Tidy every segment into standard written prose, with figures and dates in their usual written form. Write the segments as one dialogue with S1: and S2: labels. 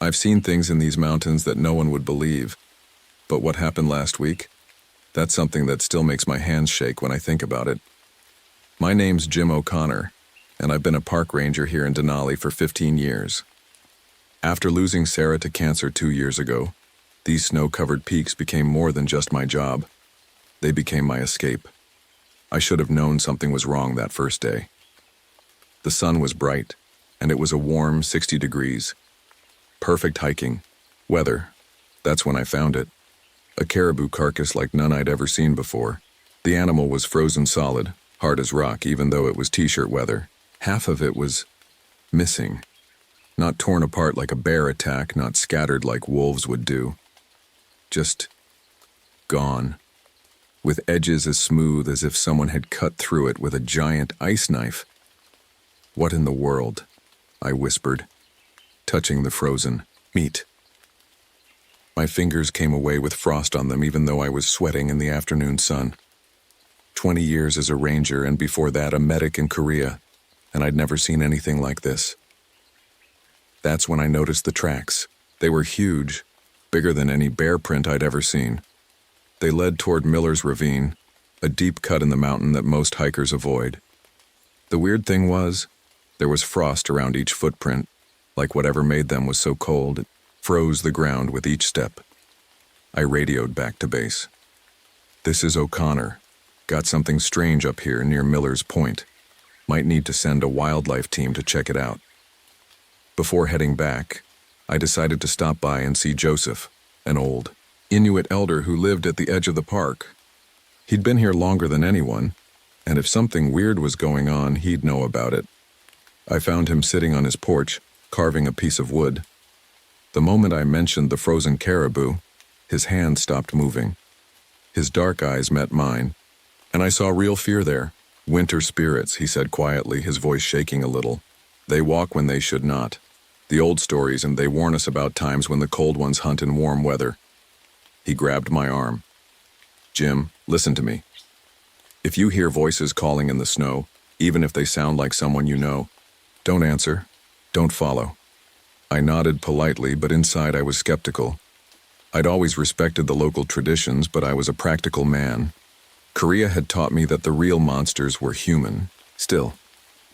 S1: I've seen things in these mountains that no one would believe. But what happened last week? That's something that still makes my hands shake when I think about it. My name's Jim O'Connor, and I've been a park ranger here in Denali for 15 years. After losing Sarah to cancer 2 years ago, these snow-covered peaks became more than just my job. They became my escape. I should have known something was wrong that first day. The sun was bright, and it was a warm 60 degrees. Perfect hiking. Weather. That's when I found it. A caribou carcass like none I'd ever seen before. The animal was frozen solid, hard as rock, even though it was t-shirt weather. Half of it was missing. Not torn apart like a bear attack, not scattered like wolves would do. Just gone. With edges as smooth as if someone had cut through it with a giant ice knife. "What in the world?" I whispered, touching the frozen meat. My fingers came away with frost on them even though I was sweating in the afternoon sun. 20 years as a ranger and before that a medic in Korea, and I'd never seen anything like this. That's when I noticed the tracks. They were huge, bigger than any bear print I'd ever seen. They led toward Miller's Ravine, a deep cut in the mountain that most hikers avoid. The weird thing was, there was frost around each footprint, like whatever made them was so cold it froze the ground with each step. I radioed back to base. "This is O'Connor. Got something strange up here near Miller's Point. Might need to send a wildlife team to check it out." Before heading back, I decided to stop by and see Joseph, an old Inuit elder who lived at the edge of the park. He'd been here longer than anyone, and if something weird was going on, he'd know about it. I found him sitting on his porch, carving a piece of wood. The moment I mentioned the frozen caribou, his hand stopped moving. His dark eyes met mine, and I saw real fear there. "Winter spirits," he said quietly, his voice shaking a little. "They walk when they should not. The old stories, and they warn us about times when the cold ones hunt in warm weather." He grabbed my arm. "Jim, listen to me. If you hear voices calling in the snow, even if they sound like someone you know, don't answer, don't follow." I nodded politely, but inside I was skeptical. I'd always respected the local traditions, but I was a practical man. Korea had taught me that the real monsters were human. Still,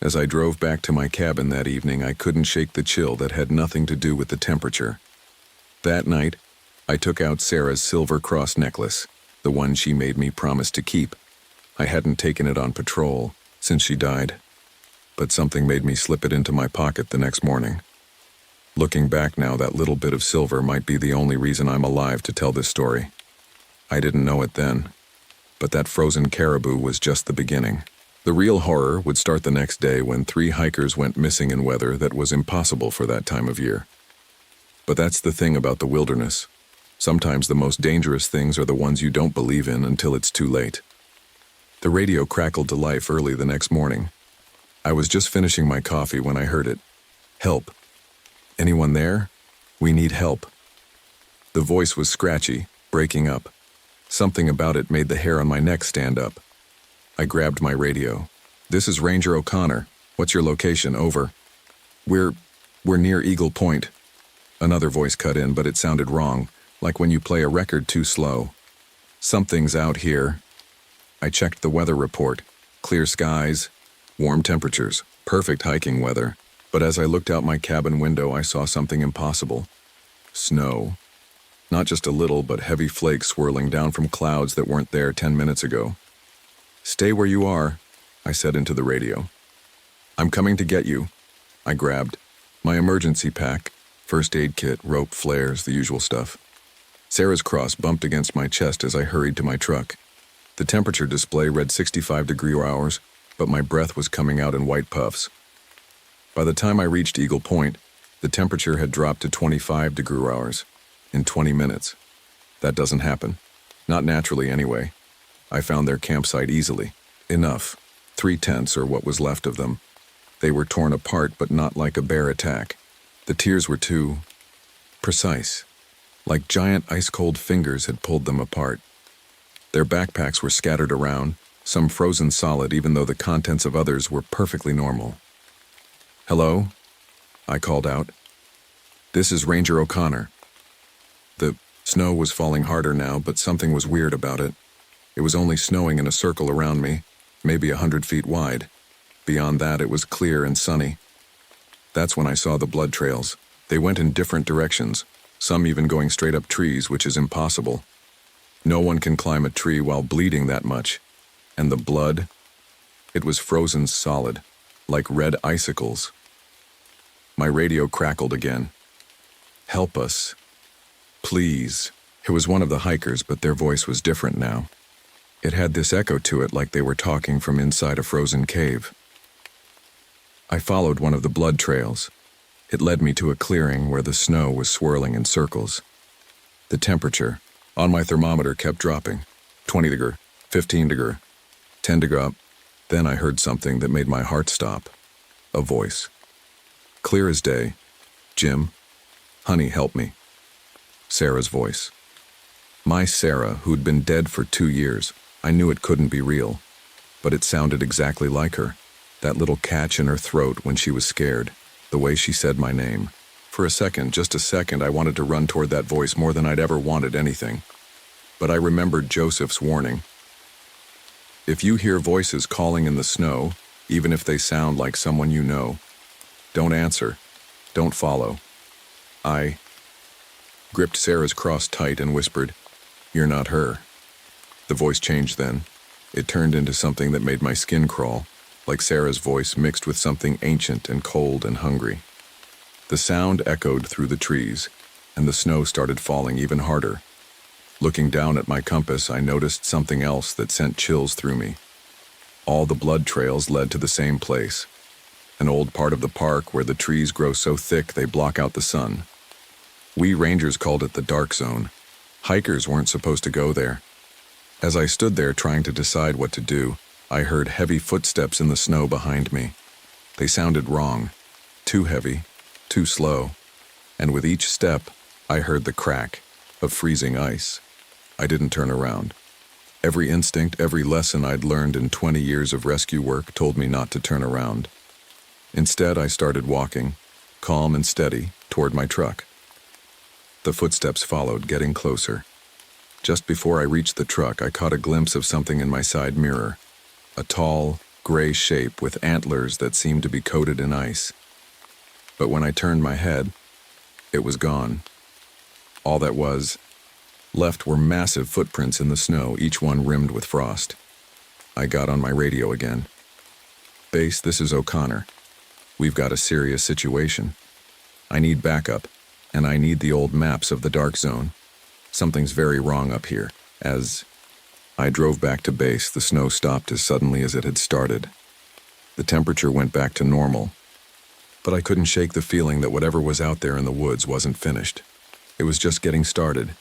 S1: as I drove back to my cabin that evening, I couldn't shake the chill that had nothing to do with the temperature. That night, I took out Sarah's silver cross necklace, the one she made me promise to keep. I hadn't taken it on patrol since she died, but something made me slip it into my pocket the next morning. Looking back now, that little bit of silver might be the only reason I'm alive to tell this story. I didn't know it then, but that frozen caribou was just the beginning. The real horror would start the next day when 3 hikers went missing in weather that was impossible for that time of year. But that's the thing about the wilderness. Sometimes the most dangerous things are the ones you don't believe in until it's too late. The radio crackled to life early the next morning. I was just finishing my coffee when I heard it. "Help. Anyone there? We need help." The voice was scratchy, breaking up. Something about it made the hair on my neck stand up. I grabbed my radio. "This is Ranger O'Connor. What's your location? Over." We're near Eagle Point." Another voice cut in, but it sounded wrong, like when you play a record too slow. "Something's out here." I checked the weather report. Clear skies, warm temperatures, perfect hiking weather. But as I looked out my cabin window, I saw something impossible. Snow. Not just a little, but heavy flakes swirling down from clouds that weren't there 10 minutes ago. "Stay where you are," I said into the radio. "I'm coming to get you." I grabbed my emergency pack, first aid kit, rope, flares, the usual stuff. Sarah's cross bumped against my chest as I hurried to my truck. The temperature display read 65 degree hours, but my breath was coming out in white puffs. By the time I reached Eagle Point, the temperature had dropped to 25 degree hours in 20 minutes. That doesn't happen. Not naturally anyway. I found their campsite easily. Enough. 3 tents, or what was left of them. They were torn apart, but not like a bear attack. The tiers were too precise. Like giant ice-cold fingers had pulled them apart. Their backpacks were scattered around, some frozen solid even though the contents of others were perfectly normal. "Hello?" I called out. This is Ranger O'Connor. The snow was falling harder now, but something was weird about it. It was only snowing in a circle around me, maybe 100 feet wide. Beyond that, it was clear and sunny. That's when I saw the blood trails. They went in different directions, some even going straight up trees, which is impossible. No one can climb a tree while bleeding that much. And the blood, it was frozen solid, like red icicles. My radio crackled again. Help us. Please. It was one of the hikers, but their voice was different now. It had this echo to it like they were talking from inside a frozen cave. I followed one of the blood trails. It led me to a clearing where the snow was swirling in circles. The temperature on my thermometer kept dropping. 20 degree, 15 degree, 10 degree up. Then I heard something that made my heart stop. A voice. Clear as day. Jim, honey, help me. Sarah's voice. My Sarah, who'd been dead for 2 years. I knew it couldn't be real, but it sounded exactly like her. That little catch in her throat when she was scared, the way she said my name. For a second, just a second, I wanted to run toward that voice more than I'd ever wanted anything. But I remembered Joseph's warning. If you hear voices calling in the snow, even if they sound like someone you know, don't answer, don't follow. I gripped Sarah's cross tight and whispered, "You're not her." The voice changed then. It turned into something that made my skin crawl, like Sarah's voice mixed with something ancient and cold and hungry. The sound echoed through the trees, and the snow started falling even harder. Looking down at my compass, I noticed something else that sent chills through me. All the blood trails led to the same place, an old part of the park where the trees grow so thick they block out the sun. We rangers called it the dark zone. Hikers weren't supposed to go there. As I stood there trying to decide what to do, I heard heavy footsteps in the snow behind me. They sounded wrong, too heavy, too slow, and with each step, I heard the crack of freezing ice. I didn't turn around. Every instinct, every lesson I'd learned in 20 years of rescue work told me not to turn around. Instead, I started walking, calm and steady, toward my truck. The footsteps followed, getting closer. Just before I reached the truck, I caught a glimpse of something in my side mirror. A tall, gray shape with antlers that seemed to be coated in ice. But when I turned my head, it was gone. All that was left were massive footprints in the snow, each one rimmed with frost. I got on my radio again. "Base, this is O'Connor. We've got a serious situation. I need backup, and I need the old maps of the dark zone. Something's very wrong up here." As I drove back to base, the snow stopped as suddenly as it had started. The temperature went back to normal, but I couldn't shake the feeling that whatever was out there in the woods wasn't finished. It was just getting started,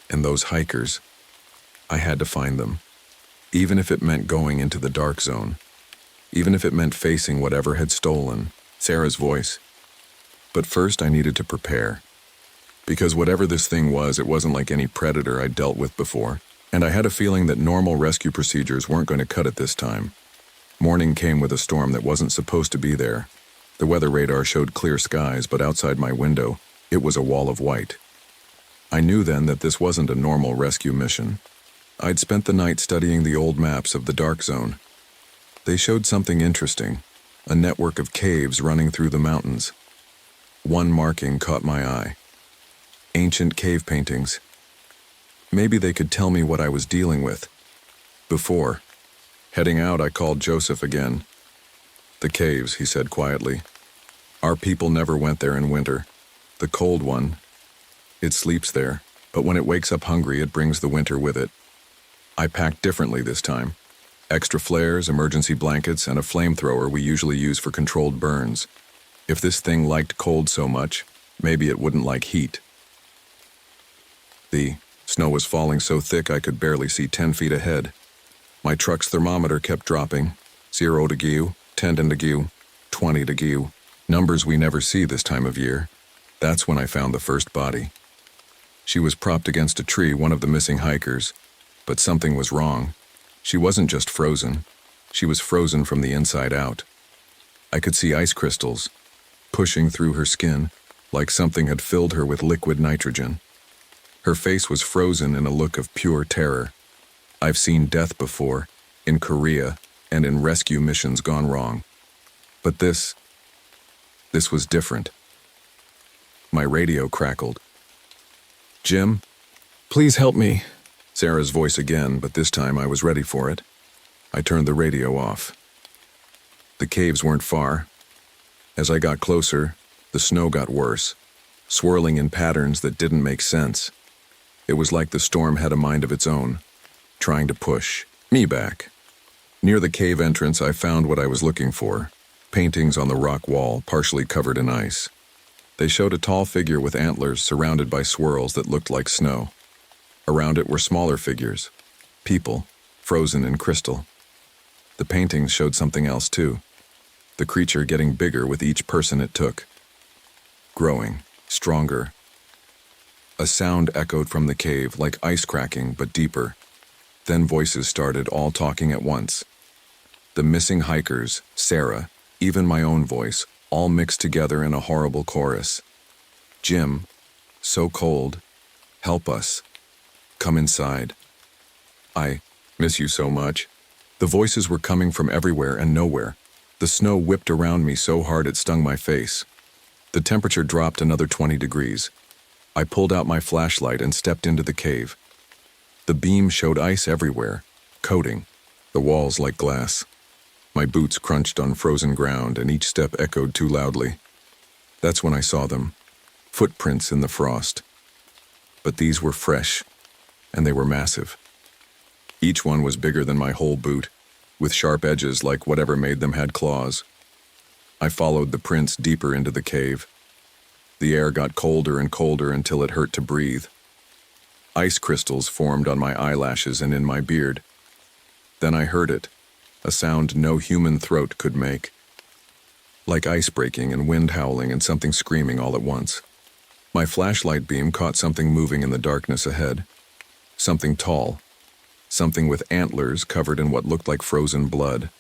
S1: and those hikers, I had to find them. Even if it meant going into the dark zone, even if it meant facing whatever had stolen Sarah's voice. But first I needed to prepare. Because whatever this thing was, it wasn't like any predator I'd dealt with before, and I had a feeling that normal rescue procedures weren't going to cut it this time. Morning came with a storm that wasn't supposed to be there. The weather radar showed clear skies, but outside my window, it was a wall of white. I knew then that this wasn't a normal rescue mission. I'd spent the night studying the old maps of the dark zone. They showed something interesting, a network of caves running through the mountains. One marking caught my eye. Ancient cave paintings. Maybe they could tell me what I was dealing with. Before heading out, I called Joseph again. "The caves," he said quietly. "Our people never went there in winter. The cold one, it sleeps there, but when it wakes up hungry, it brings the winter with it. I packed differently this time. Extra flares, emergency blankets, and a flamethrower we usually use for controlled burns. If this thing liked cold so much, maybe it wouldn't like heat." The snow was falling so thick I could barely see 10 feet ahead. My truck's thermometer kept dropping. 0 degree, 10 degree, 20 degree. Numbers we never see this time of year. That's when I found the first body. She was propped against a tree, one of the missing hikers. But something was wrong. She wasn't just frozen. She was frozen from the inside out. I could see ice crystals pushing through her skin, like something had filled her with liquid nitrogen. Her face was frozen in a look of pure terror. I've seen death before, in Korea and in rescue missions gone wrong. But this was different. My radio crackled. "Jim, please help me." Sarah's voice again, but this time I was ready for it. I turned the radio off. The caves weren't far. As I got closer, the snow got worse, swirling in patterns that didn't make sense. It was like the storm had a mind of its own, trying to push me back. Near the cave entrance, I found what I was looking for, paintings on the rock wall, partially covered in ice. They showed a tall figure with antlers surrounded by swirls that looked like snow. Around it were smaller figures, people, frozen in crystal. The paintings showed something else too, the creature getting bigger with each person it took. Growing, stronger. A sound echoed from the cave like ice cracking, but deeper. Then voices started, all talking at once. The missing hikers, Sarah, even my own voice, all mixed together in a horrible chorus. "Jim, so cold. Help us. Come inside. I miss you so much." The voices were coming from everywhere and nowhere. The snow whipped around me so hard it stung my face. The temperature dropped another 20 degrees. I pulled out my flashlight and stepped into the cave. The beam showed ice everywhere, coating the walls like glass. My boots crunched on frozen ground and each step echoed too loudly. That's when I saw them, footprints in the frost. But these were fresh, and they were massive. Each one was bigger than my whole boot, with sharp edges like whatever made them had claws. I followed the prints deeper into the cave. The air got colder and colder until it hurt to breathe. Ice crystals formed on my eyelashes and in my beard. Then I heard it, a sound no human throat could make. Like ice breaking and wind howling and something screaming all at once. My flashlight beam caught something moving in the darkness ahead. Something tall. Something with antlers covered in what looked like frozen blood.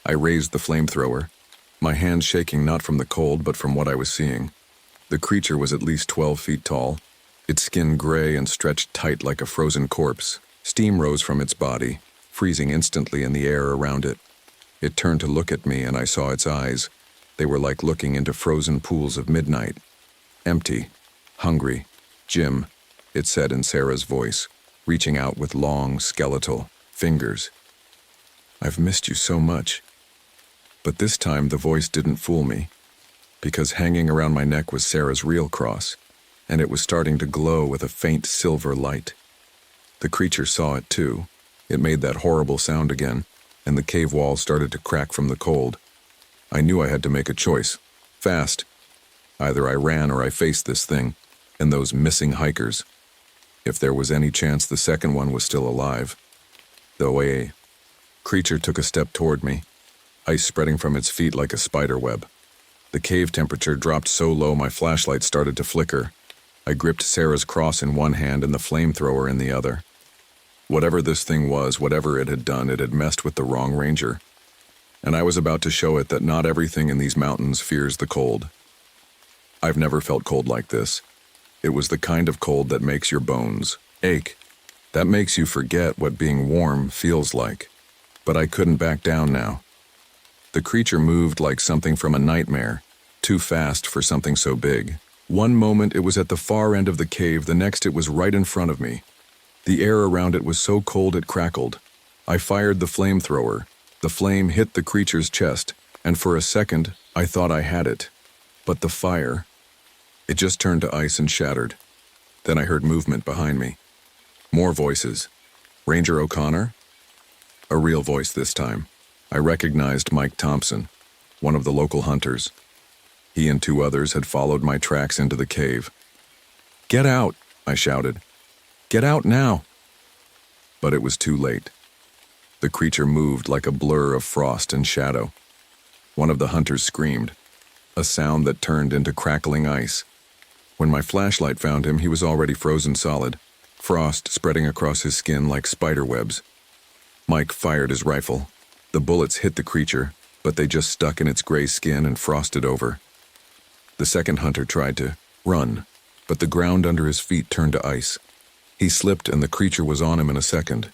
S1: I raised the flamethrower, my hands shaking not from the cold but from what I was seeing. The creature was at least 12 feet tall, its skin gray and stretched tight like a frozen corpse. Steam rose from its body, freezing instantly in the air around it. It turned to look at me and I saw its eyes. They were like looking into frozen pools of midnight. Empty, hungry. "Jim," it said in Sarah's voice, reaching out with long, skeletal fingers. "I've missed you so much." But this time the voice didn't fool me, because hanging around my neck was Sarah's real cross, and it was starting to glow with a faint silver light. The creature saw it too. It made that horrible sound again, and the cave wall started to crack from the cold. I knew I had to make a choice, fast. Either I ran or I faced this thing, and those missing hikers. If there was any chance the second one was still alive. Though a creature took a step toward me, ice spreading from its feet like a spider web. The cave temperature dropped so low my flashlight started to flicker. I gripped Sarah's cross in one hand and the flamethrower in the other. Whatever this thing was, whatever it had done, it had messed with the wrong ranger. And I was about to show it that not everything in these mountains fears the cold. I've never felt cold like this. It was the kind of cold that makes your bones ache. That makes you forget what being warm feels like. But I couldn't back down now. The creature moved like something from a nightmare, too fast for something so big. One moment it was at the far end of the cave, the next it was right in front of me. The air around it was so cold it crackled. I fired the flamethrower. The flame hit the creature's chest, and for a second I thought I had it. But the fire, it just turned to ice and shattered. Then I heard movement behind me. More voices. Ranger O'Connor? A real voice this time. I recognized Mike Thompson, one of the local hunters. He and two others had followed my tracks into the cave. "Get out!" I shouted. "Get out now!" But it was too late. The creature moved like a blur of frost and shadow. One of the hunters screamed, a sound that turned into crackling ice. When my flashlight found him, he was already frozen solid, frost spreading across his skin like spider webs. Mike fired his rifle. The bullets hit the creature, but they just stuck in its gray skin and frosted over. The second hunter tried to run, but the ground under his feet turned to ice. He slipped and the creature was on him in a second.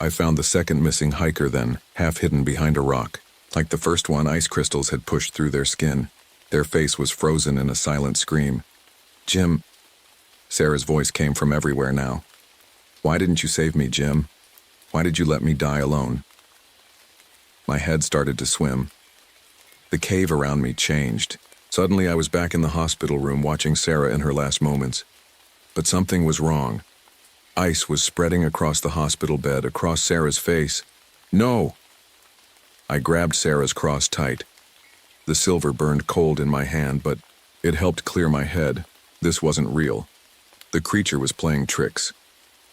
S1: I found the second missing hiker then, half hidden behind a rock. Like the first one, ice crystals had pushed through their skin. Their face was frozen in a silent scream. "Jim." Sarah's voice came from everywhere now. "Why didn't you save me, Jim? Why did you let me die alone?" My head started to swim. The cave around me changed. Suddenly I was back in the hospital room watching Sarah in her last moments. But something was wrong. Ice was spreading across the hospital bed, across Sarah's face. "No!" I grabbed Sarah's cross tight. The silver burned cold in my hand, but it helped clear my head. This wasn't real. The creature was playing tricks.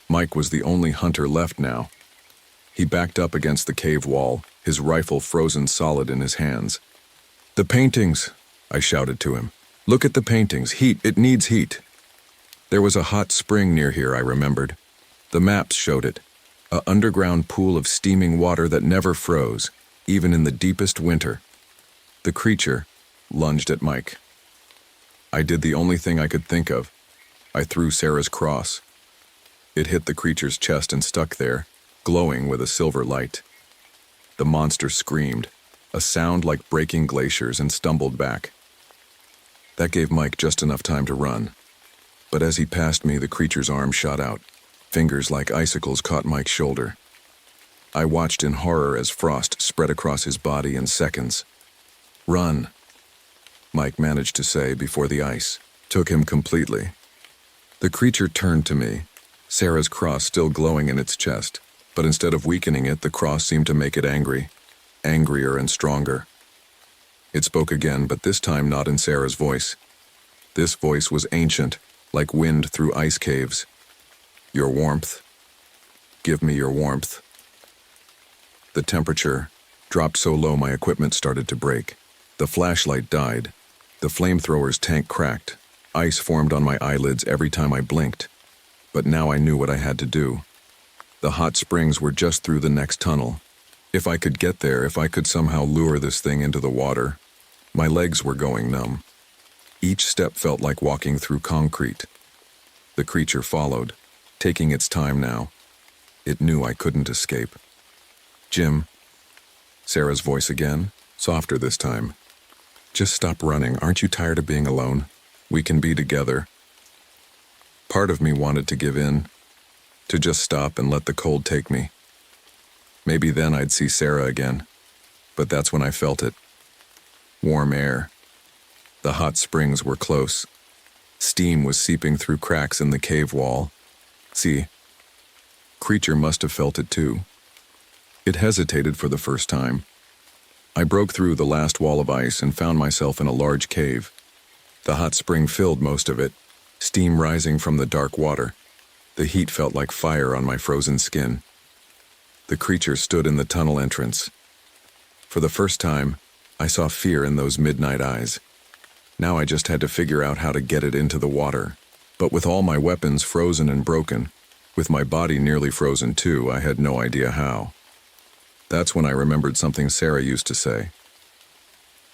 S1: Mike was the only hunter left now. He backed up against the cave wall, his rifle frozen solid in his hands. "The paintings!" I shouted to him. "Look at the paintings. Heat, it needs heat." There was a hot spring near here, I remembered. The maps showed it. An underground pool of steaming water that never froze, even in the deepest winter. The creature lunged at Mike. I did the only thing I could think of. I threw Sarah's cross. It hit the creature's chest and stuck there, glowing with a silver light. The monster screamed, a sound like breaking glaciers, and stumbled back. That gave Mike just enough time to run. But as he passed me, the creature's arm shot out. Fingers like icicles caught Mike's shoulder. I watched in horror as frost spread across his body in seconds. "Run," Mike managed to say before the ice took him completely. The creature turned to me, Sarah's cross still glowing in its chest, but instead of weakening it, the cross seemed to make it angry, angrier and stronger. It spoke again, but this time not in Sarah's voice. This voice was ancient, like wind through ice caves. "Your warmth. Give me your warmth." The temperature dropped so low my equipment started to break. The flashlight died. The flamethrower's tank cracked. Ice formed on my eyelids every time I blinked. But now I knew what I had to do. The hot springs were just through the next tunnel. If I could get there, if I could somehow lure this thing into the water. My legs were going numb. Each step felt like walking through concrete. The creature followed, taking its time now. It knew I couldn't escape. "Jim," Sarah's voice again, softer this time. "Just stop running. Aren't you tired of being alone? We can be together." Part of me wanted to give in, to just stop and let the cold take me. Maybe then I'd see Sarah again. But that's when I felt it. Warm air. The hot springs were close. Steam was seeping through cracks in the cave wall. See, creature must have felt it too. It hesitated for the first time. I broke through the last wall of ice and found myself in a large cave. The hot spring filled most of it, steam rising from the dark water. The heat felt like fire on my frozen skin. The creature stood in the tunnel entrance. For the first time, I saw fear in those midnight eyes. Now I just had to figure out how to get it into the water. But with all my weapons frozen and broken, with my body nearly frozen too, I had no idea how. That's when I remembered something Sarah used to say.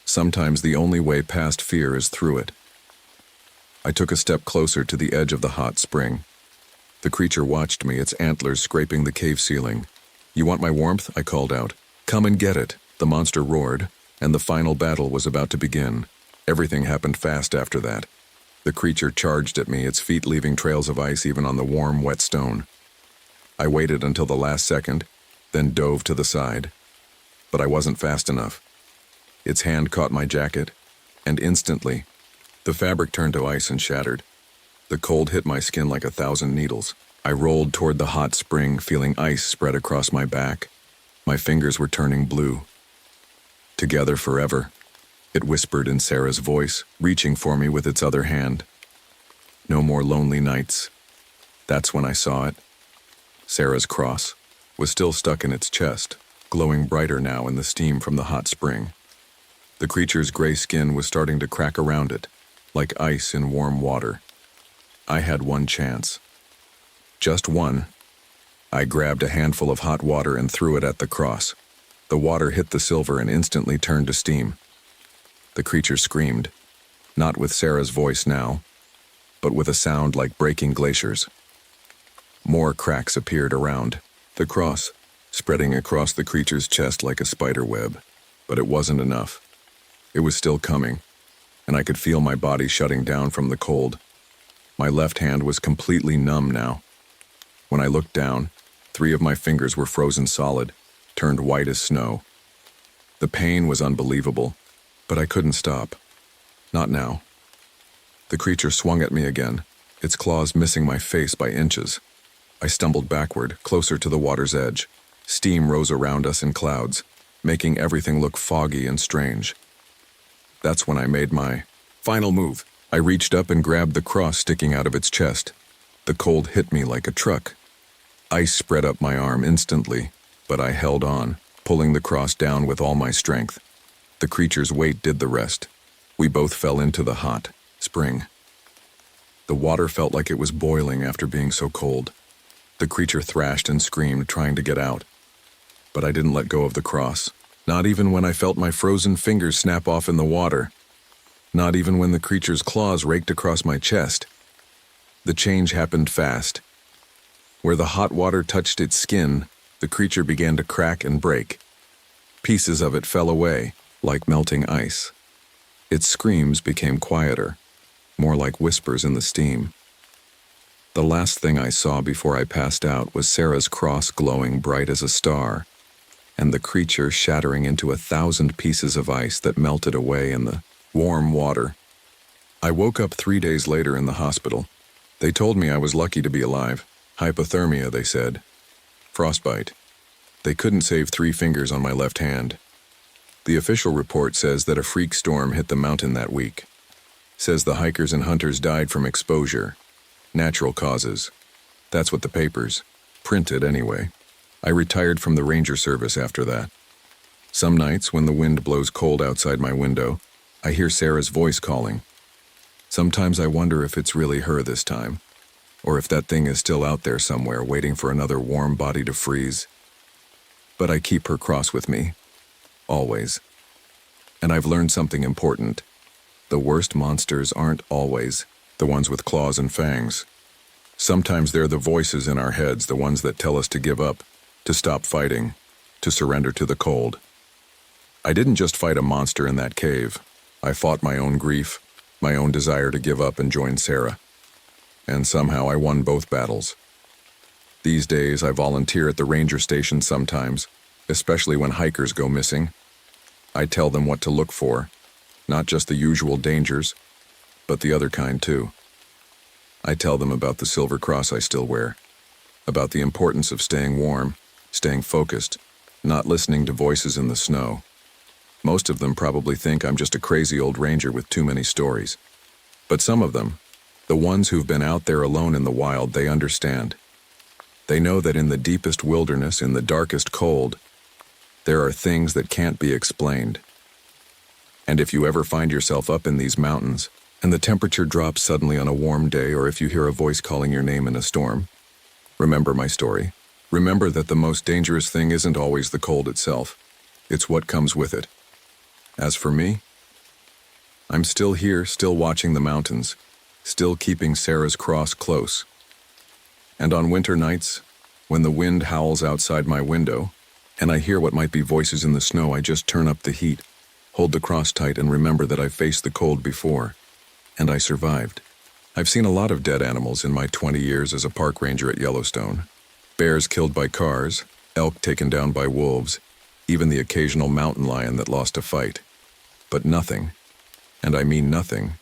S1: Sometimes the only way past fear is through it. I took a step closer to the edge of the hot spring. The creature watched me, its antlers scraping the cave ceiling. "You want my warmth?" I called out. "Come and get it." The monster roared, and the final battle was about to begin. Everything happened fast after that. The creature charged at me, its feet leaving trails of ice even on the warm, wet stone. I waited until the last second, then dove to the side. But I wasn't fast enough. Its hand caught my jacket, and instantly, the fabric turned to ice and shattered. The cold hit my skin like 1,000 needles. I rolled toward the hot spring, feeling ice spread across my back. My fingers were turning blue. "Together forever," it whispered in Sarah's voice, reaching for me with its other hand. "No more lonely nights." That's when I saw it. Sarah's cross was still stuck in its chest, glowing brighter now in the steam from the hot spring. The creature's gray skin was starting to crack around it, like ice in warm water. I had one chance. Just one. I grabbed a handful of hot water and threw it at the cross. The water hit the silver and instantly turned to steam. The creature screamed. Not with Sarah's voice now, but with a sound like breaking glaciers. More cracks appeared around the cross, spreading across the creature's chest like a spider web. But it wasn't enough. It was still coming, and I could feel my body shutting down from the cold. My left hand was completely numb now. When I looked down, 3 of my fingers were frozen solid, turned white as snow. The pain was unbelievable, but I couldn't stop. Not now. The creature swung at me again, its claws missing my face by inches. I stumbled backward, closer to the water's edge. Steam rose around us in clouds, making everything look foggy and strange. That's when I made my final move. I reached up and grabbed the cross sticking out of its chest. The cold hit me like a truck. Ice spread up my arm instantly, but I held on, pulling the cross down with all my strength. The creature's weight did the rest. We both fell into the hot spring. The water felt like it was boiling after being so cold. The creature thrashed and screamed, trying to get out. But I didn't let go of the cross, not even when I felt my frozen fingers snap off in the water. Not even when the creature's claws raked across my chest. The change happened fast. Where the hot water touched its skin, the creature began to crack and break. Pieces of it fell away, like melting ice. Its screams became quieter, more like whispers in the steam. The last thing I saw before I passed out was Sarah's cross glowing bright as a star, and the creature shattering into 1,000 pieces of ice that melted away in the warm water. I woke up 3 days later in the hospital. They told me I was lucky to be alive. Hypothermia, they said. Frostbite. They couldn't save 3 fingers on my left hand. The official report says that a freak storm hit the mountain that week. Says the hikers and hunters died from exposure. Natural causes. That's what the papers printed anyway. I retired from the ranger service after that. Some nights, when the wind blows cold outside my window, I hear Sarah's voice calling. Sometimes I wonder if it's really her this time, or if that thing is still out there somewhere waiting for another warm body to freeze. But I keep her cross with me. Always. And I've learned something important. The worst monsters aren't always the ones with claws and fangs. Sometimes they're the voices in our heads, the ones that tell us to give up, to stop fighting, to surrender to the cold. I didn't just fight a monster in that cave. I fought my own grief, my own desire to give up and join Sarah. And somehow I won both battles. These days I volunteer at the ranger station sometimes, especially when hikers go missing. I tell them what to look for, not just the usual dangers, but the other kind too. I tell them about the silver cross I still wear, about the importance of staying warm, staying focused, not listening to voices in the snow. Most of them probably think I'm just a crazy old ranger with too many stories. But some of them, the ones who've been out there alone in the wild, they understand. They know that in the deepest wilderness, in the darkest cold, there are things that can't be explained. And if you ever find yourself up in these mountains, and the temperature drops suddenly on a warm day, or if you hear a voice calling your name in a storm, remember my story. Remember that the most dangerous thing isn't always the cold itself. It's what comes with it. As for me, I'm still here, still watching the mountains, still keeping Sarah's cross close. And on winter nights, when the wind howls outside my window, and I hear what might be voices in the snow, I just turn up the heat, hold the cross tight, and remember that I've faced the cold before. And I survived. I've seen a lot of dead animals in my 20 years as a park ranger at Yellowstone. Bears killed by cars, elk taken down by wolves, even the occasional mountain lion that lost a fight. But nothing, and I mean nothing,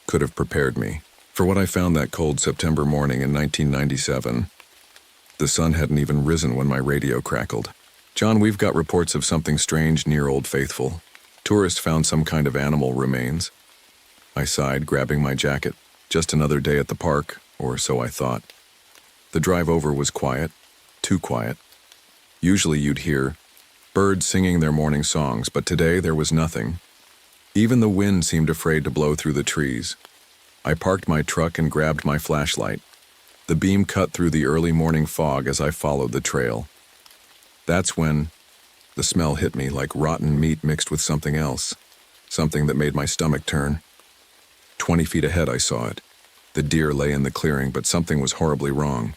S1: could have prepared me for what I found that cold September morning in 1997. The sun hadn't even risen when my radio crackled. "John, we've got reports of something strange near Old Faithful. Tourists found some kind of animal remains." I sighed, grabbing my jacket. Just another day at the park, or so I thought. The drive over was quiet, too quiet. Usually you'd hear birds singing their morning songs, but today there was nothing. Even the wind seemed afraid to blow through the trees. I parked my truck and grabbed my flashlight. The beam cut through the early morning fog as I followed the trail. That's when the smell hit me like rotten meat mixed with something else, something that made my stomach turn. 20 feet ahead I saw it. The deer lay in the clearing, but something was horribly wrong.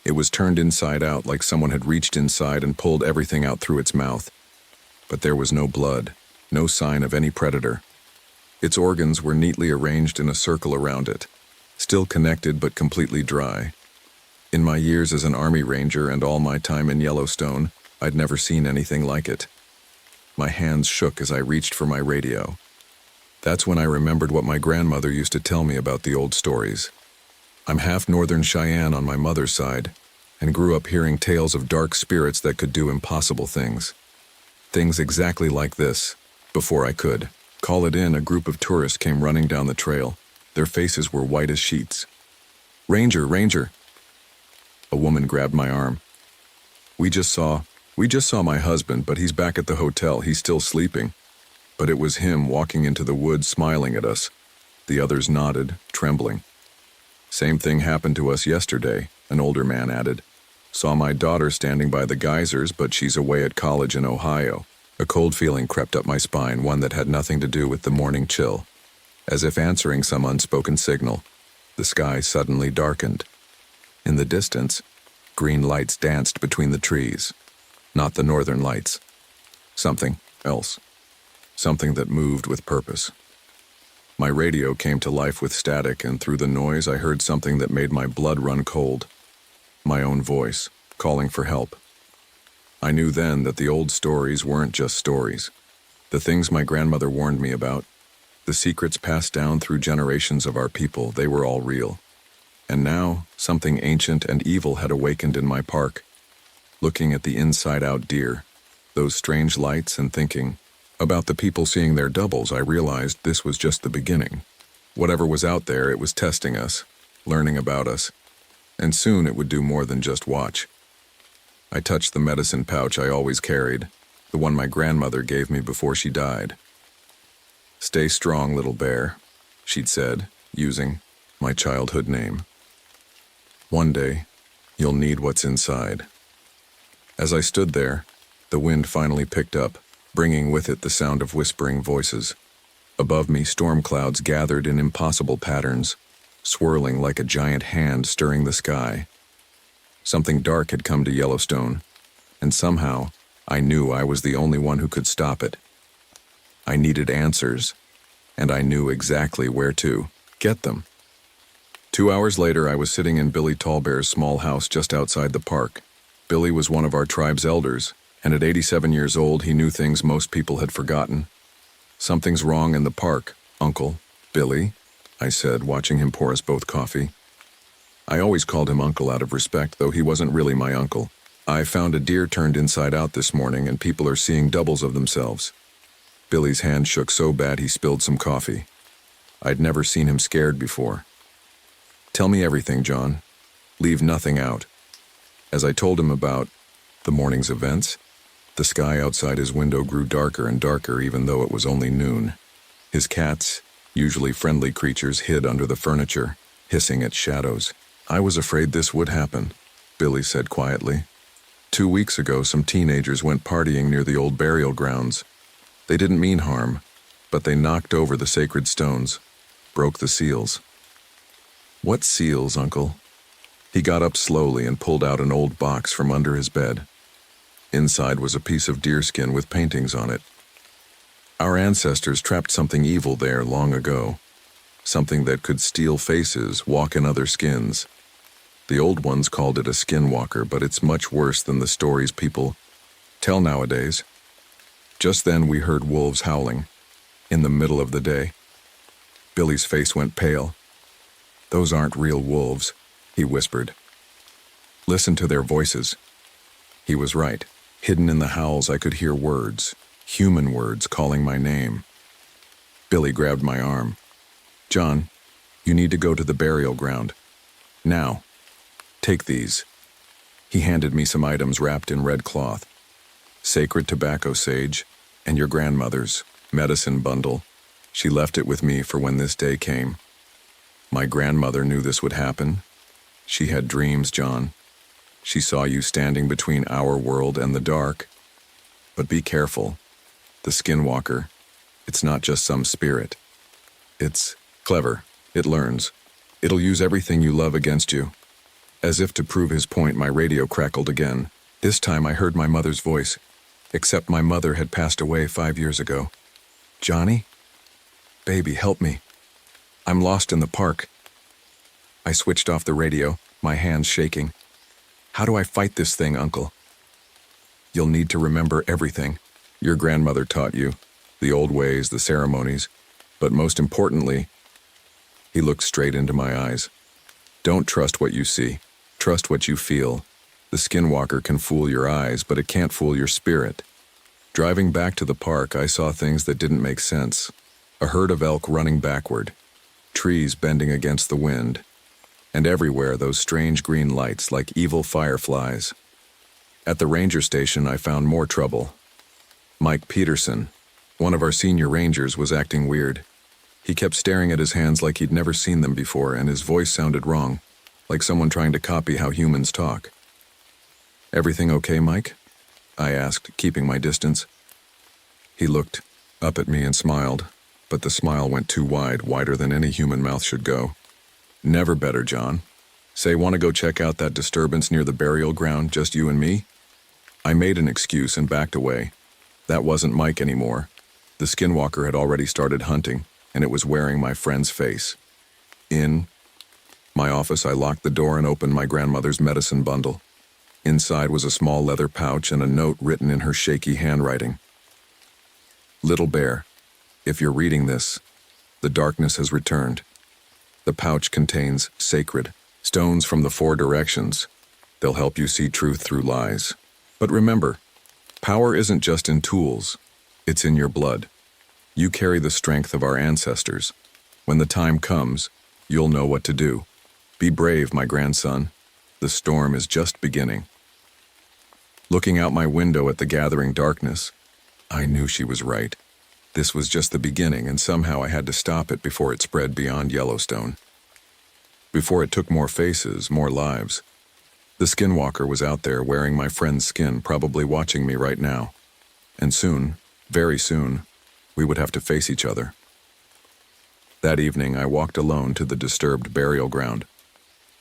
S1: It was turned inside out, like someone had reached inside and pulled everything out through its mouth. But there was no blood, no sign of any predator. Its organs were neatly arranged in a circle around it, still connected but completely dry. In my years as an Army Ranger and all my time in Yellowstone, I'd never seen anything like it. My hands shook as I reached for my radio. That's when I remembered what my grandmother used to tell me about the old stories. I'm half Northern Cheyenne on my mother's side, and grew up hearing tales of dark spirits that could do impossible things. Things exactly like this. Before I could call it in, a group of tourists came running down the trail. Their faces were white as sheets. "Ranger, Ranger!" A woman grabbed my arm. We just saw my husband, but he's back at the hotel. He's still sleeping." But it was him walking into the woods smiling at us. The others nodded, trembling. "Same thing happened to us yesterday," an older man added. "Saw my daughter standing by the geysers, but she's away at college in Ohio." A cold feeling crept up my spine, one that had nothing to do with the morning chill. As if answering some unspoken signal, the sky suddenly darkened. In the distance, green lights danced between the trees. Not the northern lights. Something else. Something that moved with purpose. My radio came to life with static, and through the noise I heard something that made my blood run cold. My own voice, calling for help. I knew then that the old stories weren't just stories. The things my grandmother warned me about, the secrets passed down through generations of our people, they were all real. And now, something ancient and evil had awakened in my park. Looking at the inside-out deer, those strange lights, and thinking about the people seeing their doubles, I realized this was just the beginning. Whatever was out there, it was testing us, learning about us, and soon it would do more than just watch. I touched the medicine pouch I always carried, the one my grandmother gave me before she died. "Stay strong, little bear," she'd said, using my childhood name. "One day, you'll need what's inside." As I stood there, the wind finally picked up, bringing with it the sound of whispering voices. Above me, storm clouds gathered in impossible patterns, swirling like a giant hand stirring the sky. Something dark had come to Yellowstone, and somehow I knew I was the only one who could stop it. I needed answers, and I knew exactly where to get them. 2 hours later, I was sitting in Billy Tallbear's small house just outside the park. Billy was one of our tribe's elders, and at 87 years old, he knew things most people had forgotten. "Something's wrong in the park, Uncle." "Billy?" I said, watching him pour us both coffee. I always called him Uncle out of respect, though he wasn't really my uncle. "I found a deer turned inside out this morning, and people are seeing doubles of themselves." Billy's hand shook so bad he spilled some coffee. I'd never seen him scared before. "Tell me everything, John. Leave nothing out." As I told him about the morning's events, the sky outside his window grew darker and darker, even though it was only noon. His cats, usually friendly creatures, hid under the furniture, hissing at shadows. "I was afraid this would happen," Billy said quietly. 2 weeks ago, some teenagers went partying near the old burial grounds. They didn't mean harm, but they knocked over the sacred stones, broke the seals." "What seals, Uncle?" He got up slowly and pulled out an old box from under his bed. Inside was a piece of deerskin with paintings on it. Our ancestors trapped something evil there long ago. Something that could steal faces, walk in other skins. The old ones called it a skinwalker, but it's much worse than the stories people tell nowadays. Just then we heard wolves howling, in the middle of the day. Billy's face went pale. "Those aren't real wolves," he whispered. "Listen to their voices." He was right. Hidden in the howls, I could hear words, human words, calling my name. Billy grabbed my arm. "John, you need to go to the burial ground. Now. Take these." He handed me some items wrapped in red cloth. Sacred tobacco sage, and your grandmother's medicine bundle. She left it with me for when this day came. My grandmother knew this would happen. She had dreams, John. She saw you standing between our world and the dark. But be careful. The skinwalker, it's not just some spirit. It's Clever. It learns. It'll use everything you love against you. As if to prove his point, my radio crackled again. This time I heard my mother's voice, except my mother had passed away 5 years ago. Johnny? Baby, help me. I'm lost in the park. I switched off the radio, my hands shaking. How do I fight this thing, Uncle? You'll need to remember everything. Your grandmother taught you, the old ways, the ceremonies, but most importantly, he looked straight into my eyes. Don't trust what you see. Trust what you feel. The skinwalker can fool your eyes, but it can't fool your spirit. Driving back to the park, I saw things that didn't make sense. A herd of elk running backward, trees bending against the wind, and everywhere those strange green lights like evil fireflies. At the ranger station, I found more trouble. Mike Peterson, one of our senior rangers, was acting weird. He kept staring at his hands like he'd never seen them before, and his voice sounded wrong, like someone trying to copy how humans talk. Everything okay, Mike? I asked, keeping my distance. He looked up at me and smiled, but the smile went too wide, wider than any human mouth should go. Never better, John. Say, want to go check out that disturbance near the burial ground, just you and me? I made an excuse and backed away. That wasn't Mike anymore. The skinwalker had already started hunting, and it was wearing my friend's face. In my office, I locked the door and opened my grandmother's medicine bundle. Inside was a small leather pouch and a note written in her shaky handwriting. Little Bear, if you're reading this, the darkness has returned. The pouch contains sacred stones from the 4 directions. They'll help you see truth through lies. But remember, power isn't just in tools, it's in your blood. You carry the strength of our ancestors. When the time comes, you'll know what to do. Be brave, my grandson. The storm is just beginning. Looking out my window at the gathering darkness, I knew she was right. This was just the beginning, and somehow I had to stop it before it spread beyond Yellowstone. Before it took more faces, more lives. The skinwalker was out there wearing my friend's skin, probably watching me right now. And soon, very soon, we would have to face each other. That evening, I walked alone to the disturbed burial ground.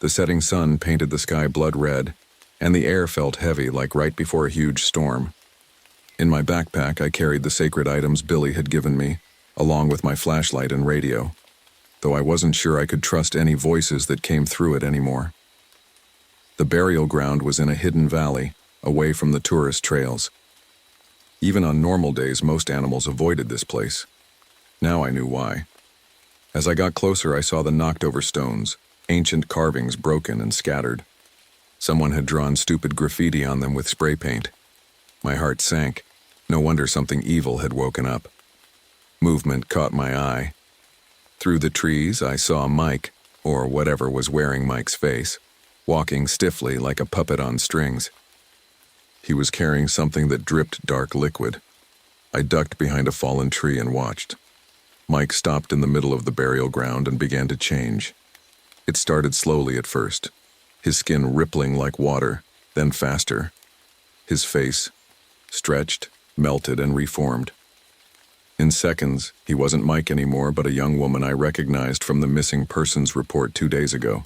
S1: The setting sun painted the sky blood red, and the air felt heavy like right before a huge storm. In my backpack, I carried the sacred items Billy had given me, along with my flashlight and radio, though I wasn't sure I could trust any voices that came through it anymore. The burial ground was in a hidden valley, away from the tourist trails. Even on normal days, most animals avoided this place. Now I knew why. As I got closer, I saw the knocked-over stones, ancient carvings broken and scattered. Someone had drawn stupid graffiti on them with spray paint. My heart sank. No wonder something evil had woken up. Movement caught my eye. Through the trees, I saw Mike, or whatever was wearing Mike's face, walking stiffly like a puppet on strings. He was carrying something that dripped dark liquid. I ducked behind a fallen tree and watched. Mike stopped in the middle of the burial ground and began to change. It started slowly at first, his skin rippling like water, then faster. His face stretched, melted, and reformed. In seconds, he wasn't Mike anymore, but a young woman I recognized from the missing persons report 2 days ago.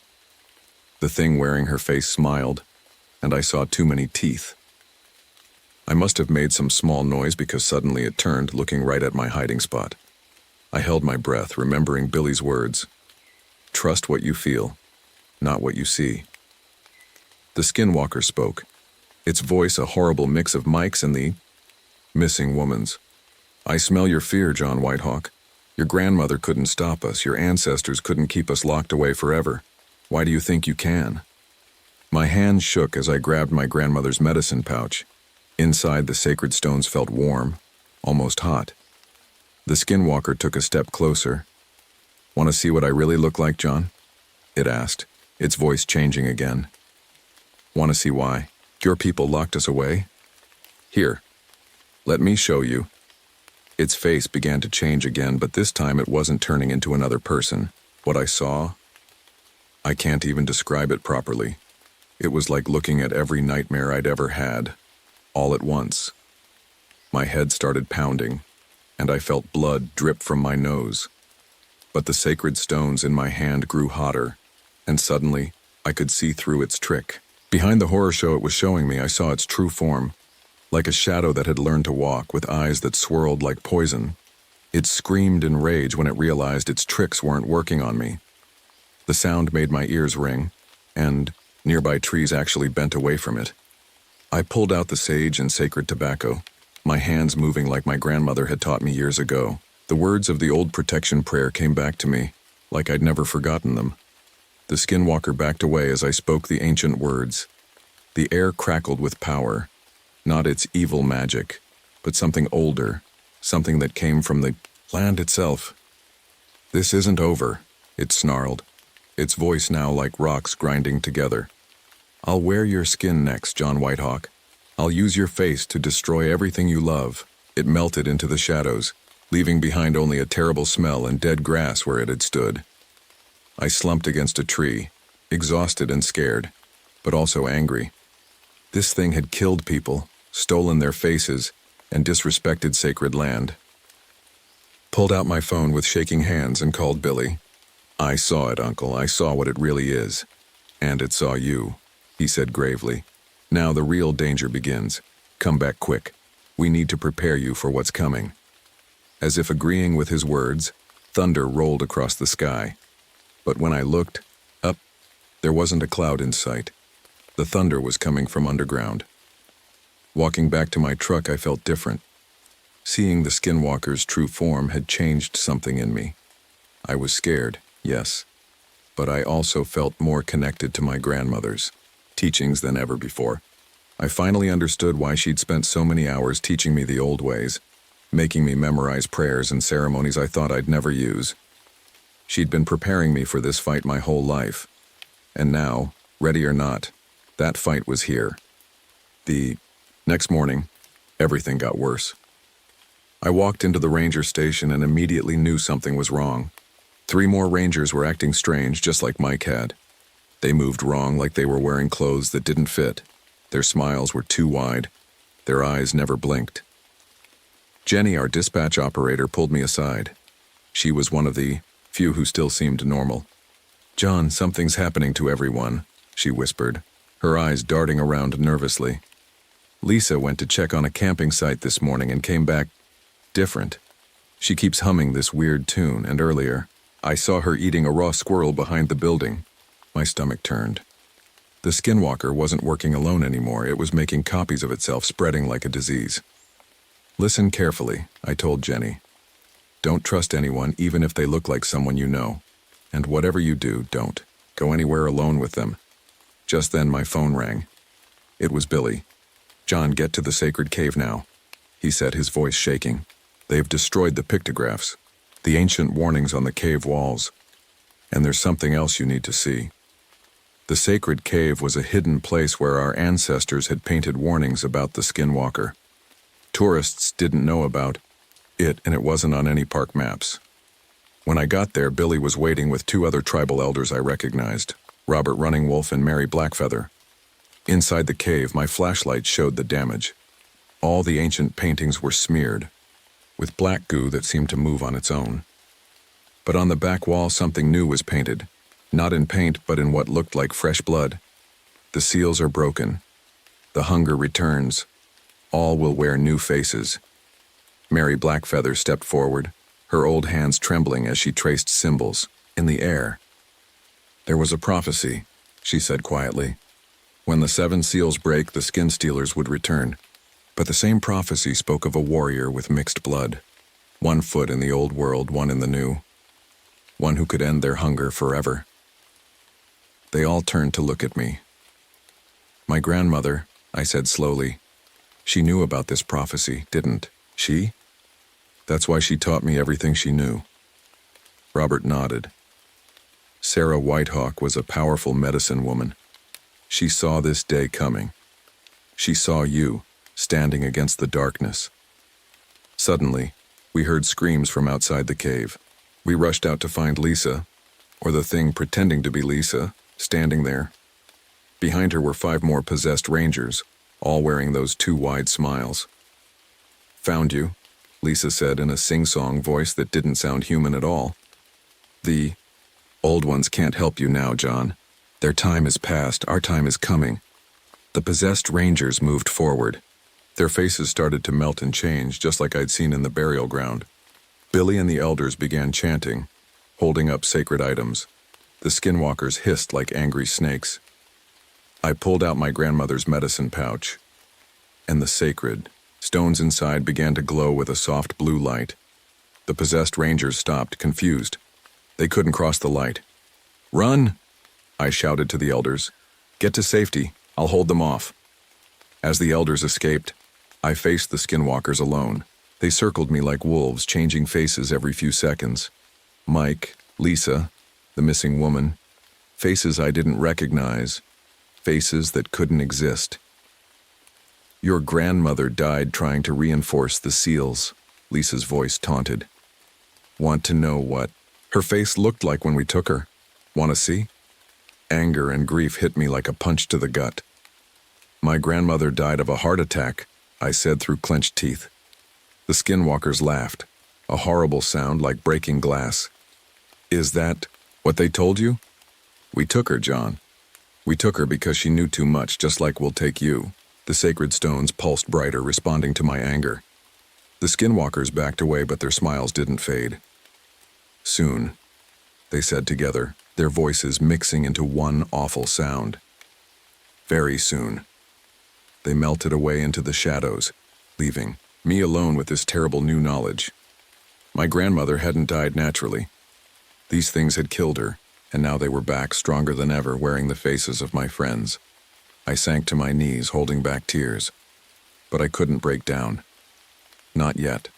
S1: The thing wearing her face smiled, and I saw too many teeth. I must have made some small noise because suddenly it turned, looking right at my hiding spot. I held my breath, remembering Billy's words. Trust what you feel, not what you see. The skinwalker spoke, its voice a horrible mix of Mike's and the missing woman's. I smell your fear, John Whitehawk. Your grandmother couldn't stop us. Your ancestors couldn't keep us locked away forever. Why do you think you can? My hands shook as I grabbed my grandmother's medicine pouch. Inside, the sacred stones felt warm, almost hot. The skinwalker took a step closer. Want to see what I really look like, John? It asked, its voice changing again. Want to see why? Your people locked us away? Here, let me show you. Its face began to change again, but this time it wasn't turning into another person. What I saw, I can't even describe it properly. It was like looking at every nightmare I'd ever had, all at once. My head started pounding, and I felt blood drip from my nose. but the sacred stones in my hand grew hotter, and suddenly, I could see through its trick. Behind the horror show it was showing me, I saw its true form, like a shadow that had learned to walk, with eyes that swirled like poison. It screamed in rage when it realized its tricks weren't working on me. The sound made my ears ring, and nearby trees actually bent away from it. I pulled out the sage and sacred tobacco, my hands moving like my grandmother had taught me years ago. The words of the old protection prayer came back to me, like I'd never forgotten them. The skinwalker backed away as I spoke the ancient words. The air crackled with power, not its evil magic, but something older, something that came from the land itself. "This isn't over," it snarled, its voice now like rocks grinding together. "I'll wear your skin next, John Whitehawk. I'll use your face to destroy everything you love." It melted into the shadows, leaving behind only a terrible smell and dead grass where it had stood. I slumped against a tree, exhausted and scared, but also angry. This thing had killed people, stolen their faces, and disrespected sacred land. Pulled out my phone with shaking hands and called Billy. "I saw it, Uncle. I saw what it really is. And it saw you," he said gravely. "Now the real danger begins. Come back quick. We need to prepare you for what's coming." As if agreeing with his words, thunder rolled across the sky. But when I looked up, there wasn't a cloud in sight. The thunder was coming from underground. Walking back to my truck, I felt different. Seeing the skinwalker's true form had changed something in me. I was scared, yes, but I also felt more connected to my grandmother's teachings than ever before. I finally understood why she'd spent so many hours teaching me the old ways, making me memorize prayers and ceremonies I thought I'd never use. She'd been preparing me for this fight my whole life. And now, ready or not, that fight was here. The next morning, everything got worse. I walked into the ranger station and immediately knew something was wrong. 3 more rangers were acting strange, just like Mike had. They moved wrong, like they were wearing clothes that didn't fit. Their smiles were too wide. Their eyes never blinked. Jenny, our dispatch operator, pulled me aside. She was one of the few who still seemed normal. "John, something's happening to everyone," she whispered, her eyes darting around nervously. "Lisa went to check on a camping site this morning and came back different. She keeps humming this weird tune, and earlier, I saw her eating a raw squirrel behind the building." My stomach turned. The skinwalker wasn't working alone anymore. It was making copies of itself, spreading like a disease. "Listen carefully," I told Jenny. "Don't trust anyone, even if they look like someone you know. And whatever you do, don't go anywhere alone with them." Just then my phone rang. It was Billy. "John, get to the sacred cave now," he said, his voice shaking. "They've destroyed the pictographs, the ancient warnings on the cave walls. And there's something else you need to see." The sacred cave was a hidden place where our ancestors had painted warnings about the skinwalker. Tourists didn't know about it, and it wasn't on any park maps. When I got there, Billy was waiting with 2 other tribal elders I recognized, Robert Running Wolf and Mary Blackfeather. Inside the cave, my flashlight showed the damage. All the ancient paintings were smeared, with black goo that seemed to move on its own. But on the back wall, something new was painted, not in paint, but in what looked like fresh blood. "The seals are broken. The hunger returns. All will wear new faces." Mary Blackfeather stepped forward, her old hands trembling as she traced symbols in the air. "There was a prophecy," she said quietly. "When the 7 seals break, the skin stealers would return. But the same prophecy spoke of a warrior with mixed blood, 1 foot in the old world, 1 in the new. One who could end their hunger forever." They all turned to look at me. "My grandmother," I said slowly. "She knew about this prophecy, didn't she? That's why she taught me everything she knew." Robert nodded. "Sarah Whitehawk was a powerful medicine woman. She saw this day coming. She saw you, standing against the darkness." Suddenly, we heard screams from outside the cave. We rushed out to find Lisa, or the thing pretending to be Lisa, standing there. Behind her were 5 more possessed rangers, all wearing those 2 wide smiles. "Found you," Lisa said in a sing-song voice that didn't sound human at all. The old ones can't help you now, John. Their time is past, our time is coming. The possessed rangers moved forward. Their faces started to melt and change, just like I'd seen in the burial ground. Billy and the elders began chanting, holding up sacred items. The skinwalkers hissed like angry snakes. I pulled out my grandmother's medicine pouch, and the sacred stones inside began to glow with a soft blue light. The possessed rangers stopped, confused. They couldn't cross the light. "Run!" I shouted to the elders. "Get to safety. I'll hold them off." As the elders escaped, I faced the skinwalkers alone. They circled me like wolves, changing faces every few seconds. Mike, Lisa, the missing woman, faces I didn't recognize, faces that couldn't exist. "Your grandmother died trying to reinforce the seals," Lisa's voice taunted. "Want to know what her face looked like when we took her? Want to see?" Anger and grief hit me like a punch to the gut. "My grandmother died of a heart attack," I said through clenched teeth. The skinwalkers laughed, a horrible sound like breaking glass. "Is that what they told you?" "We took her, John. We took her because she knew too much, just like we'll take you." The sacred stones pulsed brighter, responding to my anger. The skinwalkers backed away, but their smiles didn't fade. "Soon," they said together, their voices mixing into one awful sound. "Very soon." They melted away into the shadows, leaving me alone with this terrible new knowledge. My grandmother hadn't died naturally. These things had killed her, and now they were back, stronger than ever, wearing the faces of my friends. I sank to my knees, holding back tears. But I couldn't break down. Not yet.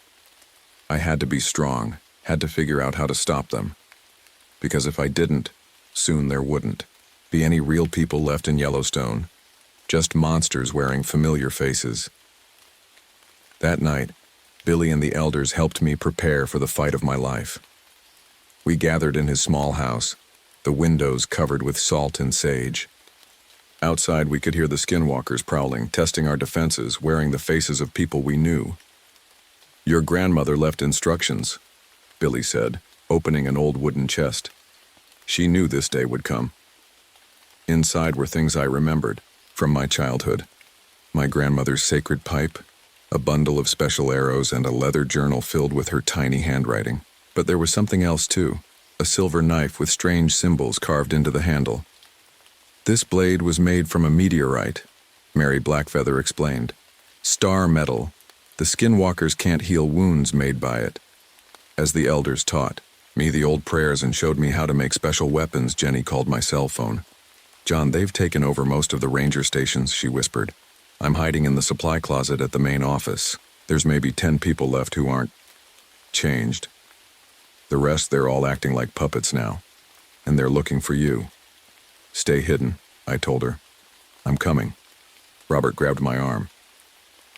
S1: I had to be strong, had to figure out how to stop them. Because if I didn't, soon there wouldn't be any real people left in Yellowstone. Just monsters wearing familiar faces. That night, Billy and the elders helped me prepare for the fight of my life. We gathered in his small house, the windows covered with salt and sage. Outside, we could hear the skinwalkers prowling, testing our defenses, wearing the faces of people we knew. "Your grandmother left instructions," Billy said, opening an old wooden chest. She knew this day would come. Inside were things I remembered from my childhood. My grandmother's sacred pipe, a bundle of special arrows, and a leather journal filled with her tiny handwriting. But there was something else too, a silver knife with strange symbols carved into the handle. "This blade was made from a meteorite," Mary Blackfeather explained. "Star metal. The skinwalkers can't heal wounds made by it." As the elders taught me the old prayers and showed me how to make special weapons, Jenny called my cell phone. "John, they've taken over most of the ranger stations," she whispered. "I'm hiding in the supply closet at the main office. There's maybe 10 people left who aren't changed. The rest, they're all acting like puppets now. And they're looking for you. Stay hidden," I told her. "I'm coming." Robert grabbed my arm.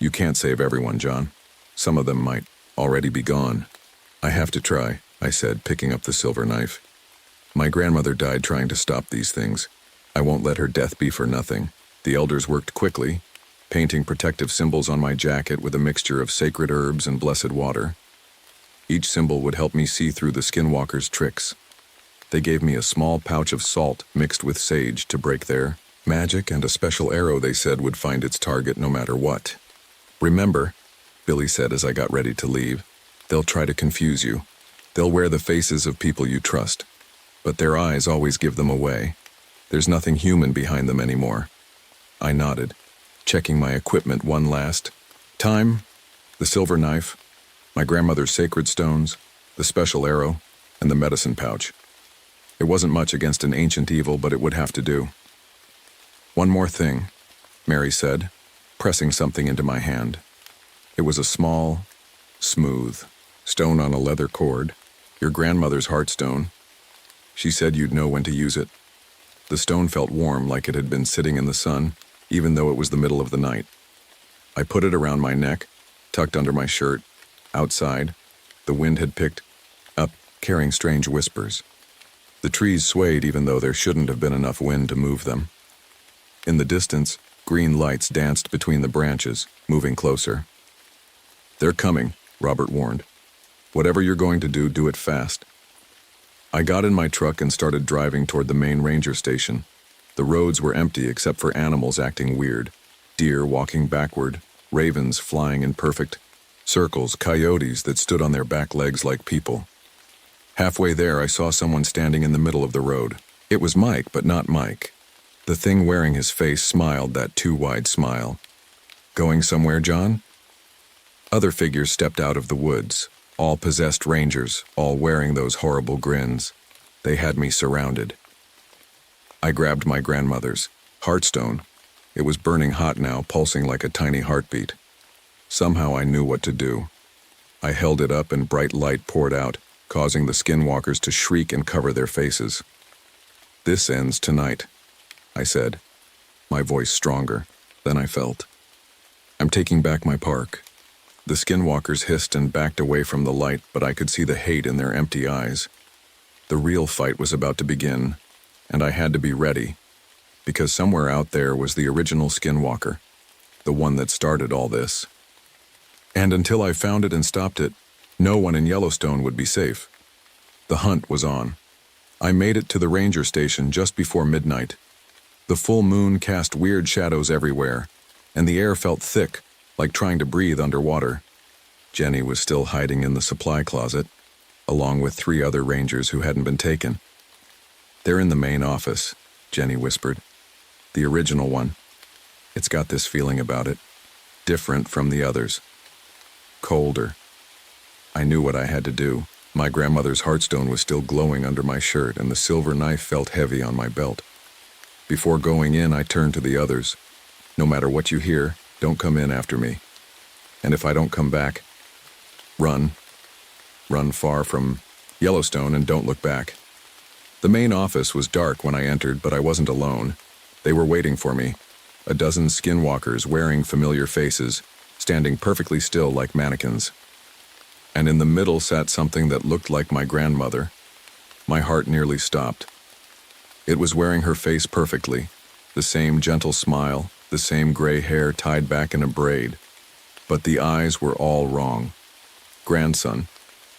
S1: "You can't save everyone, John. Some of them might already be gone." "I have to try," I said, picking up the silver knife. "My grandmother died trying to stop these things. I won't let her death be for nothing." The elders worked quickly, painting protective symbols on my jacket with a mixture of sacred herbs and blessed water. Each symbol would help me see through the skinwalkers' tricks. They gave me a small pouch of salt mixed with sage to break their magic, and a special arrow they said would find its target no matter what. "Remember," Billy said as I got ready to leave, "they'll try to confuse you. They'll wear the faces of people you trust. But their eyes always give them away. There's nothing human behind them anymore." I nodded, checking my equipment one last time. The silver knife, my grandmother's sacred stones, the special arrow, and the medicine pouch. It wasn't much against an ancient evil, but it would have to do. "One more thing," Mary said, pressing something into my hand. It was a small, smooth stone on a leather cord, your grandmother's heartstone. She said you'd know when to use it. The stone felt warm, like it had been sitting in the sun, even though it was the middle of the night. I put it around my neck, tucked under my shirt. Outside, the wind had picked up, carrying strange whispers. The trees swayed even though there shouldn't have been enough wind to move them. In the distance, green lights danced between the branches, moving closer. "They're coming," Robert warned. "Whatever you're going to do it fast." I got in my truck and started driving toward the main ranger station. The roads were empty except for animals acting weird. Deer walking backward, ravens flying in perfect circles, coyotes that stood on their back legs like people. Halfway there, I saw someone standing in the middle of the road. It was Mike, but not Mike. The thing wearing his face smiled that too wide smile. Going somewhere, John? Other figures stepped out of the woods, all possessed rangers, all wearing those horrible grins. They had me surrounded. I grabbed my grandmother's heartstone. It was burning hot now, pulsing like a tiny heartbeat. Somehow I knew what to do. I held it up and bright light poured out, causing the skinwalkers to shriek and cover their faces. "This ends tonight," I said, my voice stronger than I felt. "I'm taking back my park." The skinwalkers hissed and backed away from the light, but I could see the hate in their empty eyes. The real fight was about to begin, and I had to be ready, because somewhere out there was the original skinwalker, the one that started all this. And until I found it and stopped it, no one in Yellowstone would be safe. The hunt was on. I made it to the ranger station just before midnight. The full moon cast weird shadows everywhere, and the air felt thick, like trying to breathe underwater. Jenny was still hiding in the supply closet, along with 3 other rangers who hadn't been taken. "They're in the main office," Jenny whispered. "The original one. It's got this feeling about it, different from the others. Colder." I knew what I had to do. My grandmother's heartstone was still glowing under my shirt, and the silver knife felt heavy on my belt. Before going in, I turned to the others. "No matter what you hear, don't come in after me. And if I don't come back, run. Run far from Yellowstone and don't look back." The main office was dark when I entered, but I wasn't alone. They were waiting for me, a dozen skinwalkers wearing familiar faces, standing perfectly still like mannequins. And in the middle sat something that looked like my grandmother. My heart nearly stopped. It was wearing her face perfectly, the same gentle smile, the same gray hair tied back in a braid. But the eyes were all wrong. "Grandson,"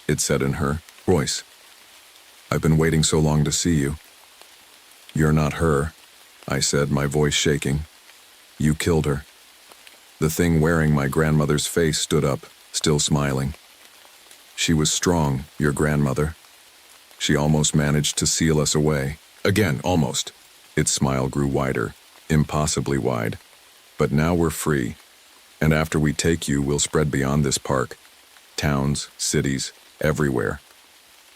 S1: it said in her voice. "I've been waiting so long to see you." "You're not her," I said, my voice shaking. "You killed her." The thing wearing my grandmother's face stood up, still smiling. "She was strong, your grandmother. She almost managed to seal us away. Again, almost." Its smile grew wider, impossibly wide. "But now we're free. And after we take you, we'll spread beyond this park. Towns, cities, everywhere."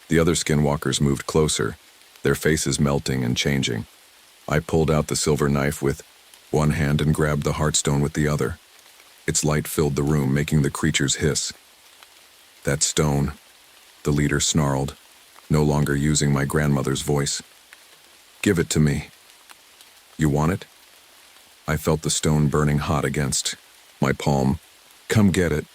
S1: The other skinwalkers moved closer, their faces melting and changing. I pulled out the silver knife with one hand and grabbed the heartstone with the other. Its light filled the room, making the creatures hiss. "That stone," the leader snarled, no longer using my grandmother's voice. "Give it to me." "You want it?" I felt the stone burning hot against my palm. "Come get it."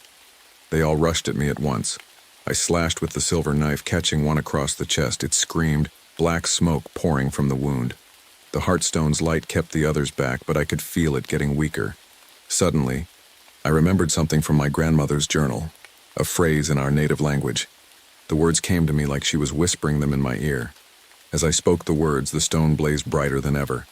S1: They all rushed at me at once. I slashed with the silver knife, catching one across the chest. It screamed, black smoke pouring from the wound. The heartstone's light kept the others back, but I could feel it getting weaker. Suddenly, I remembered something from my grandmother's journal, a phrase in our native language. The words came to me like she was whispering them in my ear. As I spoke the words, the stone blazed brighter than ever.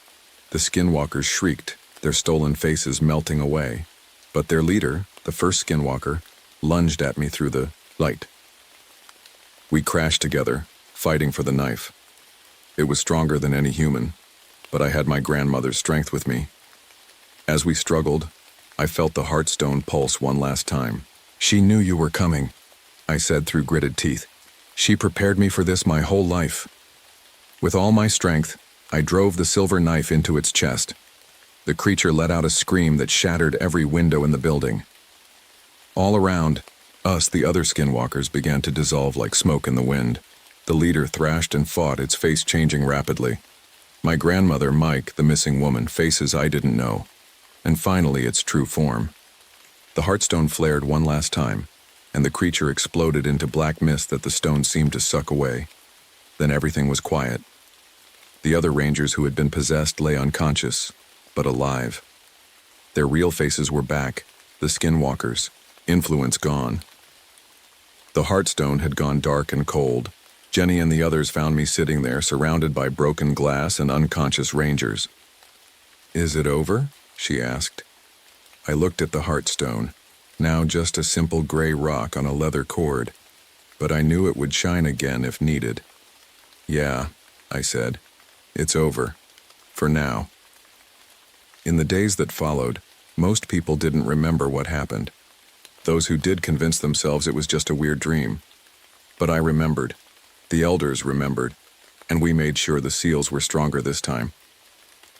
S1: The skinwalkers shrieked, their stolen faces melting away. But their leader, the first skinwalker, lunged at me through the light. We crashed together, fighting for the knife. It was stronger than any human, but I had my grandmother's strength with me. As we struggled, I felt the heartstone pulse one last time. "She knew you were coming," I said through gritted teeth. "She prepared me for this my whole life." With all my strength, I drove the silver knife into its chest. The creature let out a scream that shattered every window in the building. All around us, the other skinwalkers began to dissolve like smoke in the wind. The leader thrashed and fought, its face changing rapidly. My grandmother, Mike, the missing woman, faces I didn't know. And finally, its true form. The heartstone flared one last time, and the creature exploded into black mist that the stone seemed to suck away. Then everything was quiet. The other rangers who had been possessed lay unconscious, but alive. Their real faces were back, the skinwalkers, influence gone. The heartstone had gone dark and cold, Jenny and the others found me sitting there, surrounded by broken glass and unconscious rangers. "Is it over?" she asked. I looked at the Heartstone, now just a simple gray rock on a leather cord, but I knew it would shine again if needed. "Yeah," I said, "it's over. For now." In the days that followed, most people didn't remember what happened. Those who did convinced themselves it was just a weird dream. But I remembered. The elders remembered, and we made sure the seals were stronger this time.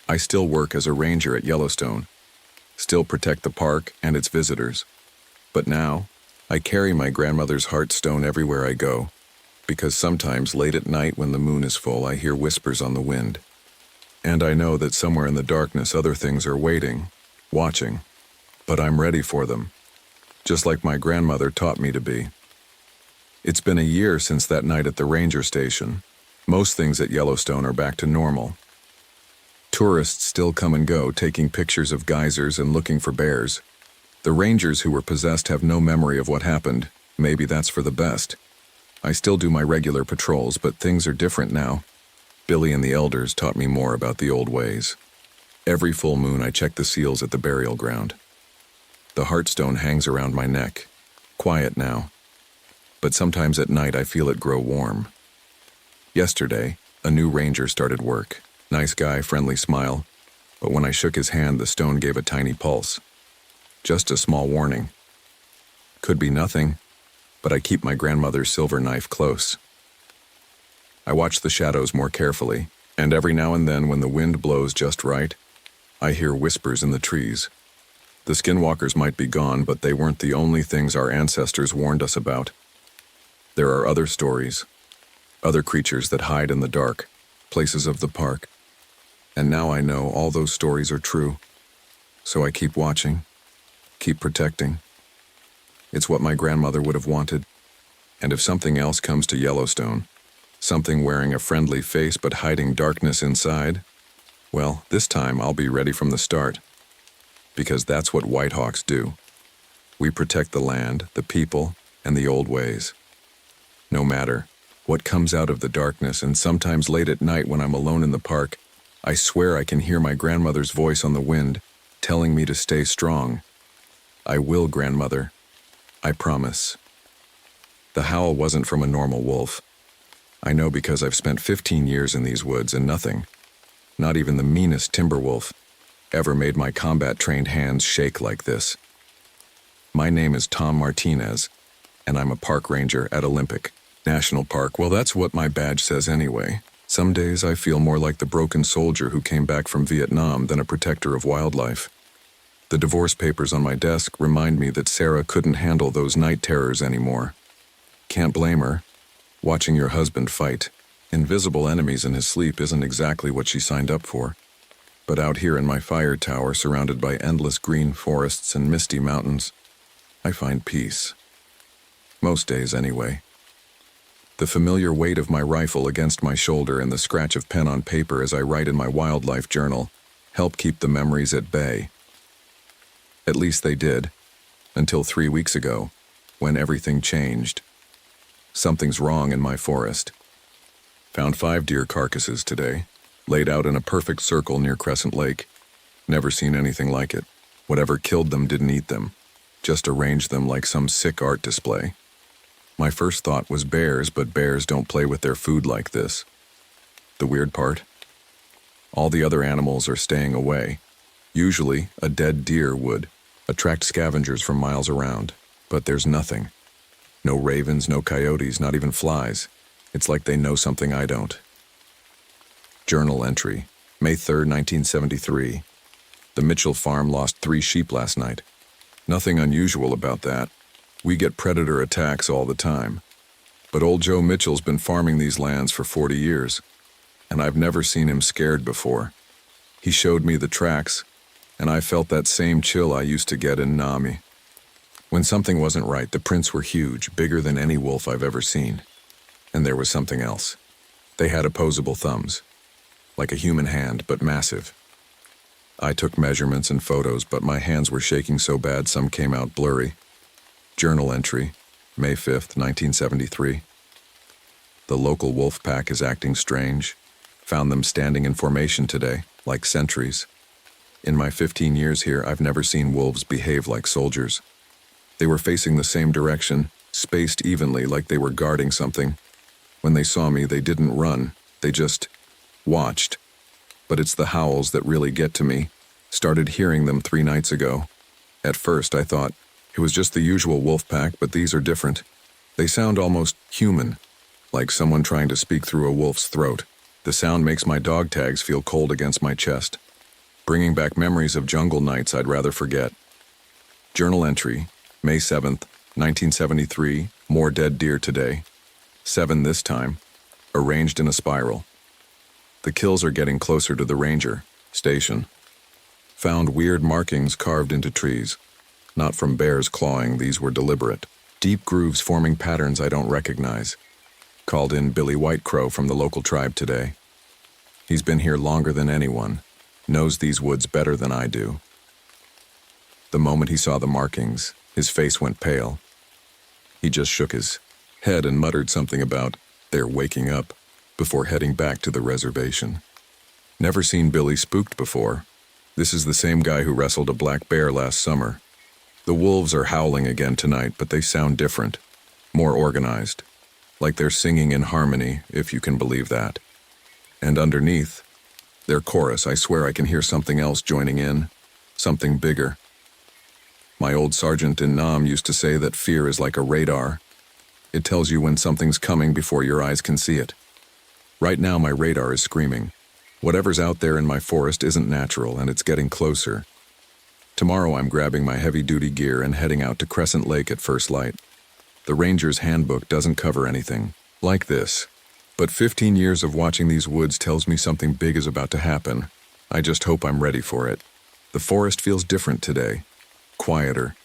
S1: I still work as a ranger at Yellowstone, still protect the park and its visitors. But now, I carry my grandmother's Heartstone everywhere I go, because sometimes late at night when the moon is full, I hear whispers on the wind. And I know that somewhere in the darkness other things are waiting, watching, but I'm ready for them, just like my grandmother taught me to be. It's been a year since that night at the ranger station. Most things at Yellowstone are back to normal. Tourists still come and go, taking pictures of geysers and looking for bears. The rangers who were possessed have no memory of what happened. Maybe that's for the best. I still do my regular patrols, but things are different now. Billy and the elders taught me more about the old ways. Every full moon I check the seals at the burial ground. The Heartstone hangs around my neck. Quiet now. But sometimes at night I feel it grow warm. Yesterday, a new ranger started work. Nice guy, friendly smile. But when I shook his hand, the stone gave a tiny pulse. Just a small warning. Could be nothing, but I keep my grandmother's silver knife close. I watch the shadows more carefully, and every now and then when the wind blows just right, I hear whispers in the trees. The skinwalkers might be gone, but they weren't the only things our ancestors warned us about. There are other stories, other creatures that hide in the dark, places of the park. And now I know all those stories are true. So I keep watching, keep protecting. It's what my grandmother would have wanted. And if something else comes to Yellowstone, something wearing a friendly face but hiding darkness inside, well, this time I'll be ready from the start. Because that's what Whitehawks do. We protect the land, the people, and the old ways. No matter what comes out of the darkness, and sometimes late at night when I'm alone in the park, I swear I can hear my grandmother's voice on the wind, telling me to stay strong. I will, grandmother. I promise. The howl wasn't from a normal wolf. I know because I've spent 15 years in these woods and nothing, not even the meanest timber wolf, ever made my combat-trained hands shake like this. My name is Tom Martinez, and I'm a park ranger at Olympic National Park. Well, that's what my badge says anyway. Some days I feel more like the broken soldier who came back from Vietnam than a protector of wildlife. The divorce papers on my desk remind me that Sarah couldn't handle those night terrors anymore. Can't blame her. Watching your husband fight invisible enemies in his sleep isn't exactly what she signed up for. But out here in my fire tower, surrounded by endless green forests and misty mountains, I find peace. Most days, anyway. The familiar weight of my rifle against my shoulder and the scratch of pen on paper as I write in my wildlife journal help keep the memories at bay. At least they did, until 3 weeks ago, when everything changed. Something's wrong in my forest. Found 5 deer carcasses today, laid out in a perfect circle near Crescent Lake. Never seen anything like it. Whatever killed them didn't eat them, just arranged them like some sick art display. My first thought was bears, but bears don't play with their food like this. The weird part? All the other animals are staying away. Usually, a dead deer would attract scavengers from miles around, but there's nothing. No ravens, no coyotes, not even flies. It's like they know something I don't. Journal entry, May 3rd, 1973. The Mitchell farm lost 3 sheep last night. Nothing unusual about that. We get predator attacks all the time. But old Joe Mitchell's been farming these lands for 40 years, and I've never seen him scared before. He showed me the tracks, and I felt that same chill I used to get in Nami. When something wasn't right, the prints were huge, bigger than any wolf I've ever seen. And there was something else. They had opposable thumbs, like a human hand, but massive. I took measurements and photos, but my hands were shaking so bad some came out blurry. Journal entry, May 5th, 1973. The local wolf pack is acting strange. Found them standing in formation today, like sentries. In my 15 years here, I've never seen wolves behave like soldiers. They were facing the same direction, spaced evenly like they were guarding something. When they saw me, they didn't run. They just watched. But it's the howls that really get to me. Started hearing them 3 nights ago. At first, I thought it was just the usual wolf pack, but these are different. They sound almost human, like someone trying to speak through a wolf's throat. The sound makes my dog tags feel cold against my chest, bringing back memories of jungle nights I'd rather forget. Journal entry, May 7th, 1973, more dead deer today. 7 this time, arranged in a spiral. The kills are getting closer to the ranger station. Found weird markings carved into trees. Not from bears clawing, these were deliberate. Deep grooves forming patterns I don't recognize. Called in Billy Whitecrow from the local tribe today. He's been here longer than anyone, knows these woods better than I do. The moment he saw the markings, his face went pale. He just shook his head and muttered something about "they're waking up" before heading back to the reservation. Never seen Billy spooked before. This is the same guy who wrestled a black bear last summer. The wolves are howling again tonight, but they sound different, more organized, like they're singing in harmony, if you can believe that. And underneath, their chorus, I swear I can hear something else joining in, something bigger. My old sergeant in Nam used to say that fear is like a radar. It tells you when something's coming before your eyes can see it. Right now my radar is screaming. Whatever's out there in my forest isn't natural, and it's getting closer. Tomorrow I'm grabbing my heavy-duty gear and heading out to Crescent Lake at first light. The Ranger's Handbook doesn't cover anything like this, but 15 years of watching these woods tells me something big is about to happen. I just hope I'm ready for it. The forest feels different today, quieter.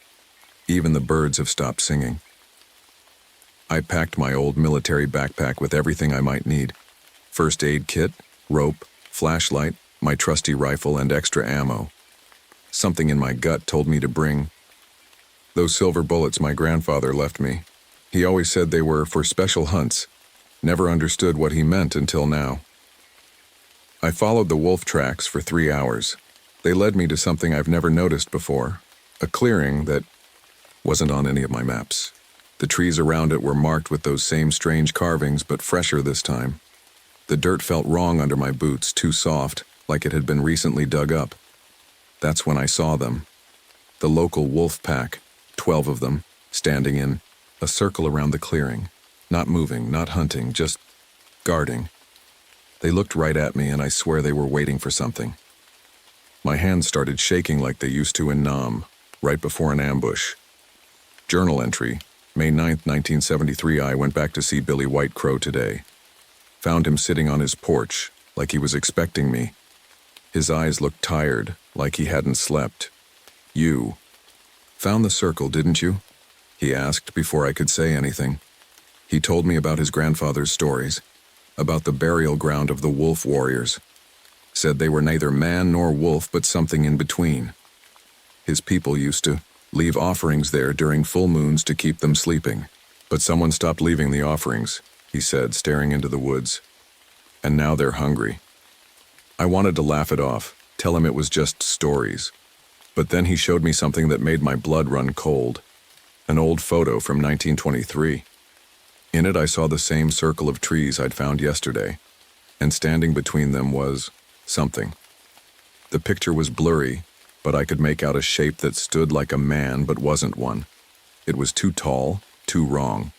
S1: Even the birds have stopped singing. I packed my old military backpack with everything I might need. First aid kit, rope, flashlight, my trusty rifle, and extra ammo. Something in my gut told me to bring those silver bullets my grandfather left me. He always said they were for special hunts. Never understood what he meant until now. I followed the wolf tracks for 3 hours. They led me to something I've never noticed before, a clearing that wasn't on any of my maps. The trees around it were marked with those same strange carvings, but fresher this time. The dirt felt wrong under my boots, too soft, like it had been recently dug up. That's when I saw them. The local wolf pack, 12 of them, standing in a circle around the clearing. Not moving, not hunting, just guarding. They looked right at me, and I swear they were waiting for something. My hands started shaking like they used to in Nam, right before an ambush. Journal entry, May 9th, 1973. I went back to see Billy Whitecrow today. Found him sitting on his porch, like he was expecting me. His eyes looked tired, like he hadn't slept. "You found the circle, didn't you?" he asked before I could say anything. He told me about his grandfather's stories, about the burial ground of the wolf warriors. Said they were neither man nor wolf, but something in between. His people used to leave offerings there during full moons to keep them sleeping. But someone stopped leaving the offerings, he said, staring into the woods. And now they're hungry. I wanted to laugh it off, tell him it was just stories. But then he showed me something that made my blood run cold. An old photo from 1923. In it I saw the same circle of trees I'd found yesterday, and standing between them was something. The picture was blurry, but I could make out a shape that stood like a man but wasn't one. It was too tall, too wrong.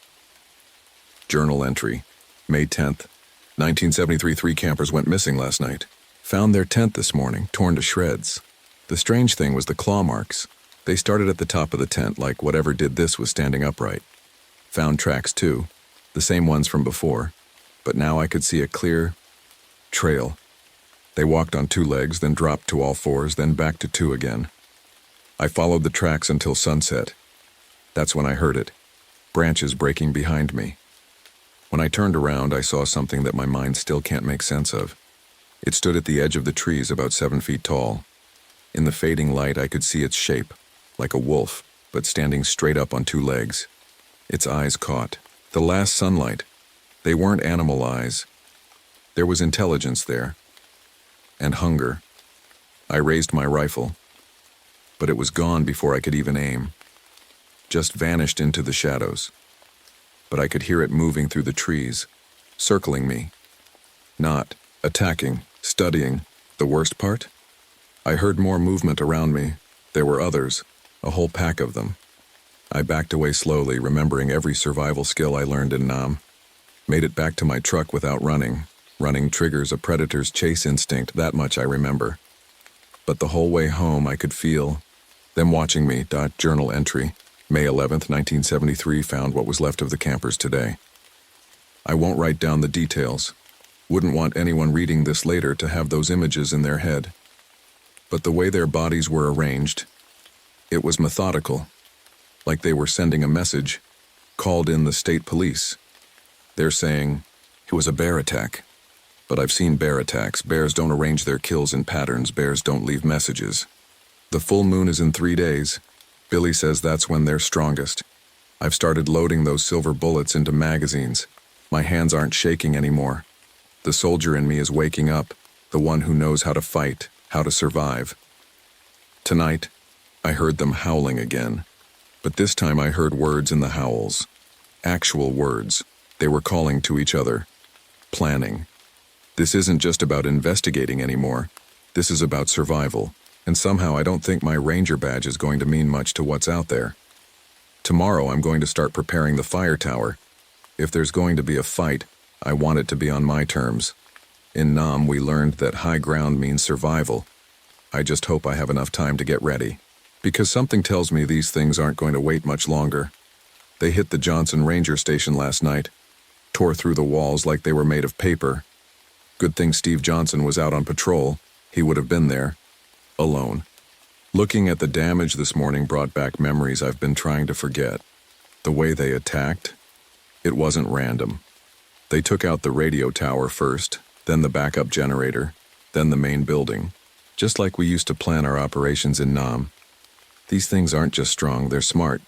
S1: Journal entry, May 10th, 1973. 3 campers went missing last night. Found their tent this morning, torn to shreds. The strange thing was the claw marks. They started at the top of the tent, like whatever did this was standing upright. Found tracks too, the same ones from before, but now I could see a clear trail. They walked on 2 legs, then dropped to all 4s, then back to 2 again. I followed the tracks until sunset. That's when I heard it, branches breaking behind me. When I turned around, I saw something that my mind still can't make sense of. It stood at the edge of the trees about 7 feet tall. In the fading light, I could see its shape, like a wolf, but standing straight up on 2 legs. Its eyes caught the last sunlight. They weren't animal eyes. There was intelligence there. And hunger. I raised my rifle, but it was gone before I could even aim. Just vanished into the shadows. But I could hear it moving through the trees, circling me. Not attacking, studying. The worst part? I heard more movement around me. There were others, a whole pack of them. I backed away slowly, remembering every survival skill I learned in Nam. Made it back to my truck without running. Running triggers a predator's chase instinct, that much I remember. But the whole way home I could feel them watching me. Journal entry. May 11th, 1973, found what was left of the campers today. I won't write down the details. Wouldn't want anyone reading this later to have those images in their head. But the way their bodies were arranged, it was methodical. Like they were sending a message. Called in the state police. They're saying, it was a bear attack. But I've seen bear attacks. Bears don't arrange their kills in patterns. Bears don't leave messages. The full moon is in 3 days. Billy says that's when they're strongest. I've started loading those silver bullets into magazines. My hands aren't shaking anymore. The soldier in me is waking up, the one who knows how to fight, how to survive. Tonight, I heard them howling again. But this time I heard words in the howls. Actual words. They were calling to each other. Planning. This isn't just about investigating anymore. This is about survival. And somehow I don't think my ranger badge is going to mean much to what's out there. Tomorrow I'm going to start preparing the fire tower. If there's going to be a fight, I want it to be on my terms. In Nam we learned that high ground means survival. I just hope I have enough time to get ready. Because something tells me these things aren't going to wait much longer. They hit the Johnson Ranger Station last night. Tore through the walls like they were made of paper. Good thing Steve Johnson was out on patrol. He would have been there. Alone. Looking at the damage this morning brought back memories I've been trying to forget. The way they attacked, it wasn't random. They took out the radio tower first, then the backup generator, then the main building, just like we used to plan our operations in Nam. These things aren't just strong, they're smart.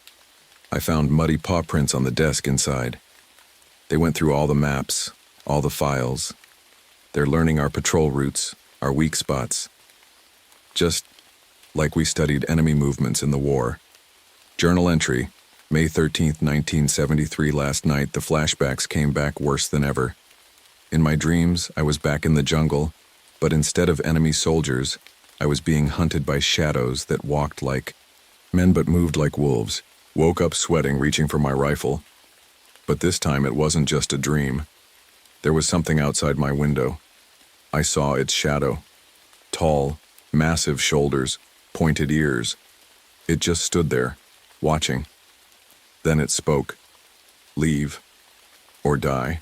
S1: I found muddy paw prints on the desk inside. They went through all the maps, all the files. They're learning our patrol routes, our weak spots. Just like we studied enemy movements in the war. Journal entry, May 13th, 1973. Last night, the flashbacks came back worse than ever. In my dreams, I was back in the jungle, but instead of enemy soldiers, I was being hunted by shadows that walked like men but moved like wolves. Woke up sweating, reaching for my rifle. But this time it wasn't just a dream. There was something outside my window. I saw its shadow. Tall, massive shoulders, pointed ears. It just stood there, watching. Then it spoke. Leave. Or die.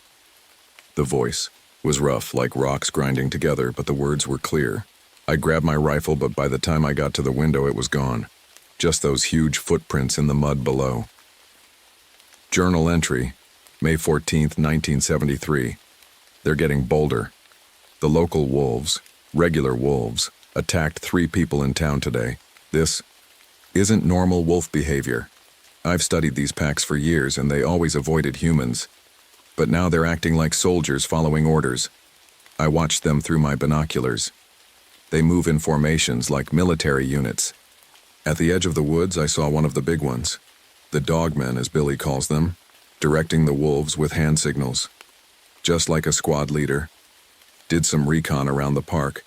S1: The voice was rough, like rocks grinding together, but the words were clear. I grabbed my rifle, but by the time I got to the window, it was gone. Just those huge footprints in the mud below. Journal entry, May 14th, 1973. They're getting bolder. The local wolves, regular wolves, attacked 3 people in town today. This isn't normal wolf behavior. I've studied these packs for years and they always avoided humans. But now they're acting like soldiers following orders. I watched them through my binoculars. They move in formations like military units. At the edge of the woods, I saw one of the big ones. The dogmen, as Billy calls them, directing the wolves with hand signals. Just like a squad leader. Did some recon around the park.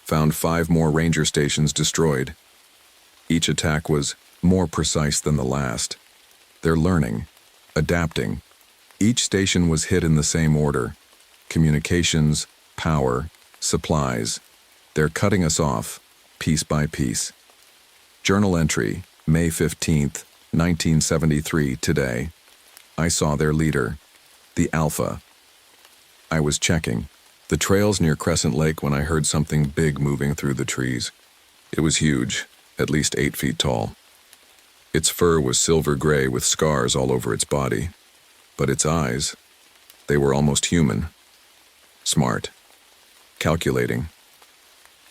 S1: Found 5 more ranger stations destroyed. Each attack was more precise than the last. They're learning, adapting. Each station was hit in the same order. Communications, power, supplies. They're cutting us off, piece by piece. Journal entry, May 15th, 1973, today. I saw their leader, the Alpha. I was checking the trails near Crescent Lake when I heard something big moving through the trees. It was huge, at least 8 feet tall. Its fur was silver gray with scars all over its body. But its eyes, they were almost human. Smart. Calculating.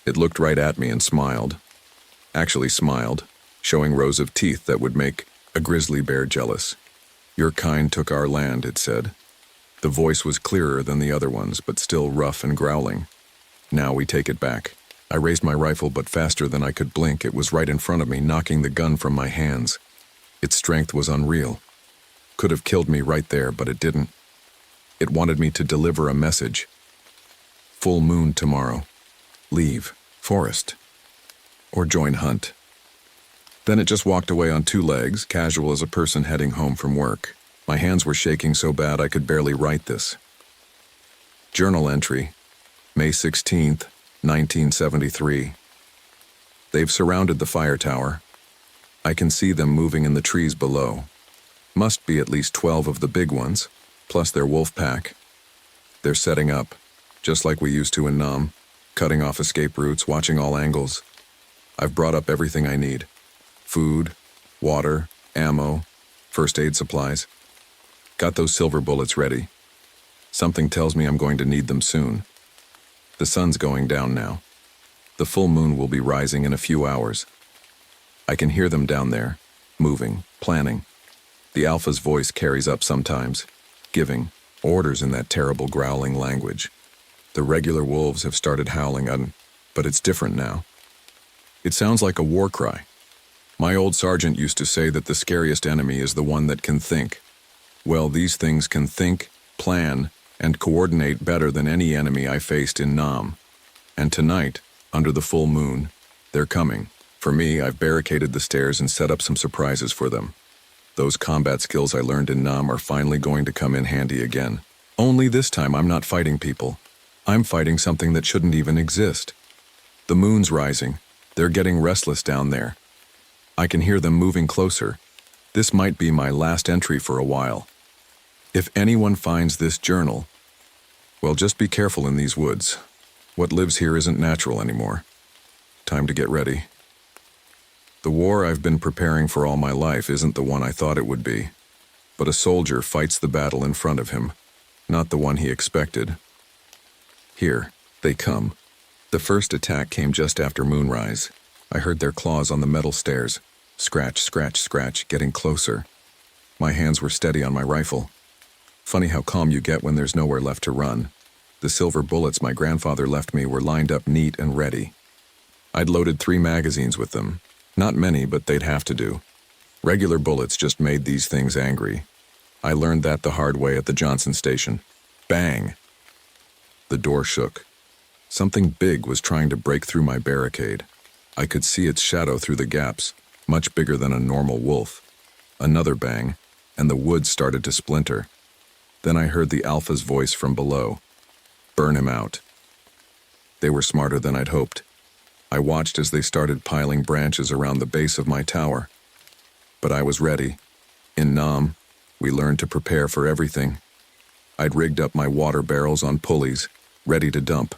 S1: It looked right at me and smiled. Actually smiled, showing rows of teeth that would make a grizzly bear jealous. Your kind took our land, it said. The voice was clearer than the other ones, but still rough and growling. Now we take it back. I raised my rifle, but faster than I could blink, it was right in front of me, knocking the gun from my hands. Its strength was unreal. Could have killed me right there, but it didn't. It wanted me to deliver a message. Full moon tomorrow. Leave. Forest. Or join hunt. Then it just walked away on two legs, casual as a person heading home from work. My hands were shaking so bad I could barely write this. Journal entry, May 16th, 1973. They've surrounded the fire tower. I can see them moving in the trees below. Must be at least 12 of the big ones, plus their wolf pack. They're setting up, just like we used to in Nam, cutting off escape routes, watching all angles. I've brought up everything I need. Food, water, ammo, first aid supplies. Got those silver bullets ready. Something tells me I'm going to need them soon. The sun's going down now. The full moon will be rising in a few hours. I can hear them down there, moving, planning. The alpha's voice carries up sometimes, giving orders in that terrible growling language. The regular wolves have started howling, but it's different now. It sounds like a war cry. My old sergeant used to say that the scariest enemy is the one that can think. Well, these things can think, plan, and coordinate better than any enemy I faced in Nam. And tonight, under the full moon, they're coming. For me, I've barricaded the stairs and set up some surprises for them. Those combat skills I learned in Nam are finally going to come in handy again. Only this time I'm not fighting people. I'm fighting something that shouldn't even exist. The moon's rising. They're getting restless down there. I can hear them moving closer. This might be my last entry for a while. If anyone finds this journal, well, just be careful in these woods. What lives here isn't natural anymore. Time to get ready. The war I've been preparing for all my life isn't the one I thought it would be. But a soldier fights the battle in front of him, not the one he expected. Here, they come. The first attack came just after moonrise. I heard their claws on the metal stairs. Scratch, scratch, scratch, getting closer. My hands were steady on my rifle. Funny how calm you get when there's nowhere left to run. The silver bullets my grandfather left me were lined up neat and ready. I'd loaded 3 magazines with them. Not many, but they'd have to do. Regular bullets just made these things angry. I learned that the hard way at the Johnson station. Bang! The door shook. Something big was trying to break through my barricade. I could see its shadow through the gaps, much bigger than a normal wolf. Another bang, and the wood started to splinter. Then I heard the alpha's voice from below. Burn him out. They were smarter than I'd hoped. I watched as they started piling branches around the base of my tower. But I was ready. In Nam, we learned to prepare for everything. I'd rigged up my water barrels on pulleys, ready to dump.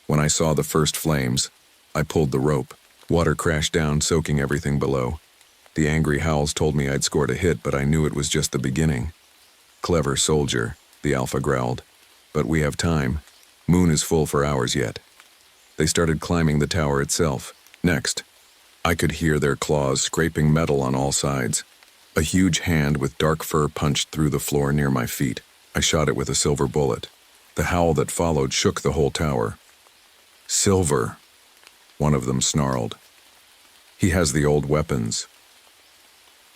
S1: When I saw the first flames, I pulled the rope. Water crashed down, soaking everything below. The angry howls told me I'd scored a hit, but I knew it was just the beginning. Clever soldier, the alpha growled. But we have time. Moon is full for hours yet. They started climbing the tower itself. Next, I could hear their claws scraping metal on all sides. A huge hand with dark fur punched through the floor near my feet. I shot it with a silver bullet. The howl that followed shook the whole tower. Silver, one of them snarled. He has the old weapons.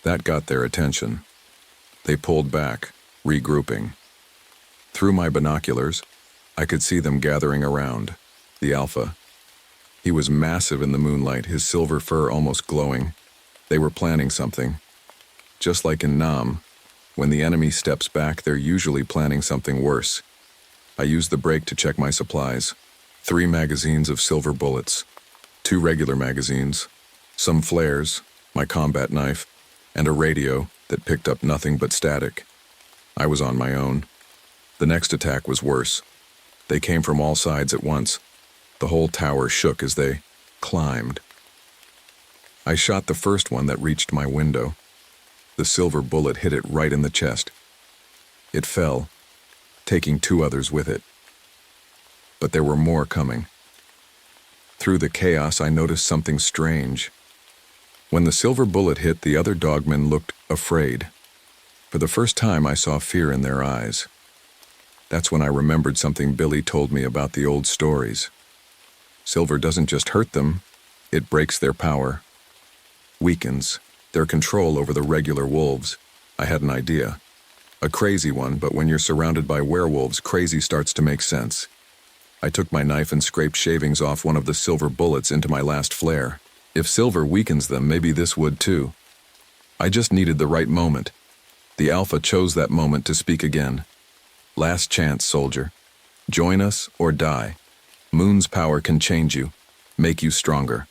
S1: That got their attention. They pulled back, regrouping. Through my binoculars, I could see them gathering around. The alpha. He was massive in the moonlight, his silver fur almost glowing. They were planning something. Just like in Nam, when the enemy steps back, they're usually planning something worse. I used the break to check my supplies. 3 magazines of silver bullets, 2 regular magazines, some flares, my combat knife, and a radio that picked up nothing but static. I was on my own. The next attack was worse. They came from all sides at once. The whole tower shook as they climbed. I shot the first one that reached my window. The silver bullet hit it right in the chest. It fell, taking 2 others with it. But there were more coming. Through the chaos, I noticed something strange. When the silver bullet hit, the other dogmen looked afraid. For the first time, I saw fear in their eyes. That's when I remembered something Billy told me about the old stories. Silver doesn't just hurt them, it breaks their power, weakens their control over the regular wolves. I had an idea. A crazy one, but when you're surrounded by werewolves, crazy starts to make sense. I took my knife and scraped shavings off one of the silver bullets into my last flare. If silver weakens them, maybe this would too. I just needed the right moment. The Alpha chose that moment to speak again. Last chance, soldier. Join us or die. Moon's power can change you, make you stronger.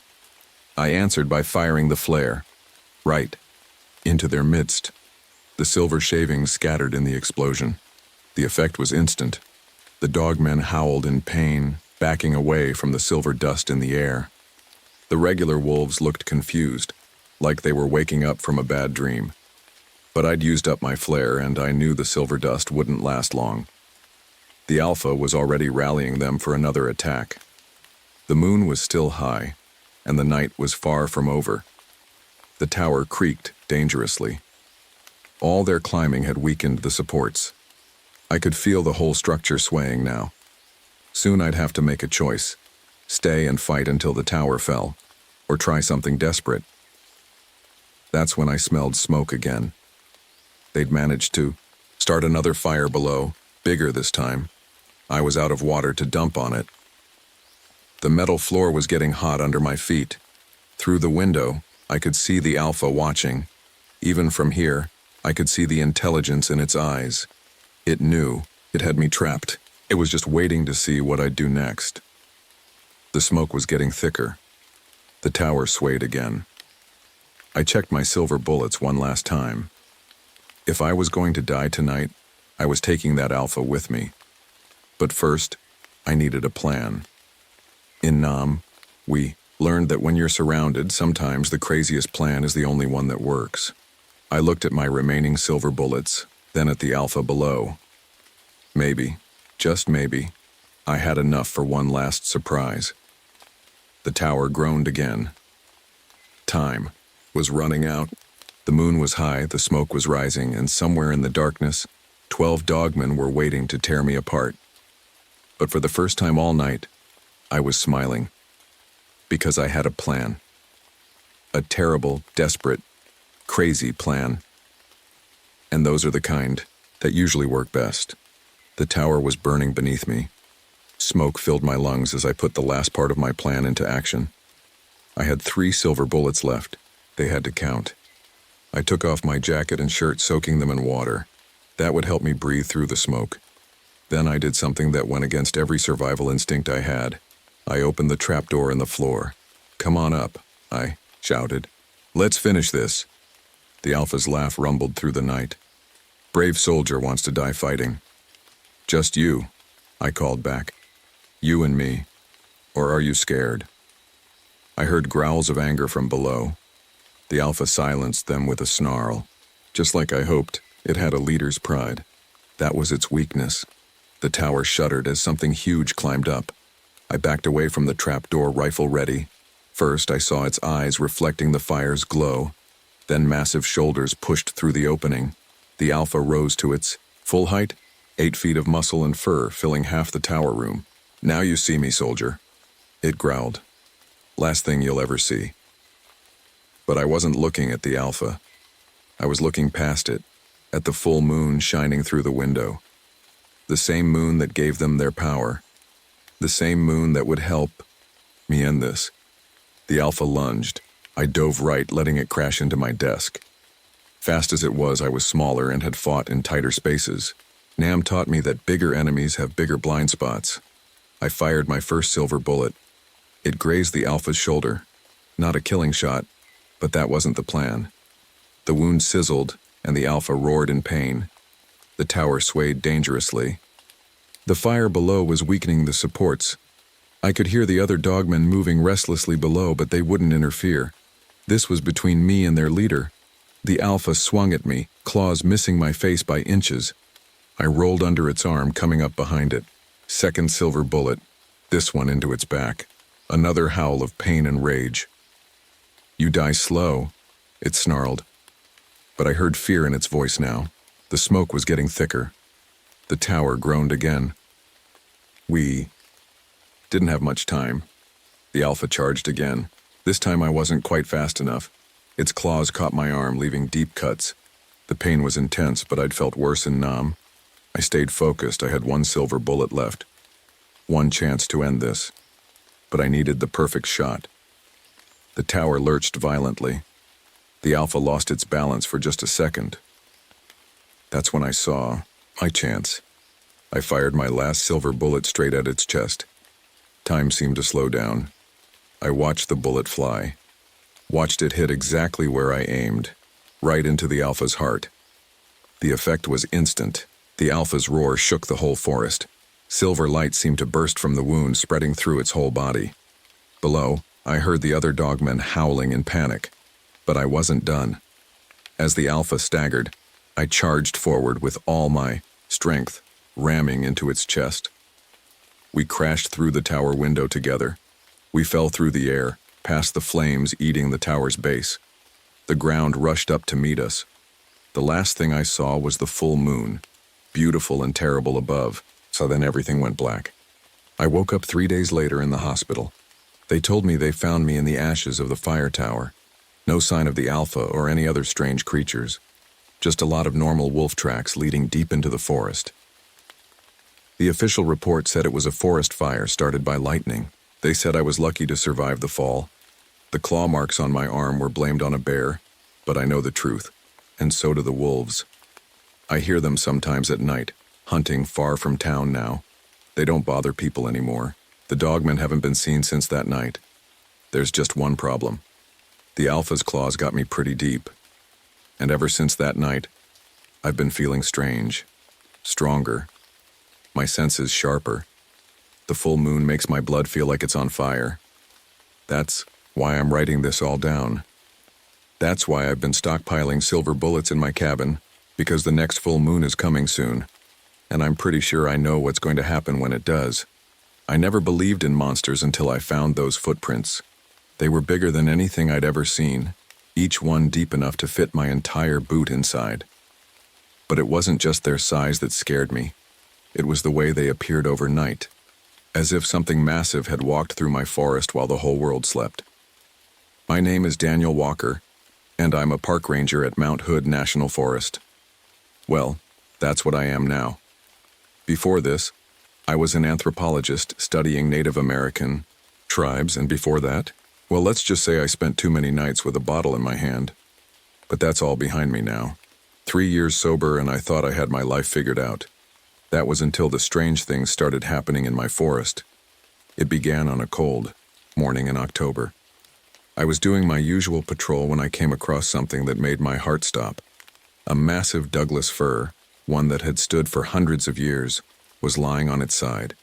S1: I answered by firing the flare. Right. Into their midst. The silver shavings scattered in the explosion. The effect was instant. The dogmen howled in pain, backing away from the silver dust in the air. The regular wolves looked confused, like they were waking up from a bad dream. But I'd used up my flare, and I knew the silver dust wouldn't last long. The Alpha was already rallying them for another attack. The moon was still high, and the night was far from over. The tower creaked dangerously. All their climbing had weakened the supports. I could feel the whole structure swaying now. Soon I'd have to make a choice. Stay and fight until the tower fell, or try something desperate. That's when I smelled smoke again. They'd managed to start another fire below, bigger this time. I was out of water to dump on it. The metal floor was getting hot under my feet. Through the window, I could see the Alpha watching. Even from here, I could see the intelligence in its eyes. It knew. It had me trapped. It was just waiting to see what I'd do next. The smoke was getting thicker. The tower swayed again. I checked my silver bullets one last time. If I was going to die tonight, I was taking that Alpha with me. But first, I needed a plan. In Nam, we learned that when you're surrounded, sometimes the craziest plan is the only one that works. I looked at my remaining silver bullets, then at the Alpha below. Maybe, just maybe, I had enough for one last surprise. The tower groaned again. Time was running out. The moon was high, the smoke was rising, and somewhere in the darkness, 12 dogmen were waiting to tear me apart. But for the first time all night, I was smiling. Because I had a plan. A terrible, desperate, crazy plan. And those are the kind that usually work best. The tower was burning beneath me. Smoke filled my lungs as I put the last part of my plan into action. I had 3 silver bullets left. They had to count. I took off my jacket and shirt, soaking them in water. That would help me breathe through the smoke. Then I did something that went against every survival instinct I had. I opened the trapdoor in the floor. "Come on up," I shouted. "Let's finish this." The Alpha's laugh rumbled through the night. "Brave soldier wants to die fighting." "Just you," I called back. "You and me. Or are you scared?" I heard growls of anger from below. The Alpha silenced them with a snarl. Just like I hoped, it had a leader's pride. That was its weakness. The tower shuddered as something huge climbed up. I backed away from the trapdoor, rifle ready. First, I saw its eyes reflecting the fire's glow. Then massive shoulders pushed through the opening. The Alpha rose to its full height, 8 feet of muscle and fur filling half the tower room. "Now you see me, soldier," it growled. "Last thing you'll ever see." But I wasn't looking at the Alpha. I was looking past it, at the full moon shining through the window. The same moon that gave them their power. The same moon that would help me end this. The Alpha lunged. I dove right, letting it crash into my desk. Fast as it was, I was smaller and had fought in tighter spaces. Nam taught me that bigger enemies have bigger blind spots. I fired my first silver bullet. It grazed the Alpha's shoulder. Not a killing shot, but that wasn't the plan. The wound sizzled, and the Alpha roared in pain. The tower swayed dangerously. The fire below was weakening the supports. I could hear the other dogmen moving restlessly below, but they wouldn't interfere. This was between me and their leader. The Alpha swung at me, claws missing my face by inches. I rolled under its arm, coming up behind it. Second silver bullet, this one into its back. Another howl of pain and rage. "You die slow," it snarled. But I heard fear in its voice now. The smoke was getting thicker. The tower groaned again. We didn't have much time. The Alpha charged again. This time I wasn't quite fast enough. Its claws caught my arm, leaving deep cuts. The pain was intense, but I'd felt worse and numb. I stayed focused. I had one silver bullet left. One chance to end this. But I needed the perfect shot. The tower lurched violently. The Alpha lost its balance for just a second. That's when I saw my chance. I fired my last silver bullet straight at its chest. Time seemed to slow down. I watched the bullet fly. Watched it hit exactly where I aimed, right into the Alpha's heart. The effect was instant. The Alpha's roar shook the whole forest. Silver light seemed to burst from the wound, spreading through its whole body. Below, I heard the other dogmen howling in panic. But I wasn't done. As the Alpha staggered, I charged forward with all my strength, ramming into its chest. We crashed through the tower window together. We fell through the air, past the flames eating the tower's base. The ground rushed up to meet us. The last thing I saw was the full moon, beautiful and terrible above, so then everything went black. I woke up 3 days later in the hospital. They told me they found me in the ashes of the fire tower. No sign of the Alpha or any other strange creatures. Just a lot of normal wolf tracks leading deep into the forest. The official report said it was a forest fire started by lightning. They said I was lucky to survive the fall. The claw marks on my arm were blamed on a bear, but I know the truth, and so do the wolves. I hear them sometimes at night, hunting far from town now. They don't bother people anymore. The dogmen haven't been seen since that night. There's just one problem. The Alpha's claws got me pretty deep. And ever since that night, I've been feeling strange, stronger. My senses sharper. The full moon makes my blood feel like it's on fire. That's why I'm writing this all down. That's why I've been stockpiling silver bullets in my cabin, because the next full moon is coming soon. And I'm pretty sure I know what's going to happen when it does. I never believed in monsters until I found those footprints. They were bigger than anything I'd ever seen, each one deep enough to fit my entire boot inside. But it wasn't just their size that scared me. It was the way they appeared overnight, as if something massive had walked through my forest while the whole world slept. My name is Daniel Walker, and I'm a park ranger at Mount Hood National Forest. Well, that's what I am now. Before this, I was an anthropologist studying Native American tribes, and before that, well, let's just say I spent too many nights with a bottle in my hand. But that's all behind me now. 3 years sober, and I thought I had my life figured out. That was until the strange things started happening in my forest. It began on a cold morning in October. I was doing my usual patrol when I came across something that made my heart stop. A massive Douglas fir, one that had stood for hundreds of years, was lying on its side.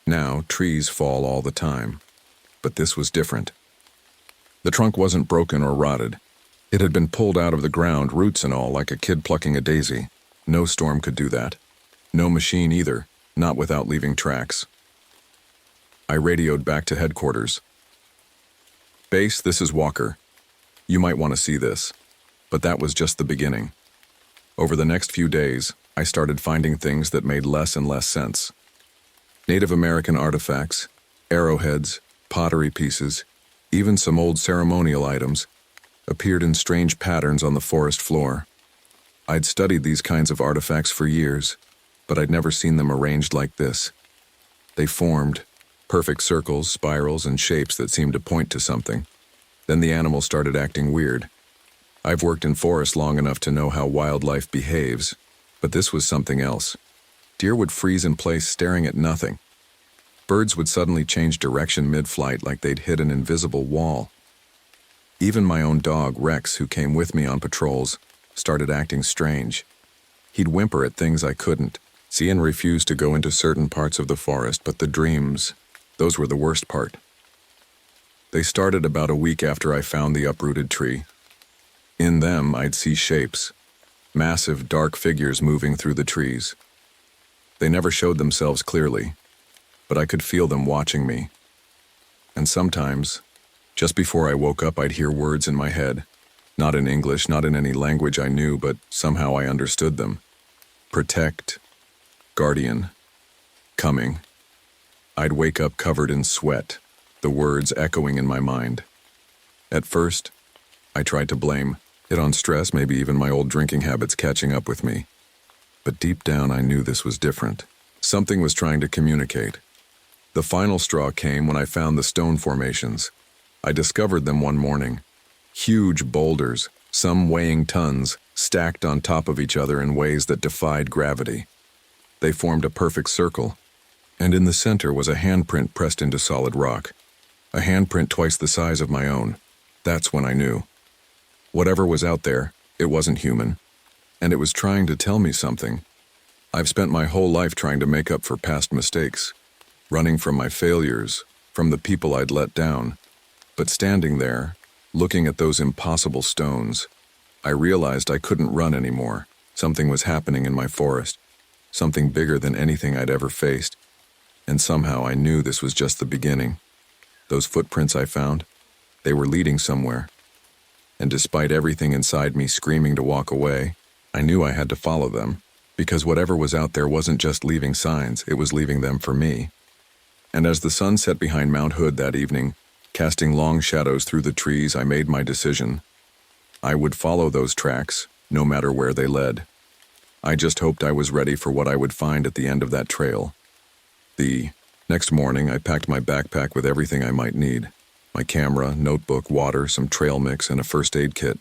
S1: Now, trees fall all the time, but this was different. The trunk wasn't broken or rotted. It had been pulled out of the ground, roots and all, like a kid plucking a daisy. No storm could do that. No machine either, not without leaving tracks. I radioed back to headquarters. Base, this is Walker. You might want to see this. But that was just the beginning. Over the next few days, I started finding things that made less and less sense. Native American artifacts, arrowheads, pottery pieces, even some old ceremonial items, appeared in strange patterns on the forest floor. I'd studied these kinds of artifacts for years, but I'd never seen them arranged like this. They formed perfect circles, spirals, and shapes that seemed to point to something. Then the animals started acting weird. I've worked in forests long enough to know how wildlife behaves, but this was something else. Deer would freeze in place staring at nothing. Birds would suddenly change direction mid-flight like they'd hit an invisible wall. Even my own dog, Rex, who came with me on patrols, started acting strange. He'd whimper at things I couldn't see and refuse to go into certain parts of the forest, but the dreams, those were the worst part. They started about a week after I found the uprooted tree. In them, I'd see shapes, massive dark figures moving through the trees. They never showed themselves clearly, but I could feel them watching me. And sometimes, just before I woke up, I'd hear words in my head, not in English, not in any language I knew, but somehow I understood them. Protect, Guardian. Coming. I'd wake up covered in sweat, the words echoing in my mind. At first, I tried to blame it on stress, maybe even my old drinking habits catching up with me. But deep down, I knew this was different. Something was trying to communicate. The final straw came when I found the stone formations. I discovered them one morning. Huge boulders, some weighing tons, stacked on top of each other in ways that defied gravity. They formed a perfect circle, and in the center was a handprint pressed into solid rock. A handprint twice the size of my own. That's when I knew. Whatever was out there, it wasn't human, and it was trying to tell me something. I've spent my whole life trying to make up for past mistakes, running from my failures, from the people I'd let down. But standing there, looking at those impossible stones, I realized I couldn't run anymore. Something was happening in my forest, something bigger than anything I'd ever faced, and somehow I knew this was just the beginning. Those footprints I found, they were leading somewhere. And despite everything inside me screaming to walk away, I knew I had to follow them, because whatever was out there wasn't just leaving signs, it was leaving them for me. And as the sun set behind Mount Hood that evening, casting long shadows through the trees, I made my decision. I would follow those tracks, no matter where they led. I just hoped I was ready for what I would find at the end of that trail. The next morning, I packed my backpack with everything I might need. My camera, notebook, water, some trail mix, and a first aid kit.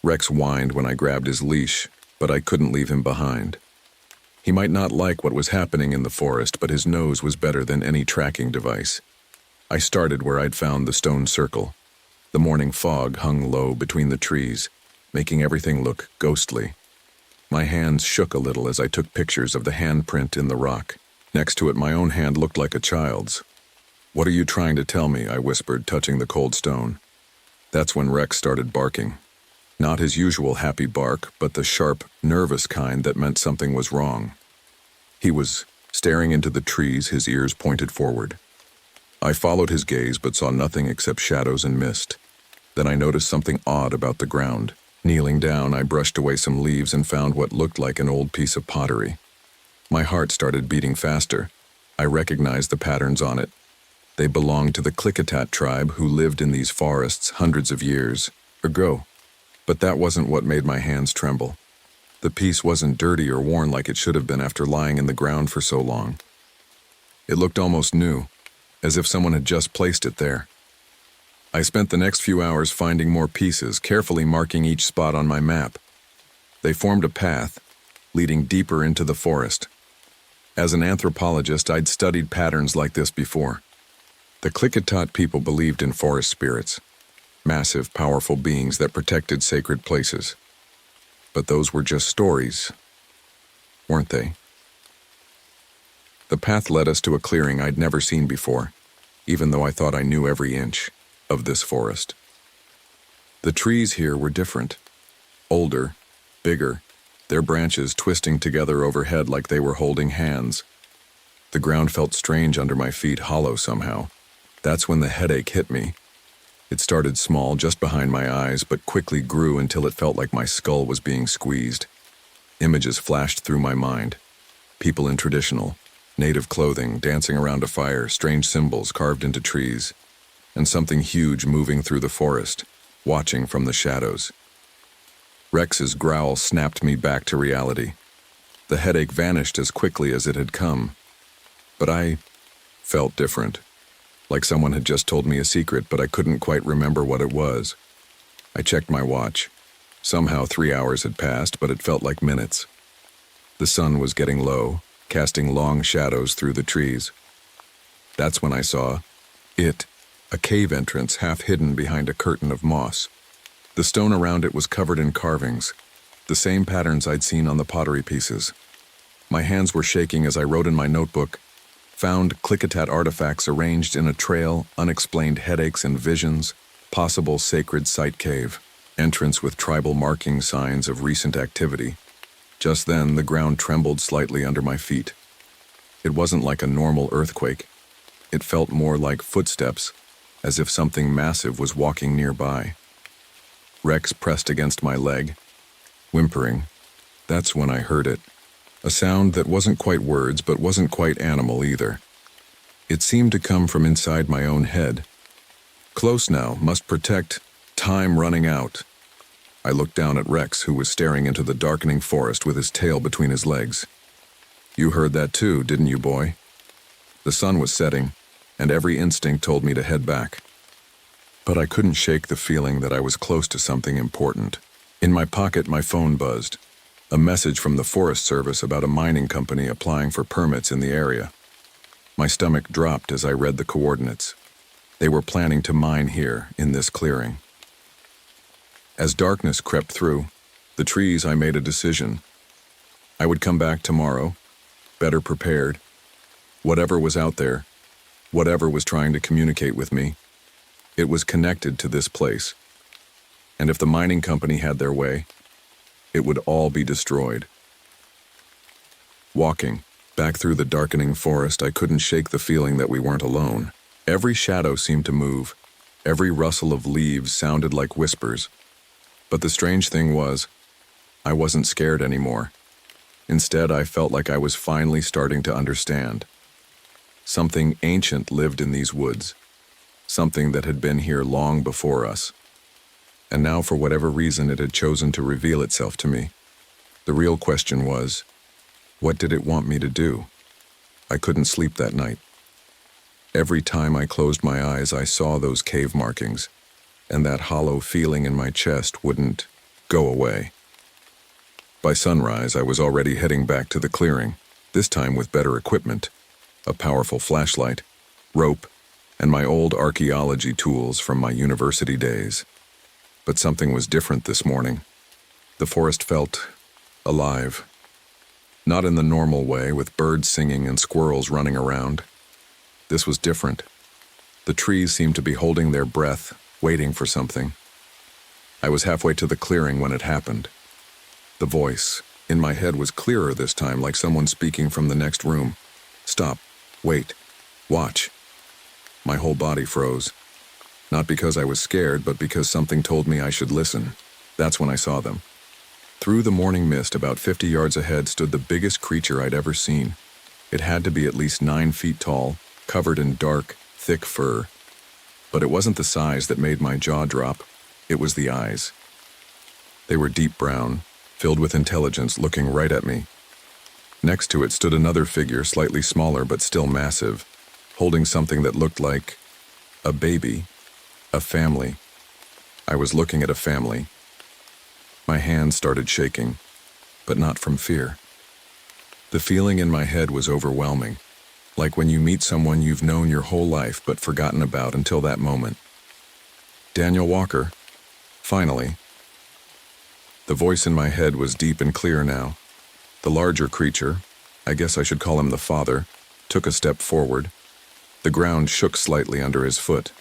S1: Rex whined when I grabbed his leash, but I couldn't leave him behind. He might not like what was happening in the forest, but his nose was better than any tracking device. I started where I'd found the stone circle. The morning fog hung low between the trees, making everything look ghostly. My hands shook a little as I took pictures of the handprint in the rock. Next to it, my own hand looked like a child's. "What are you trying to tell me?" I whispered, touching the cold stone. That's when Rex started barking. Not his usual happy bark, but the sharp, nervous kind that meant something was wrong. He was staring into the trees, his ears pointed forward. I followed his gaze but saw nothing except shadows and mist. Then I noticed something odd about the ground. Kneeling down, I brushed away some leaves and found what looked like an old piece of pottery. My heart started beating faster. I recognized the patterns on it. They belonged to the Klickitat tribe who lived in these forests hundreds of years ago. But that wasn't what made my hands tremble. The piece wasn't dirty or worn like it should have been after lying in the ground for so long. It looked almost new, as if someone had just placed it there. I spent the next few hours finding more pieces, carefully marking each spot on my map. They formed a path, leading deeper into the forest. As an anthropologist, I'd studied patterns like this before. The Klickitat people believed in forest spirits, massive, powerful beings that protected sacred places. But those were just stories, weren't they? The path led us to a clearing I'd never seen before, even though I thought I knew every inch of this forest. The trees here were different, older, bigger, their branches twisting together overhead like they were holding hands. The ground felt strange under my feet, hollow somehow. That's when the headache hit me. It started small, just behind my eyes, but quickly grew until it felt like my skull was being squeezed. Images flashed through my mind. People in traditional, native clothing, dancing around a fire, strange symbols carved into trees, and something huge moving through the forest, watching from the shadows. Rex's growl snapped me back to reality. The headache vanished as quickly as it had come. But I felt different. Like someone had just told me a secret, but I couldn't quite remember what it was. I checked my watch. Somehow 3 hours had passed, but it felt like minutes. The sun was getting low, casting long shadows through the trees. That's when I saw it, a cave entrance half hidden behind a curtain of moss. The stone around it was covered in carvings, the same patterns I'd seen on the pottery pieces. My hands were shaking as I wrote in my notebook, "Found Klickitat artifacts arranged in a trail, unexplained headaches and visions, possible sacred site cave, entrance with tribal marking signs of recent activity." Just then, the ground trembled slightly under my feet. It wasn't like a normal earthquake. It felt more like footsteps, as if something massive was walking nearby. Rex pressed against my leg, whimpering. That's when I heard it. A sound that wasn't quite words but wasn't quite animal either. It seemed to come from inside my own head. Close now, must protect, time running out. I looked down at Rex, who was staring into the darkening forest with his tail between his legs. You heard that too, didn't you, boy? The sun was setting, and every instinct told me to head back. But I couldn't shake the feeling that I was close to something important. In my pocket, my phone buzzed. A message from the Forest Service about a mining company applying for permits in the area. My stomach dropped as I read the coordinates. They were planning to mine here, in this clearing. As darkness crept through the trees, I made a decision. I would come back tomorrow, better prepared. Whatever was out there, whatever was trying to communicate with me, it was connected to this place. And if the mining company had their way, it would all be destroyed. Walking back through the darkening forest, I couldn't shake the feeling that we weren't alone. Every shadow seemed to move. Every rustle of leaves sounded like whispers. But the strange thing was, I wasn't scared anymore. Instead, I felt like I was finally starting to understand. Something ancient lived in these woods. Something that had been here long before us. And now, for whatever reason, it had chosen to reveal itself to me. The real question was, what did it want me to do? I couldn't sleep that night. Every time I closed my eyes, I saw those cave markings, and that hollow feeling in my chest wouldn't go away. By sunrise, I was already heading back to the clearing, this time with better equipment, a powerful flashlight, rope, and my old archaeology tools from my university days. But something was different this morning. The forest felt alive. Not in the normal way, with birds singing and squirrels running around. This was different. The trees seemed to be holding their breath, waiting for something. I was halfway to the clearing when it happened. The voice in my head was clearer this time, like someone speaking from the next room. Stop. Wait. Watch. My whole body froze. Not because I was scared, but because something told me I should listen. That's when I saw them. Through the morning mist, about 50 yards ahead, stood the biggest creature I'd ever seen. It had to be at least 9 feet tall, covered in dark, thick fur. But it wasn't the size that made my jaw drop. It was the eyes. They were deep brown, filled with intelligence, looking right at me. Next to it stood another figure, slightly smaller but still massive, holding something that looked like a baby, a family. I was looking at a family. My hands started shaking, but not from fear. The feeling in my head was overwhelming, like when you meet someone you've known your whole life but forgotten about until that moment. Daniel Walker, finally. The voice in my head was deep and clear now. The larger creature, I guess I should call him the father, took a step forward. The ground shook slightly under his foot.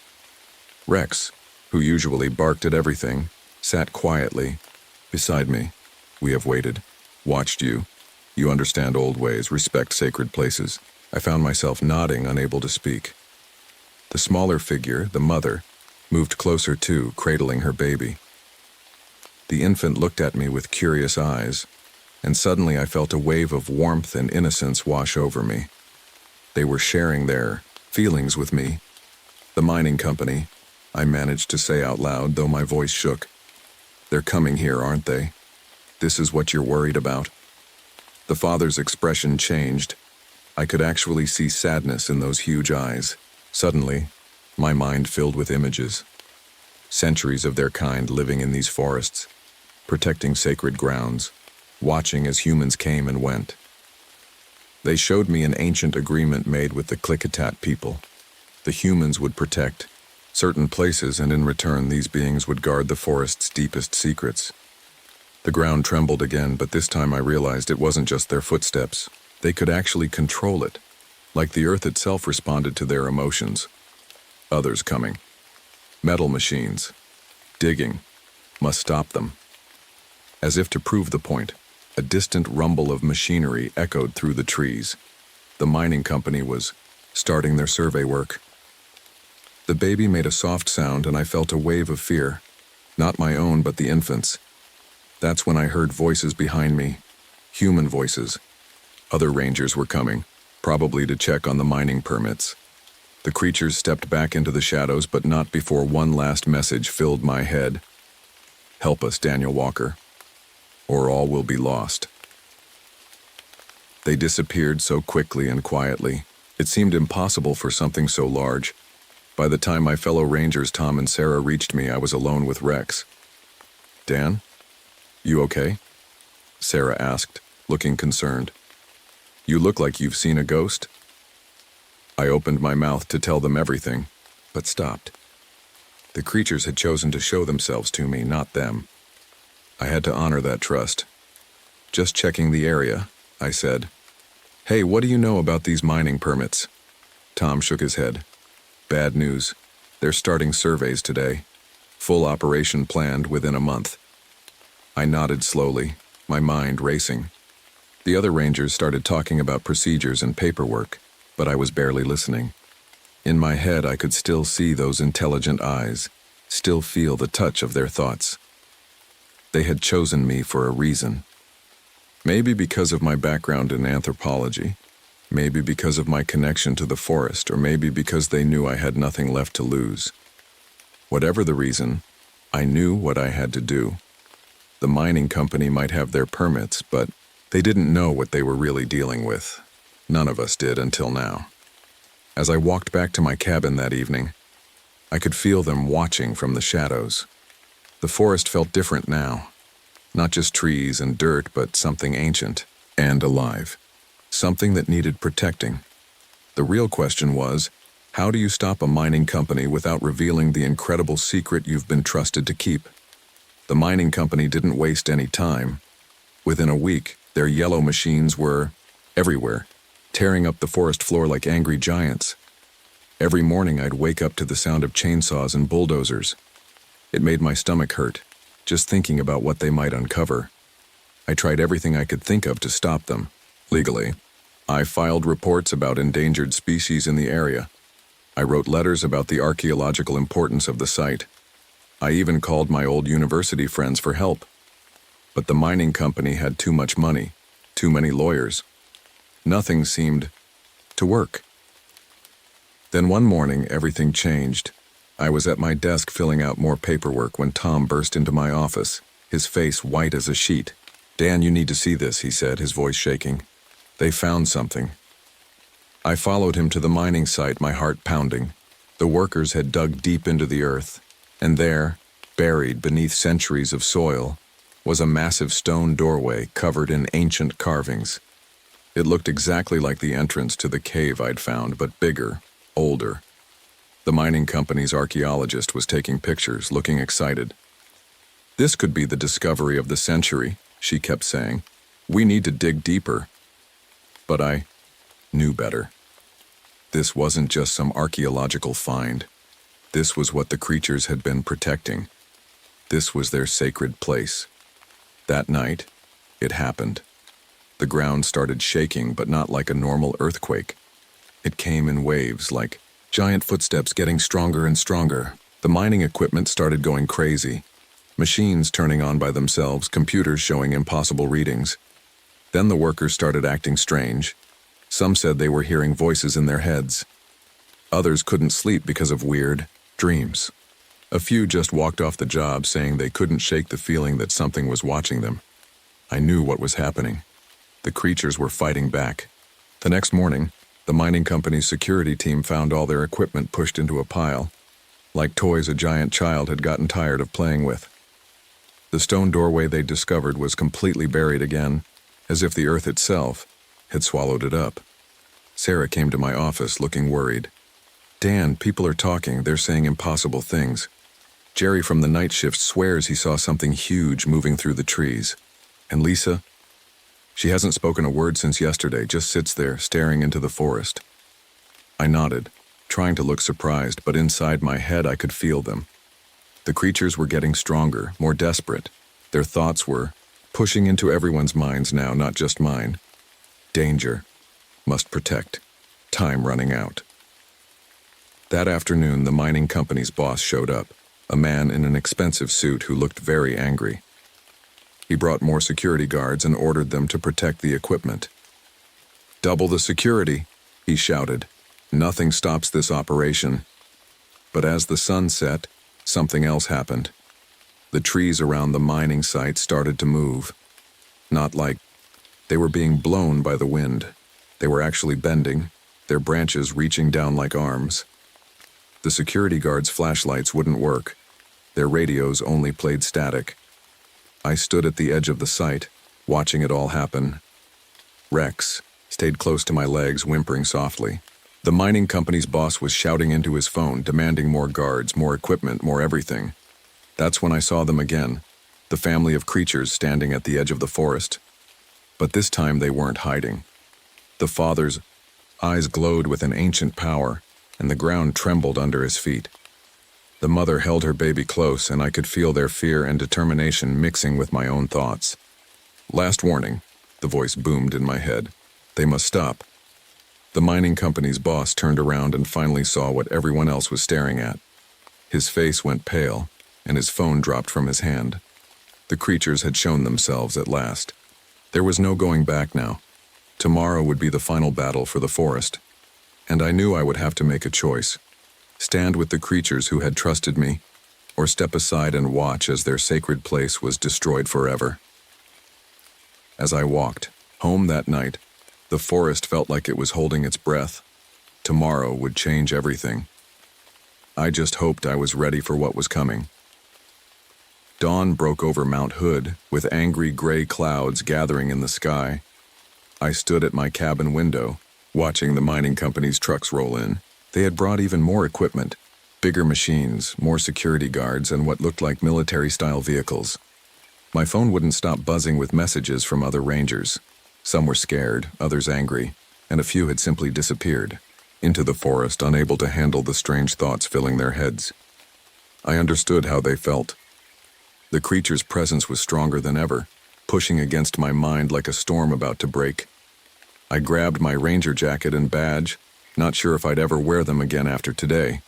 S1: Rex, who usually barked at everything, sat quietly beside me. We have waited, watched you. You understand old ways, respect sacred places. I found myself nodding, unable to speak. The smaller figure, the mother, moved closer too, cradling her baby. The infant looked at me with curious eyes, and suddenly I felt a wave of warmth and innocence wash over me. They were sharing their feelings with me. The mining company, I managed to say out loud, though my voice shook. They're coming here, aren't they? This is what you're worried about? The father's expression changed. I could actually see sadness in those huge eyes. Suddenly, my mind filled with images. Centuries of their kind living in these forests, protecting sacred grounds, watching as humans came and went. They showed me an ancient agreement made with the Klickitat people. The humans would protect certain places, and in return these beings would guard the forest's deepest secrets. The ground trembled again, but this time I realized it wasn't just their footsteps. They could actually control it, like the earth itself responded to their emotions. Others coming. Metal machines. Digging. Must stop them. As if to prove the point, a distant rumble of machinery echoed through the trees. The mining company was starting their survey work. The baby made a soft sound, and I felt a wave of fear. Not my own, but the infant's. That's when I heard voices behind me. Human voices. Other rangers were coming, probably to check on the mining permits. The creatures stepped back into the shadows, but not before one last message filled my head. Help us, Daniel Walker, or all will be lost. They disappeared so quickly and quietly. It seemed impossible for something so large. By the time my fellow rangers Tom and Sarah reached me, I was alone with Rex. Dan? You okay? Sarah asked, looking concerned. You look like you've seen a ghost. I opened my mouth to tell them everything, but stopped. The creatures had chosen to show themselves to me, not them. I had to honor that trust. Just checking the area, I said. Hey, what do you know about these mining permits? Tom shook his head. Bad news. They're starting surveys today. Full operation planned within a month. I nodded slowly, my mind racing. The other rangers started talking about procedures and paperwork, but I was barely listening. In my head, I could still see those intelligent eyes, still feel the touch of their thoughts. They had chosen me for a reason. Maybe because of my background in anthropology, maybe because of my connection to the forest, or maybe because they knew I had nothing left to lose. Whatever the reason, I knew what I had to do. The mining company might have their permits, but they didn't know what they were really dealing with. None of us did until now. As I walked back to my cabin that evening, I could feel them watching from the shadows. The forest felt different now. Not just trees and dirt, but something ancient and alive. Something that needed protecting. The real question was, how do you stop a mining company without revealing the incredible secret you've been trusted to keep? The mining company didn't waste any time. Within a week, their yellow machines were everywhere, tearing up the forest floor like angry giants. Every morning I'd wake up to the sound of chainsaws and bulldozers. It made my stomach hurt, just thinking about what they might uncover. I tried everything I could think of to stop them, legally. I filed reports about endangered species in the area. I wrote letters about the archaeological importance of the site. I even called my old university friends for help. But the mining company had too much money, too many lawyers. Nothing seemed to work. Then one morning, everything changed. I was at my desk filling out more paperwork when Tom burst into my office, his face white as a sheet. Dan, you need to see this, he said, his voice shaking. They found something. I followed him to the mining site, my heart pounding. The workers had dug deep into the earth, and there, buried beneath centuries of soil, was a massive stone doorway covered in ancient carvings. It looked exactly like the entrance to the cave I'd found, but bigger, older. The mining company's archaeologist was taking pictures, looking excited. This could be the discovery of the century, she kept saying. We need to dig deeper. But I knew better. This wasn't just some archaeological find. This was what the creatures had been protecting. This was their sacred place. That night, it happened. The ground started shaking, but not like a normal earthquake. It came in waves, like giant footsteps getting stronger and stronger. The mining equipment started going crazy. Machines turning on by themselves, computers showing impossible readings. Then the workers started acting strange. Some said they were hearing voices in their heads. Others couldn't sleep because of weird dreams. A few just walked off the job saying they couldn't shake the feeling that something was watching them. I knew what was happening. The creatures were fighting back. The next morning, the mining company's security team found all their equipment pushed into a pile, like toys a giant child had gotten tired of playing with. The stone doorway they discovered was completely buried again, as if the earth itself had swallowed it up. Sarah came to my office looking worried. Dan, people are talking, they're saying impossible things. Jerry from the night shift swears he saw something huge moving through the trees. And Lisa? She hasn't spoken a word since yesterday, just sits there, staring into the forest. I nodded, trying to look surprised, but inside my head I could feel them. The creatures were getting stronger, more desperate. Their thoughts were pushing into everyone's minds now, not just mine. Danger. Must protect. Time running out. That afternoon, the mining company's boss showed up, a man in an expensive suit who looked very angry. He brought more security guards and ordered them to protect the equipment. "Double the security," he shouted. "Nothing stops this operation." But as the sun set, something else happened. The trees around the mining site started to move. Not like they were being blown by the wind. They were actually bending, their branches reaching down like arms. The security guards' flashlights wouldn't work. Their radios only played static. I stood at the edge of the site, watching it all happen. Rex stayed close to my legs, whimpering softly. The mining company's boss was shouting into his phone, demanding more guards, more equipment, more everything. That's when I saw them again, the family of creatures standing at the edge of the forest. But this time they weren't hiding. The father's eyes glowed with an ancient power, and the ground trembled under his feet. The mother held her baby close, and I could feel their fear and determination mixing with my own thoughts. "Last warning," the voice boomed in my head. "They must stop." The mining company's boss turned around and finally saw what everyone else was staring at. His face went pale, and his phone dropped from his hand. The creatures had shown themselves at last. There was no going back now. Tomorrow would be the final battle for the forest, and I knew I would have to make a choice. Stand with the creatures who had trusted me, or step aside and watch as their sacred place was destroyed forever. As I walked home that night, the forest felt like it was holding its breath. Tomorrow would change everything. I just hoped I was ready for what was coming. Dawn broke over Mount Hood, with angry gray clouds gathering in the sky. I stood at my cabin window, watching the mining company's trucks roll in. They had brought even more equipment, bigger machines, more security guards, and what looked like military-style vehicles. My phone wouldn't stop buzzing with messages from other rangers. Some were scared, others angry, and a few had simply disappeared into the forest, unable to handle the strange thoughts filling their heads. I understood how they felt. The creature's presence was stronger than ever, pushing against my mind like a storm about to break. I grabbed my ranger jacket and badge, not sure if I'd ever wear them again after today.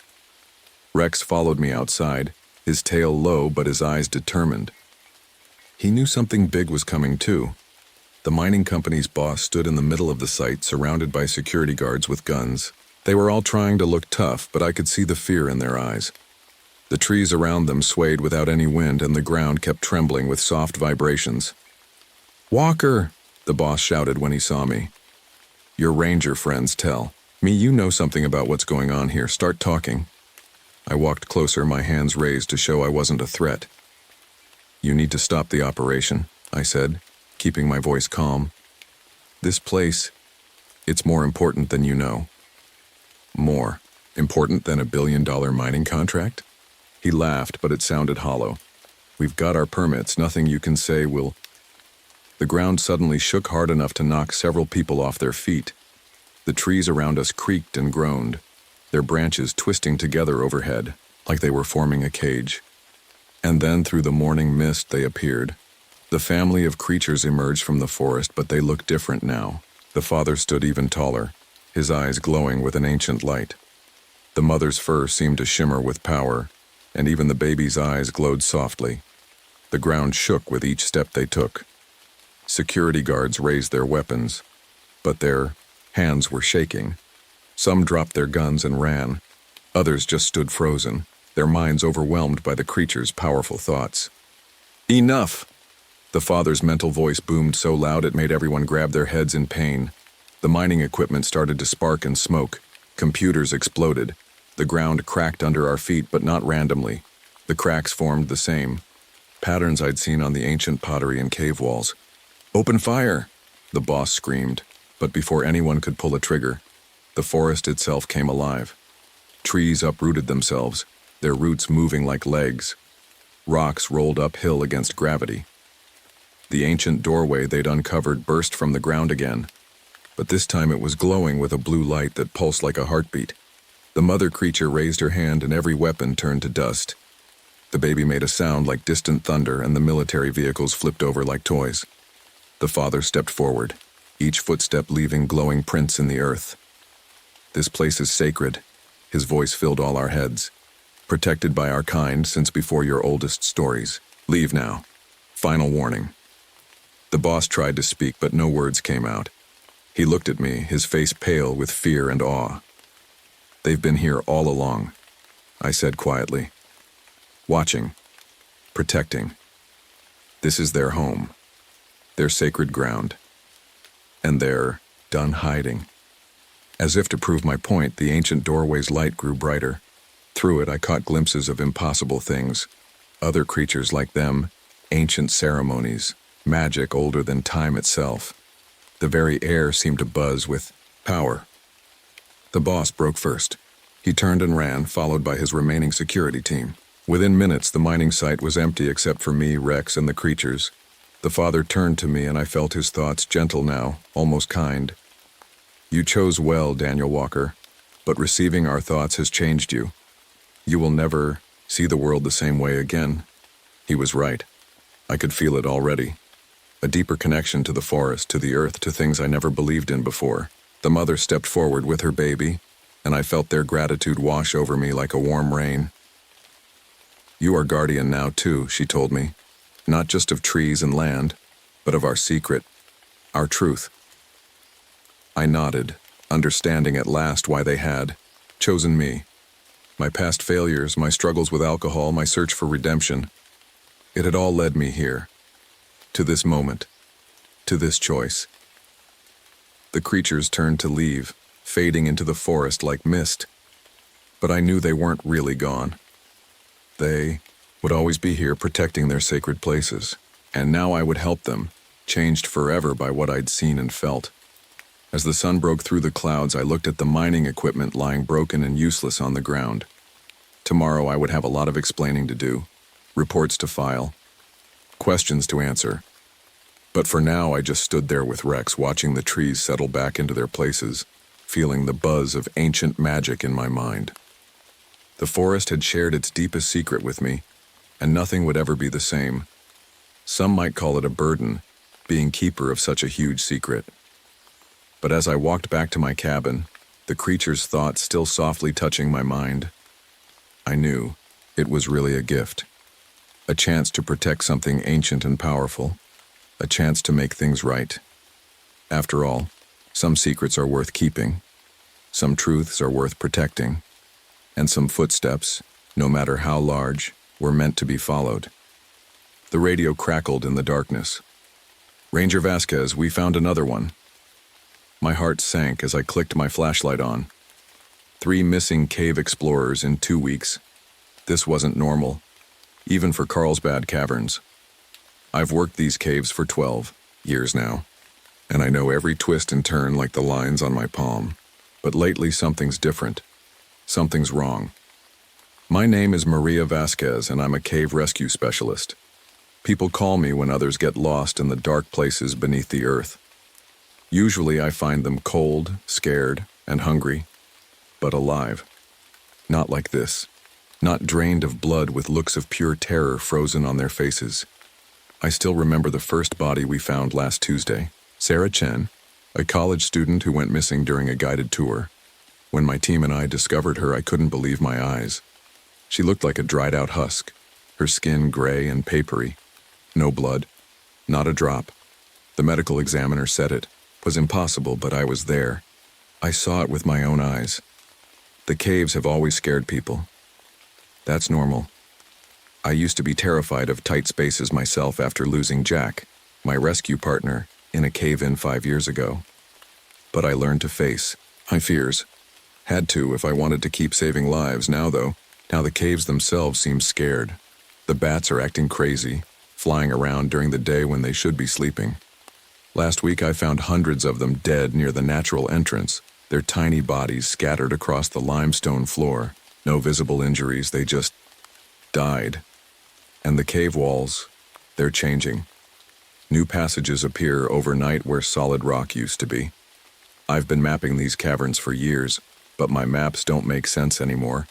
S1: Rex followed me outside, his tail low but his eyes determined. He knew something big was coming too. The mining company's boss stood in the middle of the site, surrounded by security guards with guns. They were all trying to look tough, but I could see the fear in their eyes. The trees around them swayed without any wind, and the ground kept trembling with soft vibrations. "Walker!" the boss shouted when he saw me. "Your ranger friends tell me you know something about what's going on here. Start talking." I walked closer, my hands raised to show I wasn't a threat. "You need to stop the operation," I said, keeping my voice calm. "This place, it's more important than you know." "More important than $1 billion mining contract?" He laughed, but it sounded hollow. "We've got our permits, nothing you can say will..." The ground suddenly shook hard enough to knock several people off their feet. The trees around us creaked and groaned, their branches twisting together overhead, like they were forming a cage. And then through the morning mist they appeared. The family of creatures emerged from the forest, but they looked different now. The father stood even taller, his eyes glowing with an ancient light. The mother's fur seemed to shimmer with power, and even the baby's eyes glowed softly. The ground shook with each step they took. Security guards raised their weapons, but their hands were shaking. Some dropped their guns and ran. Others just stood frozen, their minds overwhelmed by the creature's powerful thoughts. "Enough!" The father's mental voice boomed so loud it made everyone grab their heads in pain. The mining equipment started to spark and smoke. Computers exploded. The ground cracked under our feet, but not randomly. The cracks formed the same patterns I'd seen on the ancient pottery and cave walls. "Open fire!" the boss screamed, but before anyone could pull a trigger, the forest itself came alive. Trees uprooted themselves, their roots moving like legs. Rocks rolled uphill against gravity. The ancient doorway they'd uncovered burst from the ground again, but this time it was glowing with a blue light that pulsed like a heartbeat. The mother creature raised her hand and every weapon turned to dust. The baby made a sound like distant thunder, and the military vehicles flipped over like toys. The father stepped forward, each footstep leaving glowing prints in the earth. "This place is sacred," his voice filled all our heads. "Protected by our kind since before your oldest stories. Leave now. Final warning." The boss tried to speak, but no words came out. He looked at me, his face pale with fear and awe. "They've been here all along," I said quietly. "Watching, protecting. This is their home, their sacred ground. And they're done hiding." As if to prove my point, the ancient doorway's light grew brighter. Through it, I caught glimpses of impossible things. Other creatures like them, ancient ceremonies, magic older than time itself. The very air seemed to buzz with power. The boss broke first. He turned and ran, followed by his remaining security team. Within minutes, the mining site was empty except for me, Rex, and the creatures. The father turned to me, and I felt his thoughts, gentle now, almost kind. "You chose well, Daniel Walker, but receiving our thoughts has changed you. You will never see the world the same way again." He was right. I could feel it already. A deeper connection to the forest, to the earth, to things I never believed in before. The mother stepped forward with her baby, and I felt their gratitude wash over me like a warm rain. "You are guardian now, too," she told me. "Not just of trees and land, but of our secret, our truth." I nodded, understanding at last why they had chosen me. My past failures, my struggles with alcohol, my search for redemption. It had all led me here, to this moment, to this choice. The creatures turned to leave, fading into the forest like mist. But I knew they weren't really gone. They would always be here protecting their sacred places. And now I would help them, changed forever by what I'd seen and felt. As the sun broke through the clouds, I looked at the mining equipment lying broken and useless on the ground. Tomorrow I would have a lot of explaining to do, reports to file, questions to answer. But for now, I just stood there with Rex, watching the trees settle back into their places, feeling the buzz of ancient magic in my mind. The forest had shared its deepest secret with me, and nothing would ever be the same. Some might call it a burden, being keeper of such a huge secret. But as I walked back to my cabin, the creature's thoughts still softly touching my mind, I knew it was really a gift. A chance to protect something ancient and powerful. A chance to make things right. After all, some secrets are worth keeping. Some truths are worth protecting. And some footsteps, no matter how large, were meant to be followed. The radio crackled in the darkness. "Ranger Vasquez, we found another one." My heart sank as I clicked my flashlight on. 3 missing cave explorers in 2 weeks. This wasn't normal, even for Carlsbad Caverns. I've worked these caves for 12 years now, and I know every twist and turn like the lines on my palm. But lately something's different. Something's wrong. My name is Maria Vasquez, and I'm a cave rescue specialist. People call me when others get lost in the dark places beneath the earth. Usually I find them cold, scared, and hungry, but alive. Not like this. Not drained of blood with looks of pure terror frozen on their faces. I still remember the first body we found last Tuesday. Sarah Chen, a college student who went missing during a guided tour. When my team and I discovered her, I couldn't believe my eyes. She looked like a dried-out husk, her skin gray and papery. No blood. Not a drop. The medical examiner said it was impossible, but I was there. I saw it with my own eyes. The caves have always scared people. That's normal. I used to be terrified of tight spaces myself after losing Jack, my rescue partner, in a cave-in 5 years ago. But I learned to face my fears. Had to if I wanted to keep saving lives. Now the caves themselves seem scared. The bats are acting crazy, flying around during the day when they should be sleeping. Last week I found hundreds of them dead near the natural entrance, their tiny bodies scattered across the limestone floor. No visible injuries, they just died. And the cave walls, they're changing. New passages appear overnight where solid rock used to be. I've been mapping these caverns for years, but my maps don't make sense anymore.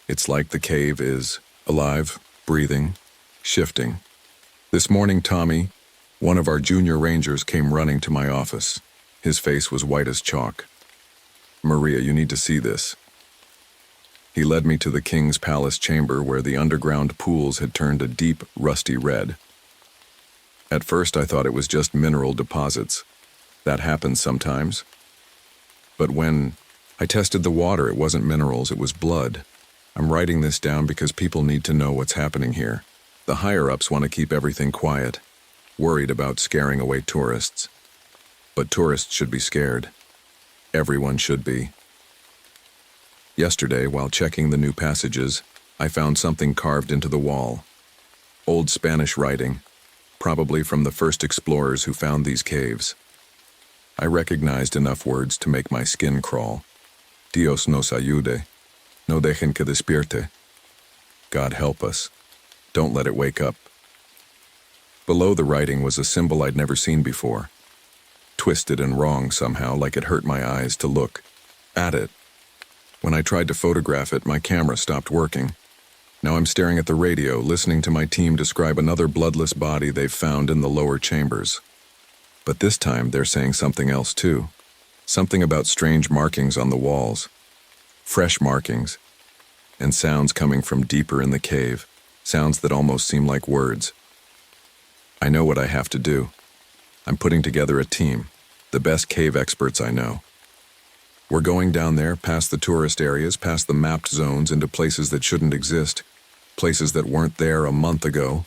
S1: It's like the cave is alive, breathing, shifting. This morning, Tommy, one of our junior rangers, came running to my office. His face was white as chalk. "Maria, you need to see this." He led me to the king's palace chamber where the underground pools had turned a deep, rusty red. At first I thought it was just mineral deposits, That happens sometimes. But when I tested the water, it wasn't minerals, it was blood. I'm writing this down because people need to know what's happening here. The higher-ups want to keep everything quiet, worried about scaring away tourists. But tourists should be scared. Everyone should be. Yesterday, while checking the new passages, I found something carved into the wall. Old Spanish writing, probably from the first explorers who found these caves. I recognized enough words to make my skin crawl. Dios nos ayude. No dejen que despierte. God help us. Don't let it wake up. Below the writing was a symbol I'd never seen before. Twisted and wrong somehow, like it hurt my eyes to look at it. When I tried to photograph it, my camera stopped working. Now I'm staring at the radio, listening to my team describe another bloodless body they've found in the lower chambers. But this time they're saying something else too. Something about strange markings on the walls. Fresh markings. And sounds coming from deeper in the cave. Sounds that almost seem like words. I know what I have to do. I'm putting together a team. The best cave experts I know. We're going down there, past the tourist areas, past the mapped zones, into places that shouldn't exist. Places that weren't there a month ago.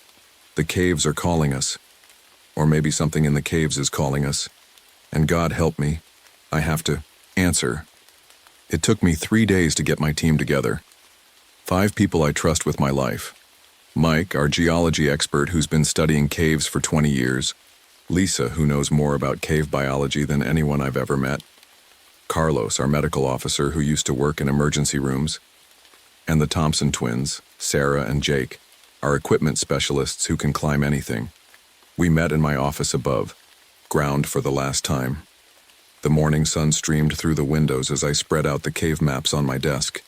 S1: The caves are calling us. Or maybe something in the caves is calling us. And God help me, I have to answer. It took me 3 days to get my team together. 5 people I trust with my life. Mike, our geology expert who's been studying caves for 20 years. Lisa, who knows more about cave biology than anyone I've ever met. Carlos, our medical officer who used to work in emergency rooms. And the Thompson twins, Sarah and Jake, our equipment specialists who can climb anything. We met in my office above, ground for the last time. The morning sun streamed through the windows as I spread out the cave maps on my desk.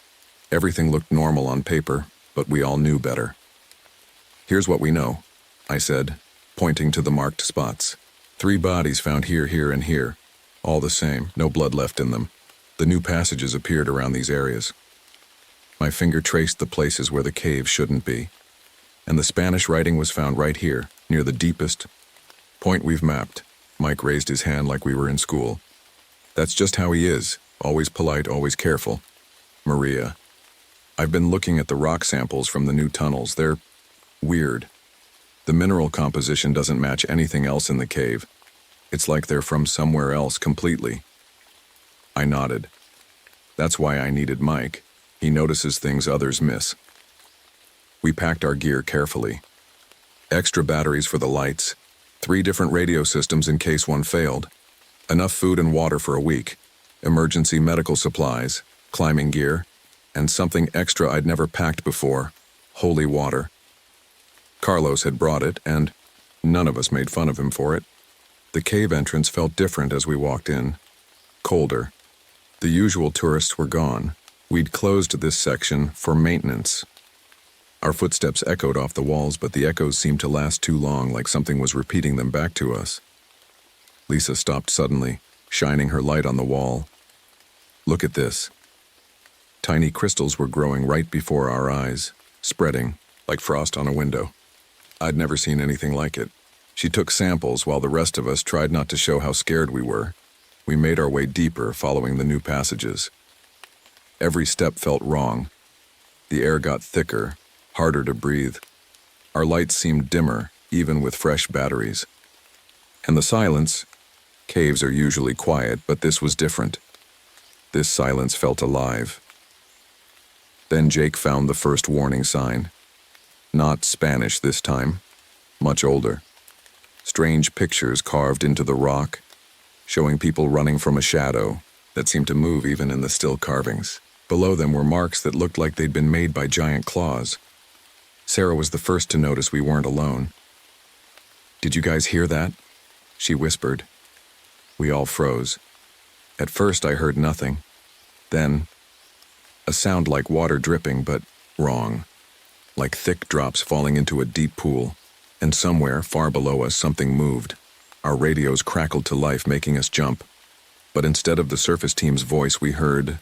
S1: Everything looked normal on paper, but we all knew better. Here's what we know, I said, pointing to the marked spots. 3 bodies found here, here, and here. All the same, no blood left in them. The new passages appeared around these areas. My finger traced the places where the cave shouldn't be. And the Spanish writing was found right here, near the deepest point we've mapped. Mike raised his hand like we were in school. That's just how he is, always polite, always careful. Maria. I've been looking at the rock samples from the new tunnels. They're weird. The mineral composition doesn't match anything else in the cave. It's like they're from somewhere else completely. I nodded. That's why I needed Mike. He notices things others miss. We packed our gear carefully. Extra batteries for the lights, 3 different radio systems in case one failed, enough food and water for a week, emergency medical supplies, climbing gear, and something extra I'd never packed before, holy water. Carlos had brought it, and none of us made fun of him for it. The cave entrance felt different as we walked in. Colder. The usual tourists were gone. We'd closed this section for maintenance. Our footsteps echoed off the walls, but the echoes seemed to last too long, like something was repeating them back to us. Lisa stopped suddenly, shining her light on the wall. Look at this. Tiny crystals were growing right before our eyes, spreading, like frost on a window. I'd never seen anything like it. She took samples while the rest of us tried not to show how scared we were. We made our way deeper, following the new passages. Every step felt wrong. The air got thicker, harder to breathe. Our lights seemed dimmer, even with fresh batteries. And the silence. Caves are usually quiet, but this was different. This silence felt alive. Then Jake found the first warning sign. Not Spanish this time, much older. Strange pictures carved into the rock, showing people running from a shadow that seemed to move even in the still carvings. Below them were marks that looked like they'd been made by giant claws. Sarah was the first to notice we weren't alone. "Did you guys hear that?" she whispered. We all froze. At first I heard nothing. Then, a sound like water dripping, but wrong. Like thick drops falling into a deep pool. And somewhere, far below us, something moved. Our radios crackled to life, making us jump. But instead of the surface team's voice, we heard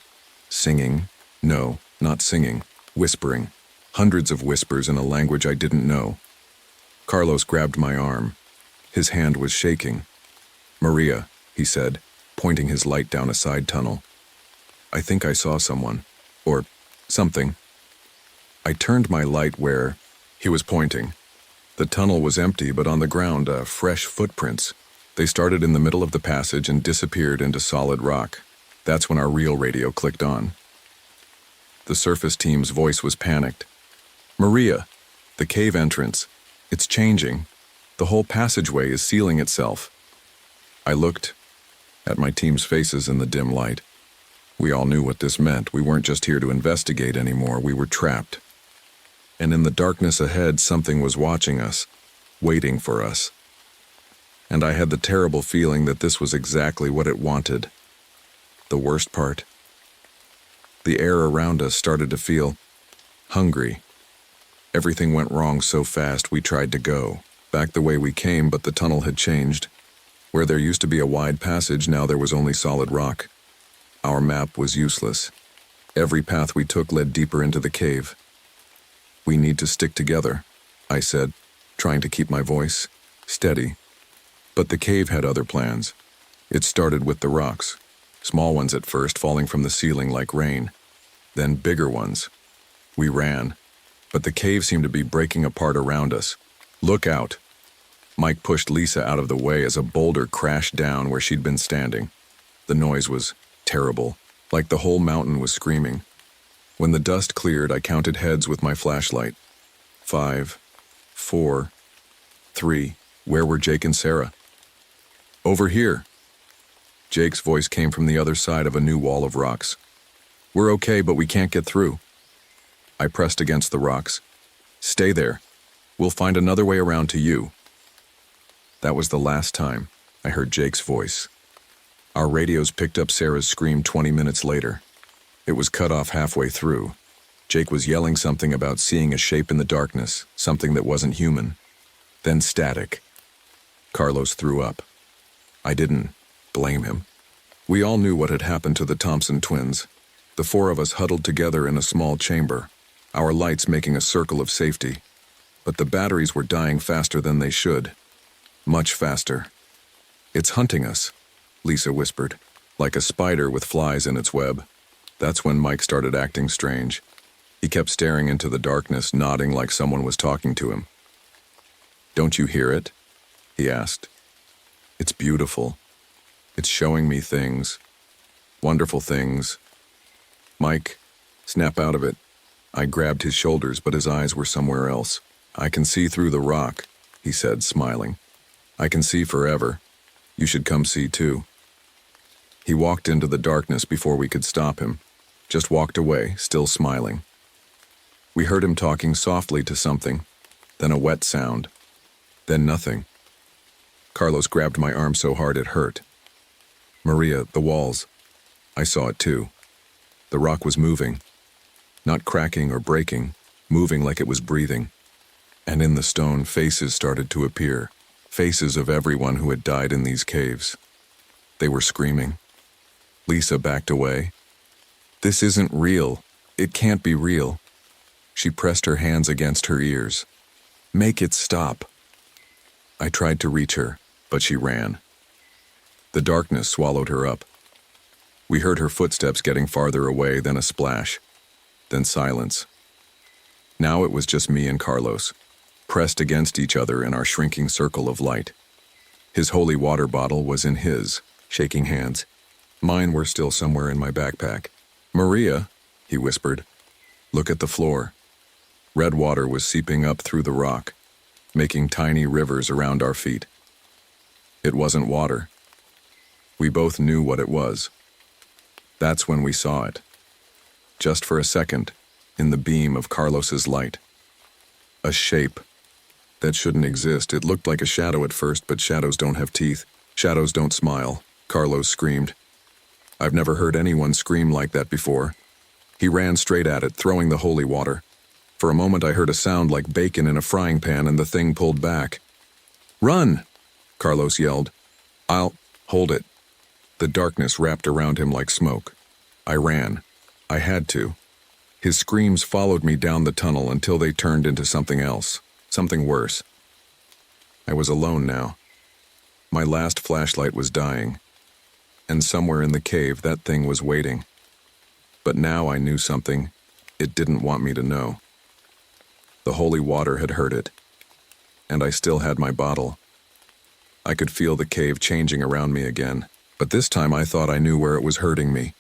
S1: singing. No, not singing. Whispering. Hundreds of whispers in a language I didn't know. Carlos grabbed my arm. His hand was shaking. "Maria," he said, pointing his light down a side tunnel. I think I saw someone. Or something. I turned my light where he was pointing. The tunnel was empty, but on the ground, fresh footprints. They started in the middle of the passage and disappeared into solid rock. That's when our real radio clicked on. The surface team's voice was panicked. Maria, the cave entrance. It's changing. The whole passageway is sealing itself. I looked at my team's faces in the dim light. We all knew what this meant. We weren't just here to investigate anymore. We were trapped. And in the darkness ahead, something was watching us, waiting for us. And I had the terrible feeling that this was exactly what it wanted. The worst part. The air around us started to feel hungry. Everything went wrong so fast we tried to go back the way we came, but the tunnel had changed. Where there used to be a wide passage, now there was only solid rock. Our map was useless. Every path we took led deeper into the cave. We need to stick together, I said, trying to keep my voice steady. But the cave had other plans. It started with the rocks, small ones at first, falling from the ceiling like rain, then bigger ones. We ran, but the cave seemed to be breaking apart around us. Look out! Mike pushed Lisa out of the way as a boulder crashed down where she'd been standing. The noise was terrible, like the whole mountain was screaming. When the dust cleared, I counted heads with my flashlight. 5, 4, 3. Where were Jake and Sarah? Over here. Jake's voice came from the other side of a new wall of rocks. We're okay, but we can't get through. I pressed against the rocks. Stay there. We'll find another way around to you. That was the last time I heard Jake's voice. Our radios picked up Sarah's scream 20 minutes later. It was cut off halfway through. Jake was yelling something about seeing a shape in the darkness, something that wasn't human. Then static. Carlos threw up. I didn't blame him. We all knew what had happened to the Thompson twins. The four of us huddled together in a small chamber, our lights making a circle of safety. But the batteries were dying faster than they should. Much faster. It's hunting us, Lisa whispered, like a spider with flies in its web. That's when Mike started acting strange. He kept staring into the darkness, nodding like someone was talking to him. Don't you hear it? He asked. It's beautiful. It's showing me things. Wonderful things. Mike, snap out of it. I grabbed his shoulders, but his eyes were somewhere else. I can see through the rock, he said, smiling. I can see forever. You should come see too. He walked into the darkness before we could stop him. Just walked away, still smiling. We heard him talking softly to something, then a wet sound, then nothing. Carlos grabbed my arm so hard it hurt. Maria, the walls. I saw it too. The rock was moving. Not cracking or breaking, moving like it was breathing. And in the stone, faces started to appear. Faces of everyone who had died in these caves. They were screaming. Lisa backed away. This isn't real. It can't be real. She pressed her hands against her ears. Make it stop. I tried to reach her, but she ran. The darkness swallowed her up. We heard her footsteps getting farther away, then a splash, then silence. Now it was just me and Carlos, pressed against each other in our shrinking circle of light. His holy water bottle was in his, shaking hands. Mine were still somewhere in my backpack. Maria, he whispered, look at the floor. Red water was seeping up through the rock, making tiny rivers around our feet. It wasn't water. We both knew what it was. That's when we saw it. Just for a second, in the beam of Carlos's light. A shape that shouldn't exist. It looked like a shadow at first, but shadows don't have teeth. Shadows don't smile, Carlos screamed. I've never heard anyone scream like that before. He ran straight at it, throwing the holy water. For a moment I heard a sound like bacon in a frying pan, and the thing pulled back. Run! Carlos yelled. I'll hold it. The darkness wrapped around him like smoke. I ran. I had to. His screams followed me down the tunnel until they turned into something else, something worse. I was alone now. My last flashlight was dying. And somewhere in the cave, that thing was waiting. But now I knew something it didn't want me to know. The holy water had hurt it, and I still had my bottle. I could feel the cave changing around me again, but this time I thought I knew where it was hurting me.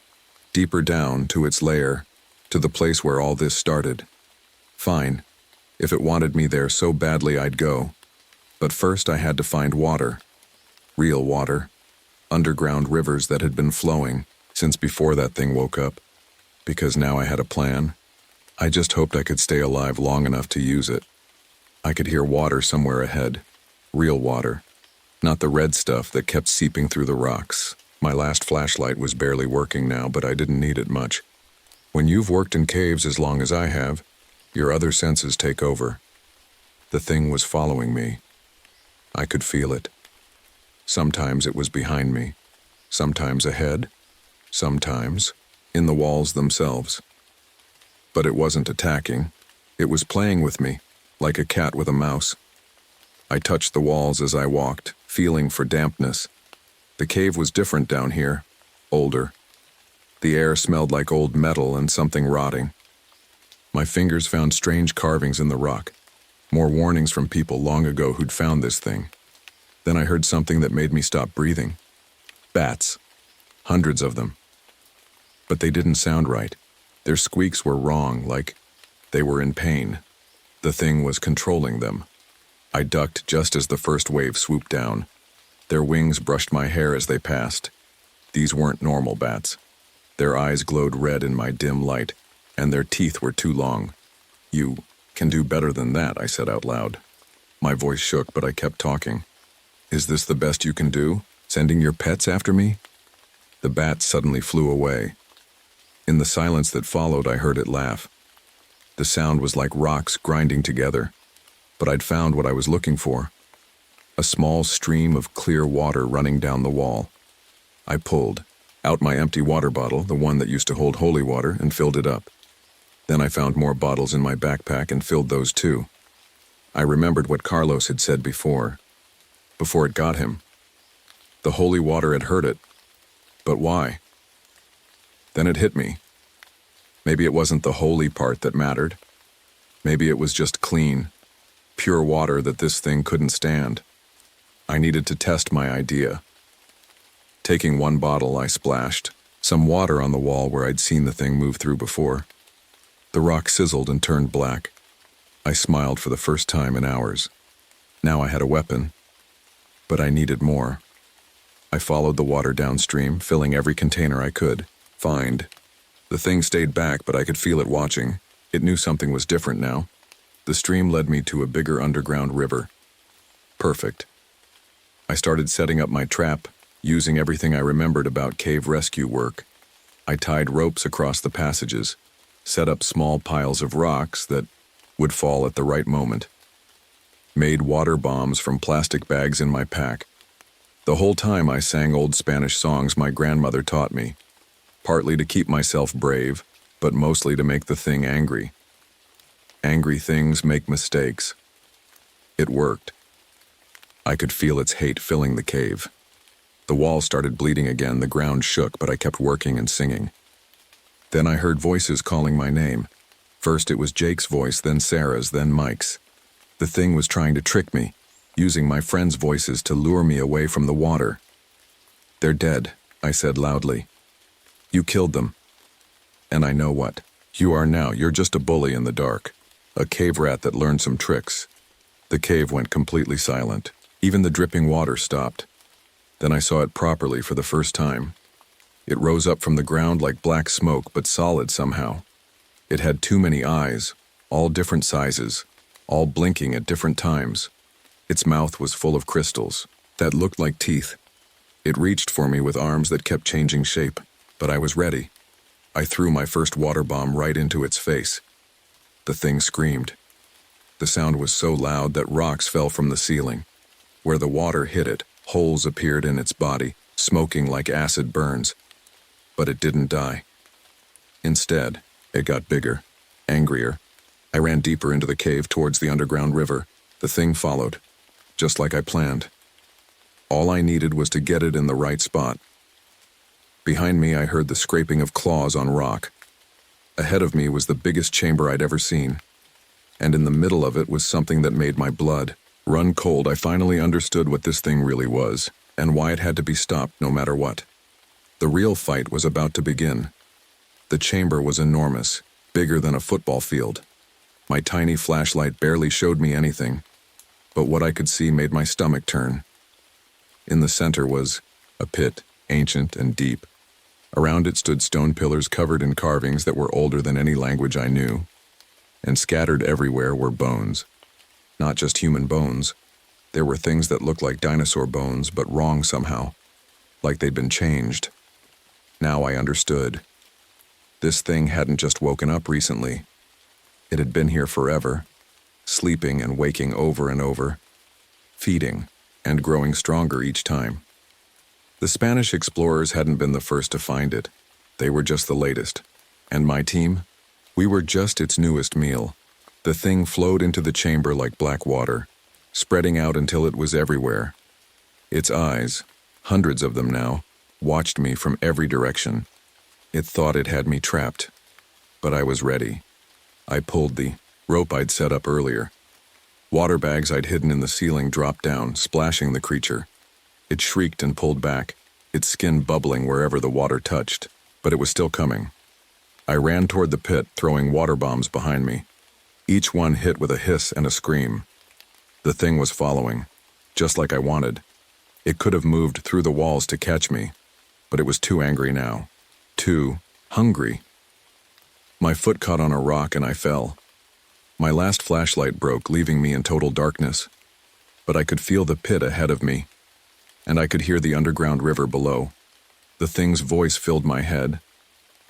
S1: Deeper down, to its lair, to the place where all this started. Fine. If it wanted me there so badly, I'd go. But first I had to find water. Real water. Underground rivers that had been flowing since before that thing woke up. Because now I had a plan. I just hoped I could stay alive long enough to use it. I could hear water somewhere ahead. Real water. Not the red stuff that kept seeping through the rocks. My last flashlight was barely working now, but I didn't need it much. When you've worked in caves as long as I have, your other senses take over. The thing was following me. I could feel it. Sometimes it was behind me, sometimes ahead, sometimes in the walls themselves. But it wasn't attacking. It was playing with me, like a cat with a mouse. I touched the walls as I walked, feeling for dampness. The cave was different down here, older. The air smelled like old metal and something rotting. My fingers found strange carvings in the rock, more warnings from people long ago who'd found this thing. Then I heard something that made me stop breathing. Bats. Hundreds of them. But they didn't sound right. Their squeaks were wrong, like they were in pain. The thing was controlling them. I ducked just as the first wave swooped down. Their wings brushed my hair as they passed. These weren't normal bats. Their eyes glowed red in my dim light, and their teeth were too long. "You can do better than that," I said out loud. My voice shook, but I kept talking. "Is this the best you can do? Sending your pets after me?" The bat suddenly flew away. In the silence that followed, I heard it laugh. The sound was like rocks grinding together, but I'd found what I was looking for. A small stream of clear water running down the wall. I pulled out my empty water bottle, the one that used to hold holy water, and filled it up. Then I found more bottles in my backpack and filled those too. I remembered what Carlos had said before it got him. The holy water had hurt it. But why? Then it hit me. Maybe it wasn't the holy part that mattered. Maybe it was just clean, pure water that this thing couldn't stand. I needed to test my idea. Taking one bottle, I splashed some water on the wall where I'd seen the thing move through before. The rock sizzled and turned black. I smiled for the first time in hours. Now I had a weapon. But I needed more. I followed the water downstream, filling every container I could find. The thing stayed back, but I could feel it watching. It knew something was different now. The stream led me to a bigger underground river. Perfect. I started setting up my trap, using everything I remembered about cave rescue work. I tied ropes across the passages, set up small piles of rocks that would fall at the right moment. Made water bombs from plastic bags in my pack. The whole time I sang old Spanish songs my grandmother taught me, partly to keep myself brave, but mostly to make the thing angry. Angry things make mistakes. It worked. I could feel its hate filling the cave. The wall started bleeding again, the ground shook, but I kept working and singing. Then I heard voices calling my name. First it was Jake's voice, then Sarah's, then Mike's. The thing was trying to trick me, using my friends' voices to lure me away from the water. "They're dead," I said loudly. "You killed them. And I know what you are now. You're just a bully in the dark. A cave rat that learned some tricks." The cave went completely silent. Even the dripping water stopped. Then I saw it properly for the first time. It rose up from the ground like black smoke, but solid somehow. It had too many eyes, all different sizes, all blinking at different times. Its mouth was full of crystals that looked like teeth. It reached for me with arms that kept changing shape, but I was ready. I threw my first water bomb right into its face. The thing screamed. The sound was so loud that rocks fell from the ceiling. Where the water hit it, holes appeared in its body, smoking like acid burns. But it didn't die. Instead, it got bigger, angrier. I ran deeper into the cave towards the underground river. The thing followed, just like I planned. All I needed was to get it in the right spot. Behind me, I heard the scraping of claws on rock. Ahead of me was the biggest chamber I'd ever seen, and in the middle of it was something that made my blood run cold. I finally understood what this thing really was, and why it had to be stopped no matter what. The real fight was about to begin. The chamber was enormous, bigger than a football field. My tiny flashlight barely showed me anything, but what I could see made my stomach turn. In the center was a pit, ancient and deep. Around it stood stone pillars covered in carvings that were older than any language I knew, and scattered everywhere were bones. Not just human bones. There were things that looked like dinosaur bones, but wrong somehow, like they'd been changed. Now I understood. This thing hadn't just woken up recently. It had been here forever, sleeping and waking over and over, feeding and growing stronger each time. The Spanish explorers hadn't been the first to find it. They were just the latest. And my team? We were just its newest meal. The thing flowed into the chamber like black water, spreading out until it was everywhere. Its eyes, hundreds of them now, watched me from every direction. It thought it had me trapped, but I was ready. I pulled the rope I'd set up earlier. Water bags I'd hidden in the ceiling dropped down, splashing the creature. It shrieked and pulled back, its skin bubbling wherever the water touched, but it was still coming. I ran toward the pit, throwing water bombs behind me. Each one hit with a hiss and a scream. The thing was following, just like I wanted. It could have moved through the walls to catch me, but it was too angry now. Too hungry. My foot caught on a rock and I fell. My last flashlight broke, leaving me in total darkness. But I could feel the pit ahead of me, and I could hear the underground river below. The thing's voice filled my head.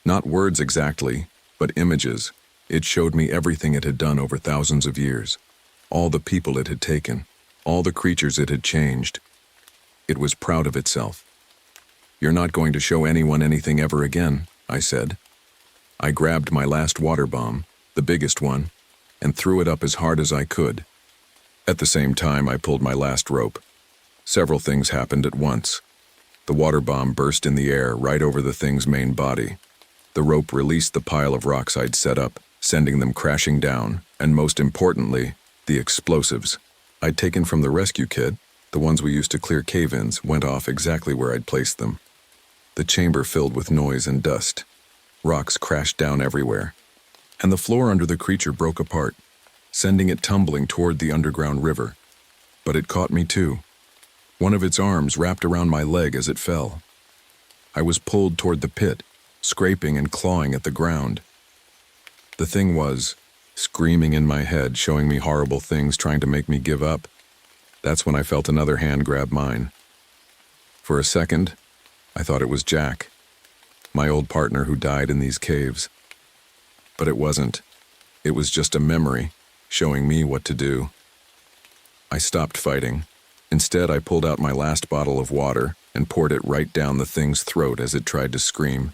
S1: Not words exactly, but images. It showed me everything it had done over thousands of years. All the people it had taken. All the creatures it had changed. It was proud of itself. "You're not going to show anyone anything ever again," I said. I grabbed my last water bomb, the biggest one, and threw it up as hard as I could. At the same time, I pulled my last rope. Several things happened at once. The water bomb burst in the air right over the thing's main body. The rope released the pile of rocks I'd set up, sending them crashing down, and most importantly, the explosives I'd taken from the rescue kit, the ones we used to clear cave-ins, went off exactly where I'd placed them. The chamber filled with noise and dust. Rocks crashed down everywhere, and the floor under the creature broke apart, sending it tumbling toward the underground river. But it caught me too. One of its arms wrapped around my leg as it fell. I was pulled toward the pit, scraping and clawing at the ground. The thing was screaming in my head, showing me horrible things, trying to make me give up. That's when I felt another hand grab mine. For a second, I thought it was Jack, my old partner who died in these caves. But it wasn't. It was just a memory, showing me what to do. I stopped fighting. Instead, I pulled out my last bottle of water and poured it right down the thing's throat as it tried to scream.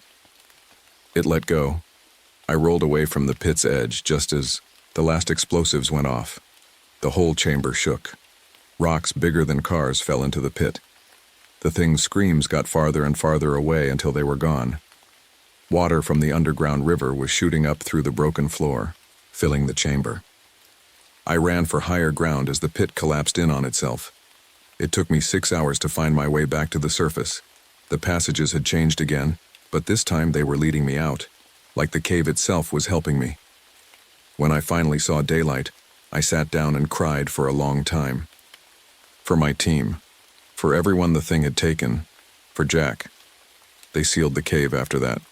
S1: It let go. I rolled away from the pit's edge just as the last explosives went off. The whole chamber shook. Rocks bigger than cars fell into the pit. The thing's screams got farther and farther away until they were gone. Water from the underground river was shooting up through the broken floor, filling the chamber. I ran for higher ground as the pit collapsed in on itself. It took me 6 hours to find my way back to the surface. The passages had changed again, but this time they were leading me out, like the cave itself was helping me. When I finally saw daylight, I sat down and cried for a long time. For my team, for everyone the thing had taken, for Jack. They sealed the cave after that.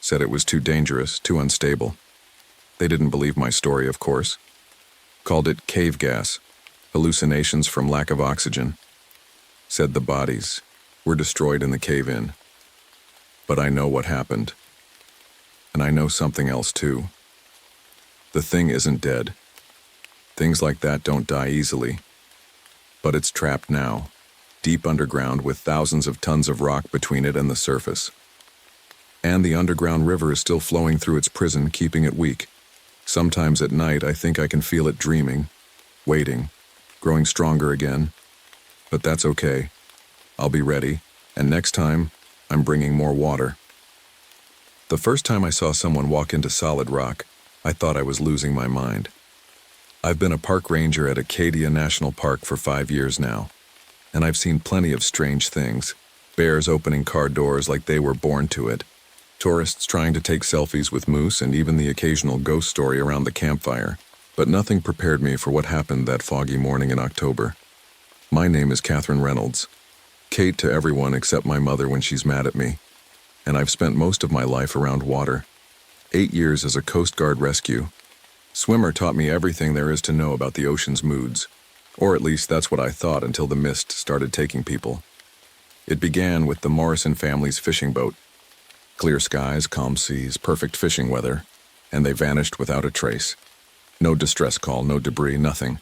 S1: Said it was too dangerous, too unstable. They didn't believe my story, of course. Called it cave gas, hallucinations from lack of oxygen. Said the bodies were destroyed in the cave-in. But I know what happened. And I know something else too. The thing isn't dead. Things like that don't die easily. But it's trapped now, deep underground with thousands of tons of rock between it and the surface. And the underground river is still flowing through its prison, keeping it weak. Sometimes at night I think I can feel it dreaming, waiting, growing stronger again. But that's okay. I'll be ready, and next time, I'm bringing more water. The first time I saw someone walk into solid rock, I thought I was losing my mind. I've been a park ranger at Acadia National Park for 5 years now, and I've seen plenty of strange things. Bears opening car doors like they were born to it, tourists trying to take selfies with moose, and even the occasional ghost story around the campfire. But nothing prepared me for what happened that foggy morning in October. My name is Catherine Reynolds. Kate to everyone except my mother when she's mad at me. And I've spent most of my life around water. 8 years as a Coast Guard rescue. Swimmer taught me everything there is to know about the ocean's moods. Or at least that's what I thought until the mist started taking people. It began with the Morrison family's fishing boat. Clear skies, calm seas, perfect fishing weather, and they vanished without a trace. No distress call, no debris, nothing.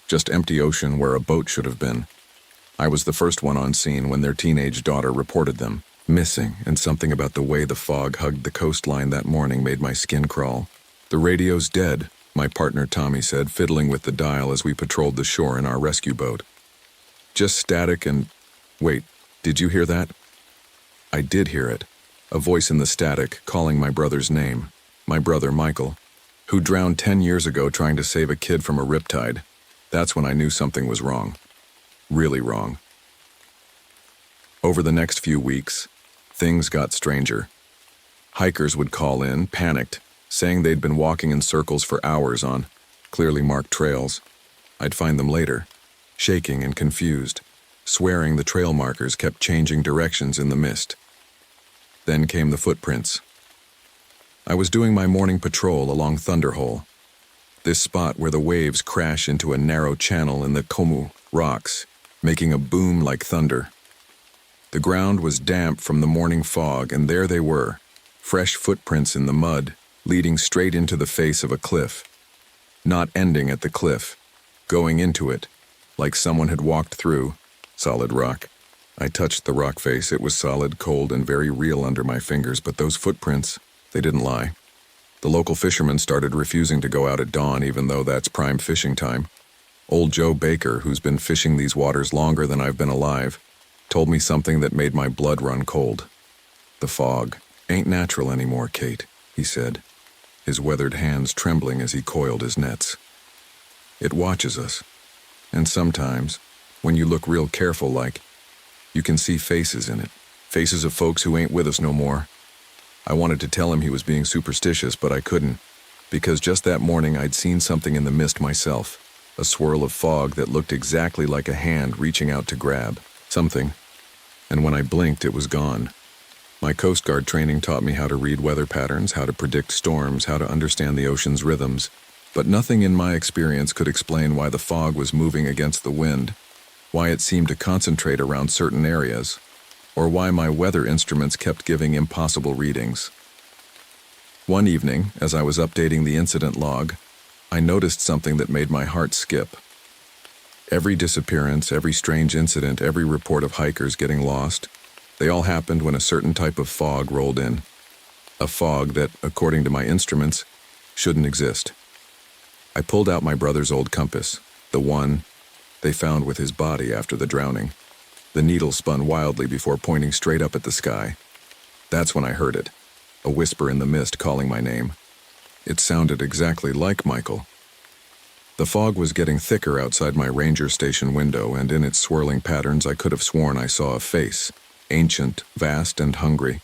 S1: Just empty ocean where a boat should have been. I was the first one on scene when their teenage daughter reported them missing, and something about the way the fog hugged the coastline that morning made my skin crawl. "The radio's dead," my partner Tommy said, fiddling with the dial as we patrolled the shore in our rescue boat. "Just static and... Wait, did you hear that?" I did hear it. A voice in the static calling my brother's name. My brother, Michael, who drowned 10 years ago trying to save a kid from a riptide. That's when I knew something was wrong. Really wrong. Over the next few weeks, things got stranger. Hikers would call in, panicked, saying they'd been walking in circles for hours on clearly marked trails. I'd find them later, shaking and confused, swearing the trail markers kept changing directions in the mist. Then came the footprints. I was doing my morning patrol along Thunderhole, this spot where the waves crash into a narrow channel in the Komu rocks, making a boom like thunder. The ground was damp from the morning fog, and there they were, fresh footprints in the mud, leading straight into the face of a cliff. Not ending at the cliff, going into it, like someone had walked through solid rock. I touched the rock face. It was solid, cold, and very real under my fingers, but those footprints, they didn't lie. The local fishermen started refusing to go out at dawn, even though that's prime fishing time. Old Joe Baker, who's been fishing these waters longer than I've been alive, told me something that made my blood run cold. "The fog ain't natural anymore, Kate," he said, his weathered hands trembling as he coiled his nets. "It watches us, and sometimes, when you look real careful like, you can see faces in it, faces of folks who ain't with us no more." I wanted to tell him he was being superstitious, but I couldn't, because just that morning I'd seen something in the mist myself, a swirl of fog that looked exactly like a hand reaching out to grab something, and when I blinked it was gone. My Coast Guard training taught me how to read weather patterns, how to predict storms, how to understand the ocean's rhythms, but nothing in my experience could explain why the fog was moving against the wind, why it seemed to concentrate around certain areas, or why my weather instruments kept giving impossible readings. One evening, as I was updating the incident log, I noticed something that made my heart skip. Every disappearance, every strange incident, every report of hikers getting lost, they all happened when a certain type of fog rolled in. A fog that, according to my instruments, shouldn't exist. I pulled out my brother's old compass, the one they found with his body after the drowning. The needle spun wildly before pointing straight up at the sky. That's when I heard it, a whisper in the mist calling my name. It sounded exactly like Michael. The fog was getting thicker outside my ranger station window, and in its swirling patterns I could have sworn I saw a face, ancient, vast, and hungry.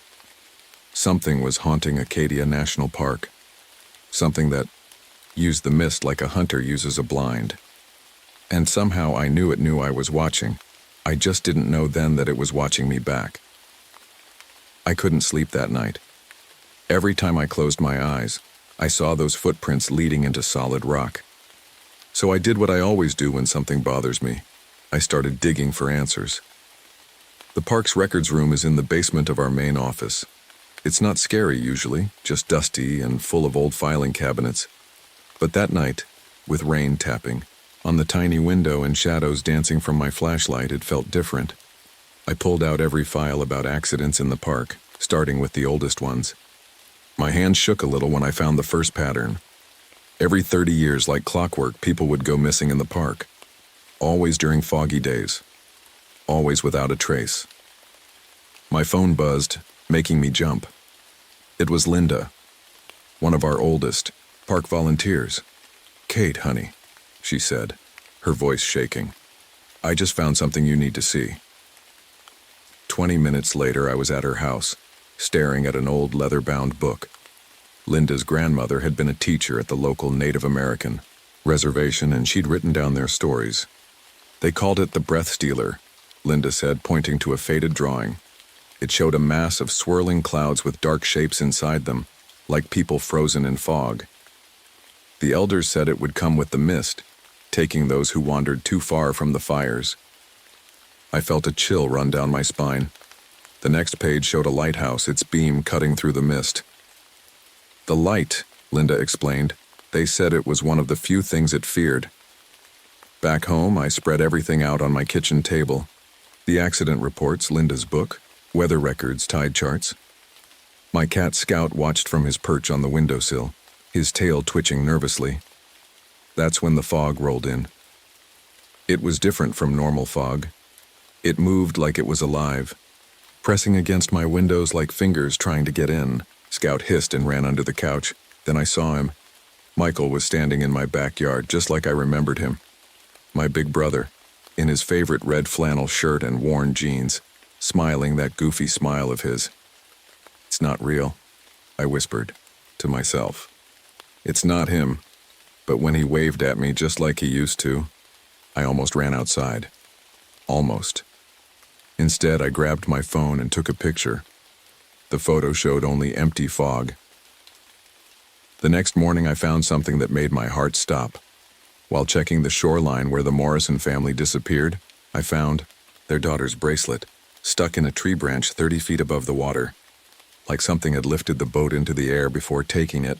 S1: Something was haunting Acadia National Park. Something that used the mist like a hunter uses a blind. And somehow I knew it knew I was watching. I just didn't know then that it was watching me back. I couldn't sleep that night. Every time I closed my eyes, I saw those footprints leading into solid rock. So I did what I always do when something bothers me. I started digging for answers. The park's records room is in the basement of our main office. It's not scary usually, just dusty and full of old filing cabinets. But that night, with rain tapping on the tiny window and shadows dancing from my flashlight, it felt different. I pulled out every file about accidents in the park, starting with the oldest ones. My hands shook a little when I found the first pattern. Every 30 years, like clockwork, people would go missing in the park. Always during foggy days. Always without a trace. My phone buzzed, making me jump. It was Linda, one of our oldest park volunteers. "Kate, honey," she said, her voice shaking. "I just found something you need to see." 20 minutes later, I was at her house, staring at an old leather-bound book. Linda's grandmother had been a teacher at the local Native American reservation, and she'd written down their stories. "They called it the Breath Stealer," Linda said, pointing to a faded drawing. It showed a mass of swirling clouds with dark shapes inside them, like people frozen in fog. The elders said it would come with the mist, taking those who wandered too far from the fires. I felt a chill run down my spine. The next page showed a lighthouse, its beam cutting through the mist. "The light," Linda explained. "They said it was one of the few things it feared." Back home, I spread everything out on my kitchen table. The accident reports, Linda's book, weather records, tide charts. My cat Scout watched from his perch on the windowsill, his tail twitching nervously. That's when the fog rolled in. It was different from normal fog. It moved like it was alive, pressing against my windows like fingers trying to get in. Scout hissed and ran under the couch. Then I saw him. Michael was standing in my backyard, just like I remembered him. My big brother, in his favorite red flannel shirt and worn jeans, smiling that goofy smile of his. "It's not real," I whispered to myself. "It's not him." But when he waved at me just like he used to, I almost ran outside. Almost. Instead, I grabbed my phone and took a picture. The photo showed only empty fog. The next morning, I found something that made my heart stop. While checking the shoreline where the Morrison family disappeared, I found their daughter's bracelet, stuck in a tree branch 30 feet above the water. Like something had lifted the boat into the air before taking it.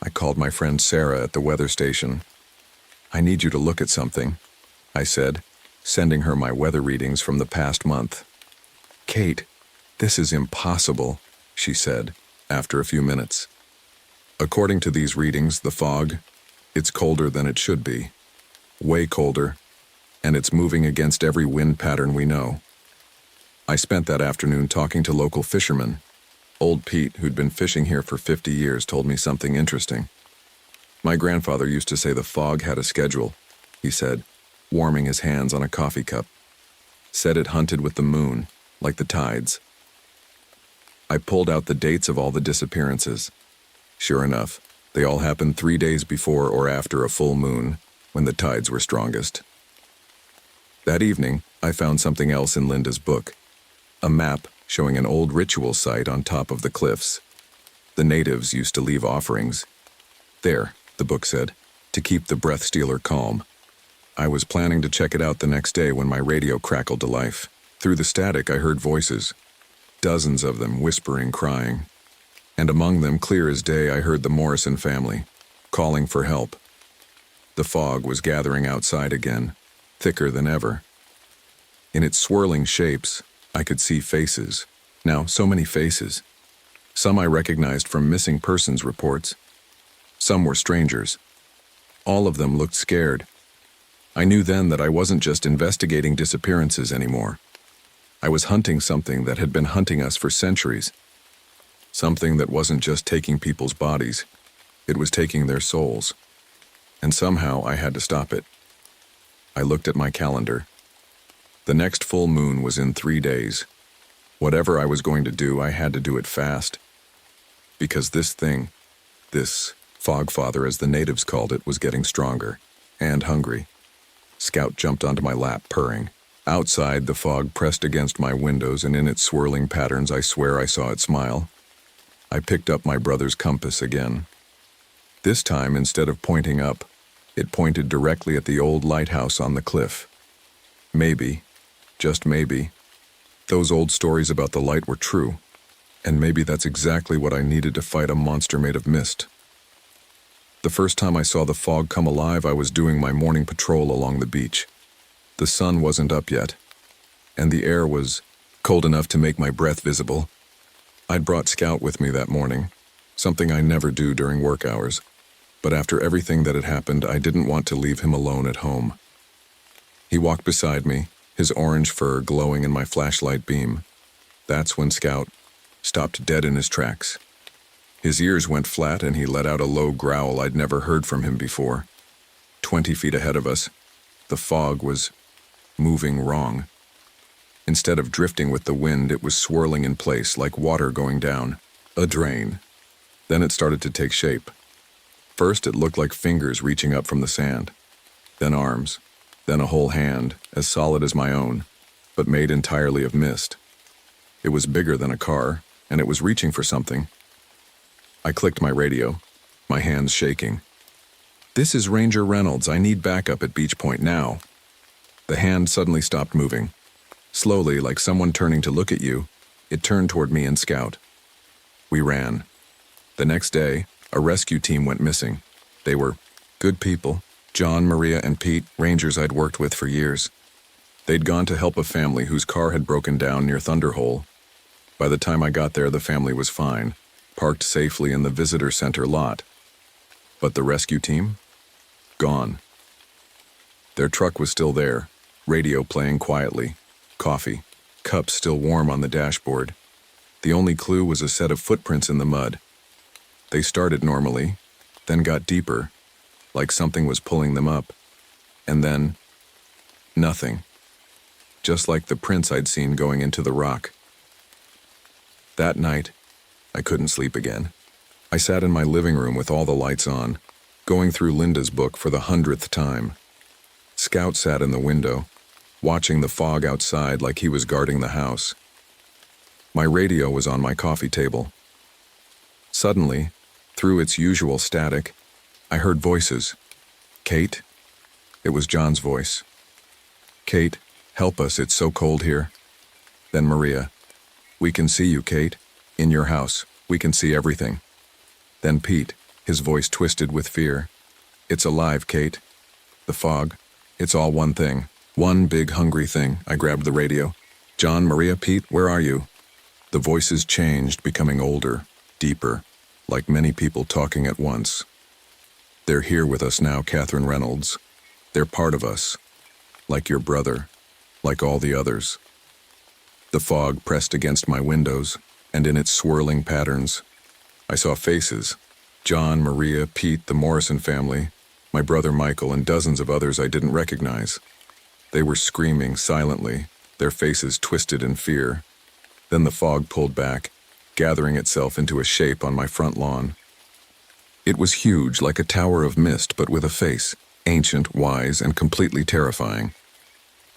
S1: I called my friend Sarah at the weather station. "I need you to look at something," I said, sending her my weather readings from the past month. "Kate, this is impossible," she said, after a few minutes. According to these readings, the fog, it's colder than it should be. Way colder, and it's moving against every wind pattern we know. I spent that afternoon talking to local fishermen. Old Pete, who'd been fishing here for 50 years, told me something interesting. "My grandfather used to say the fog had a schedule," he said, warming his hands on a coffee cup. "Said it hunted with the moon, like the tides." I pulled out the dates of all the disappearances. Sure enough, they all happened 3 days before or after a full moon, when the tides were strongest. That evening, I found something else in Linda's book. A map showing an old ritual site on top of the cliffs. The natives used to leave offerings there, the book said, to keep the breath stealer calm. I was planning to check it out the next day when my radio crackled to life. Through the static, I heard voices, dozens of them whispering, crying. And among them, clear as day, I heard the Morrison family, calling for help. The fog was gathering outside again, thicker than ever. In its swirling shapes, I could see faces. Now, so many faces. Some I recognized from missing persons reports. Some were strangers. All of them looked scared. I knew then that I wasn't just investigating disappearances anymore. I was hunting something that had been hunting us for centuries. Something that wasn't just taking people's bodies. It was taking their souls. And somehow I had to stop it. I looked at my calendar. The next full moon was in 3 days. Whatever I was going to do, I had to do it fast. Because this thing, this Fogfather as the natives called it, was getting stronger and hungry. Scout jumped onto my lap, purring. Outside, the fog pressed against my windows, and in its swirling patterns, I swear I saw it smile. I picked up my brother's compass again. This time, instead of pointing up, it pointed directly at the old lighthouse on the cliff. Maybe, just maybe, those old stories about the light were true, and maybe that's exactly what I needed to fight a monster made of mist. The first time I saw the fog come alive, I was doing my morning patrol along the beach. The sun wasn't up yet, and the air was cold enough to make my breath visible. I'd brought Scout with me that morning, something I never do during work hours, but after everything that had happened, I didn't want to leave him alone at home. He walked beside me, his orange fur glowing in my flashlight beam. That's when Scout stopped dead in his tracks. His ears went flat and he let out a low growl I'd never heard from him before. 20 feet ahead of us, the fog was moving wrong. Instead of drifting with the wind, it was swirling in place like water going down a drain. Then it started to take shape. First, it looked like fingers reaching up from the sand, then arms, then a whole hand, as solid as my own, but made entirely of mist. It was bigger than a car, and it was reaching for something. I clicked my radio, my hands shaking. "This is Ranger Reynolds. I need backup at Beach Point now." The hand suddenly stopped moving. Slowly, like someone turning to look at you, it turned toward me and Scout. We ran. The next day, a rescue team went missing. They were good people, John, Maria, and Pete, rangers I'd worked with for years. They'd gone to help a family whose car had broken down near Thunderhole. By the time I got there, the family was fine, parked safely in the visitor center lot. But the rescue team? Gone. Their truck was still there, radio playing quietly, coffee, cups still warm on the dashboard. The only clue was a set of footprints in the mud. They started normally, then got deeper, like something was pulling them up. And then, nothing. Just like the prints I'd seen going into the rock. That night, I couldn't sleep again. I sat in my living room with all the lights on, going through Linda's book for the 100th time. Scout sat in the window, watching the fog outside like he was guarding the house. My radio was on my coffee table. Suddenly, through its usual static, I heard voices. "Kate?" It was John's voice. "Kate, help us, it's so cold here." Then Maria. "We can see you, Kate. In your house. We can see everything." Then Pete, his voice twisted with fear. "It's alive, Kate. The fog. It's all one thing. One big hungry thing." I grabbed the radio. "John, Maria, Pete, where are you?" The voices changed, becoming older, deeper, like many people talking at once. "They're here with us now, Catherine Reynolds. They're part of us. Like your brother. Like all the others." The fog pressed against my windows, and in its swirling patterns, I saw faces. John, Maria, Pete, the Morrison family, my brother Michael, and dozens of others I didn't recognize. They were screaming silently, their faces twisted in fear. Then the fog pulled back, gathering itself into a shape on my front lawn. It was huge, like a tower of mist, but with a face, ancient, wise, and completely terrifying.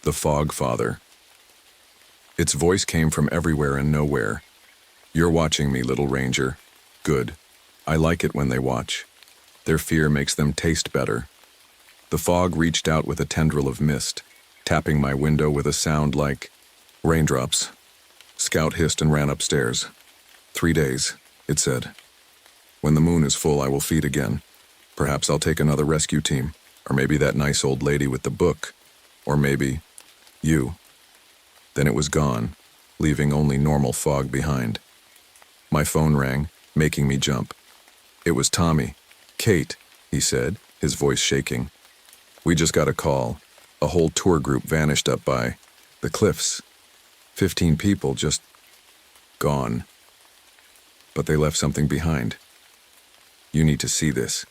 S1: The Fog Father. Its voice came from everywhere and nowhere. "You're watching me, little ranger. Good. I like it when they watch. Their fear makes them taste better." The fog reached out with a tendril of mist, tapping my window with a sound like raindrops. Scout hissed and ran upstairs. 3 days, it said. "When the moon is full, I will feed again. Perhaps I'll take another rescue team, or maybe that nice old lady with the book, or maybe you." Then it was gone, leaving only normal fog behind. My phone rang, making me jump. It was Tommy. "Kate," he said, his voice shaking. "We just got a call. A whole tour group vanished up by the cliffs. 15 people just gone. But they left something behind. You need to see this."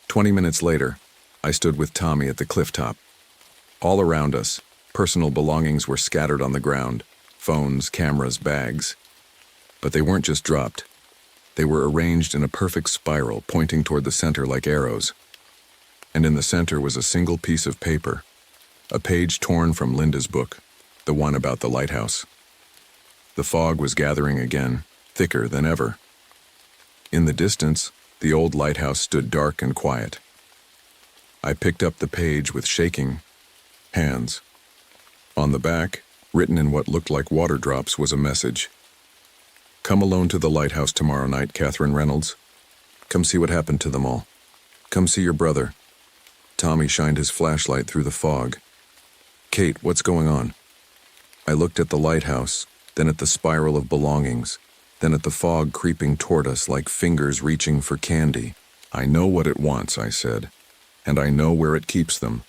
S1: 20 minutes later, I stood with Tommy at the cliff top. All around us, personal belongings were scattered on the ground, phones, cameras, bags. But they weren't just dropped. They were arranged in a perfect spiral pointing toward the center like arrows. And in the center was a single piece of paper, a page torn from Linda's book, the one about the lighthouse. The fog was gathering again, thicker than ever. In the distance, the old lighthouse stood dark and quiet. I picked up the page with shaking hands. On the back, written in what looked like water drops, was a message. "Come alone to the lighthouse tomorrow night, Catherine Reynolds. Come see what happened to them all. Come see your brother." Tommy shined his flashlight through the fog. "Kate, what's going on?" I looked at the lighthouse, then at the spiral of belongings, then at the fog creeping toward us like fingers reaching for candy. "I know what it wants," I said, "and I know where it keeps them."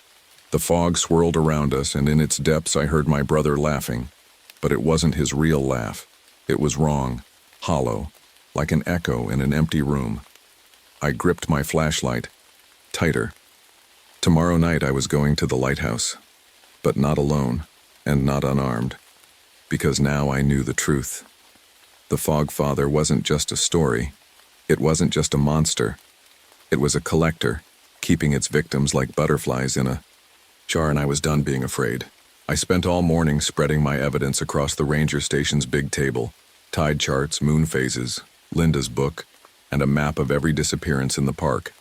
S1: The fog swirled around us, and in its depths I heard my brother laughing. But it wasn't his real laugh. It was wrong, hollow, like an echo in an empty room. I gripped my flashlight, tighter. Tomorrow night I was going to the lighthouse, but not alone and not unarmed, because now I knew the truth. The Fog Father wasn't just a story. It wasn't just a monster. It was a collector, keeping its victims like butterflies in a jar, and I was done being afraid. I spent all morning spreading my evidence across the ranger station's big table, tide charts, moon phases, Linda's book, and a map of every disappearance in the park.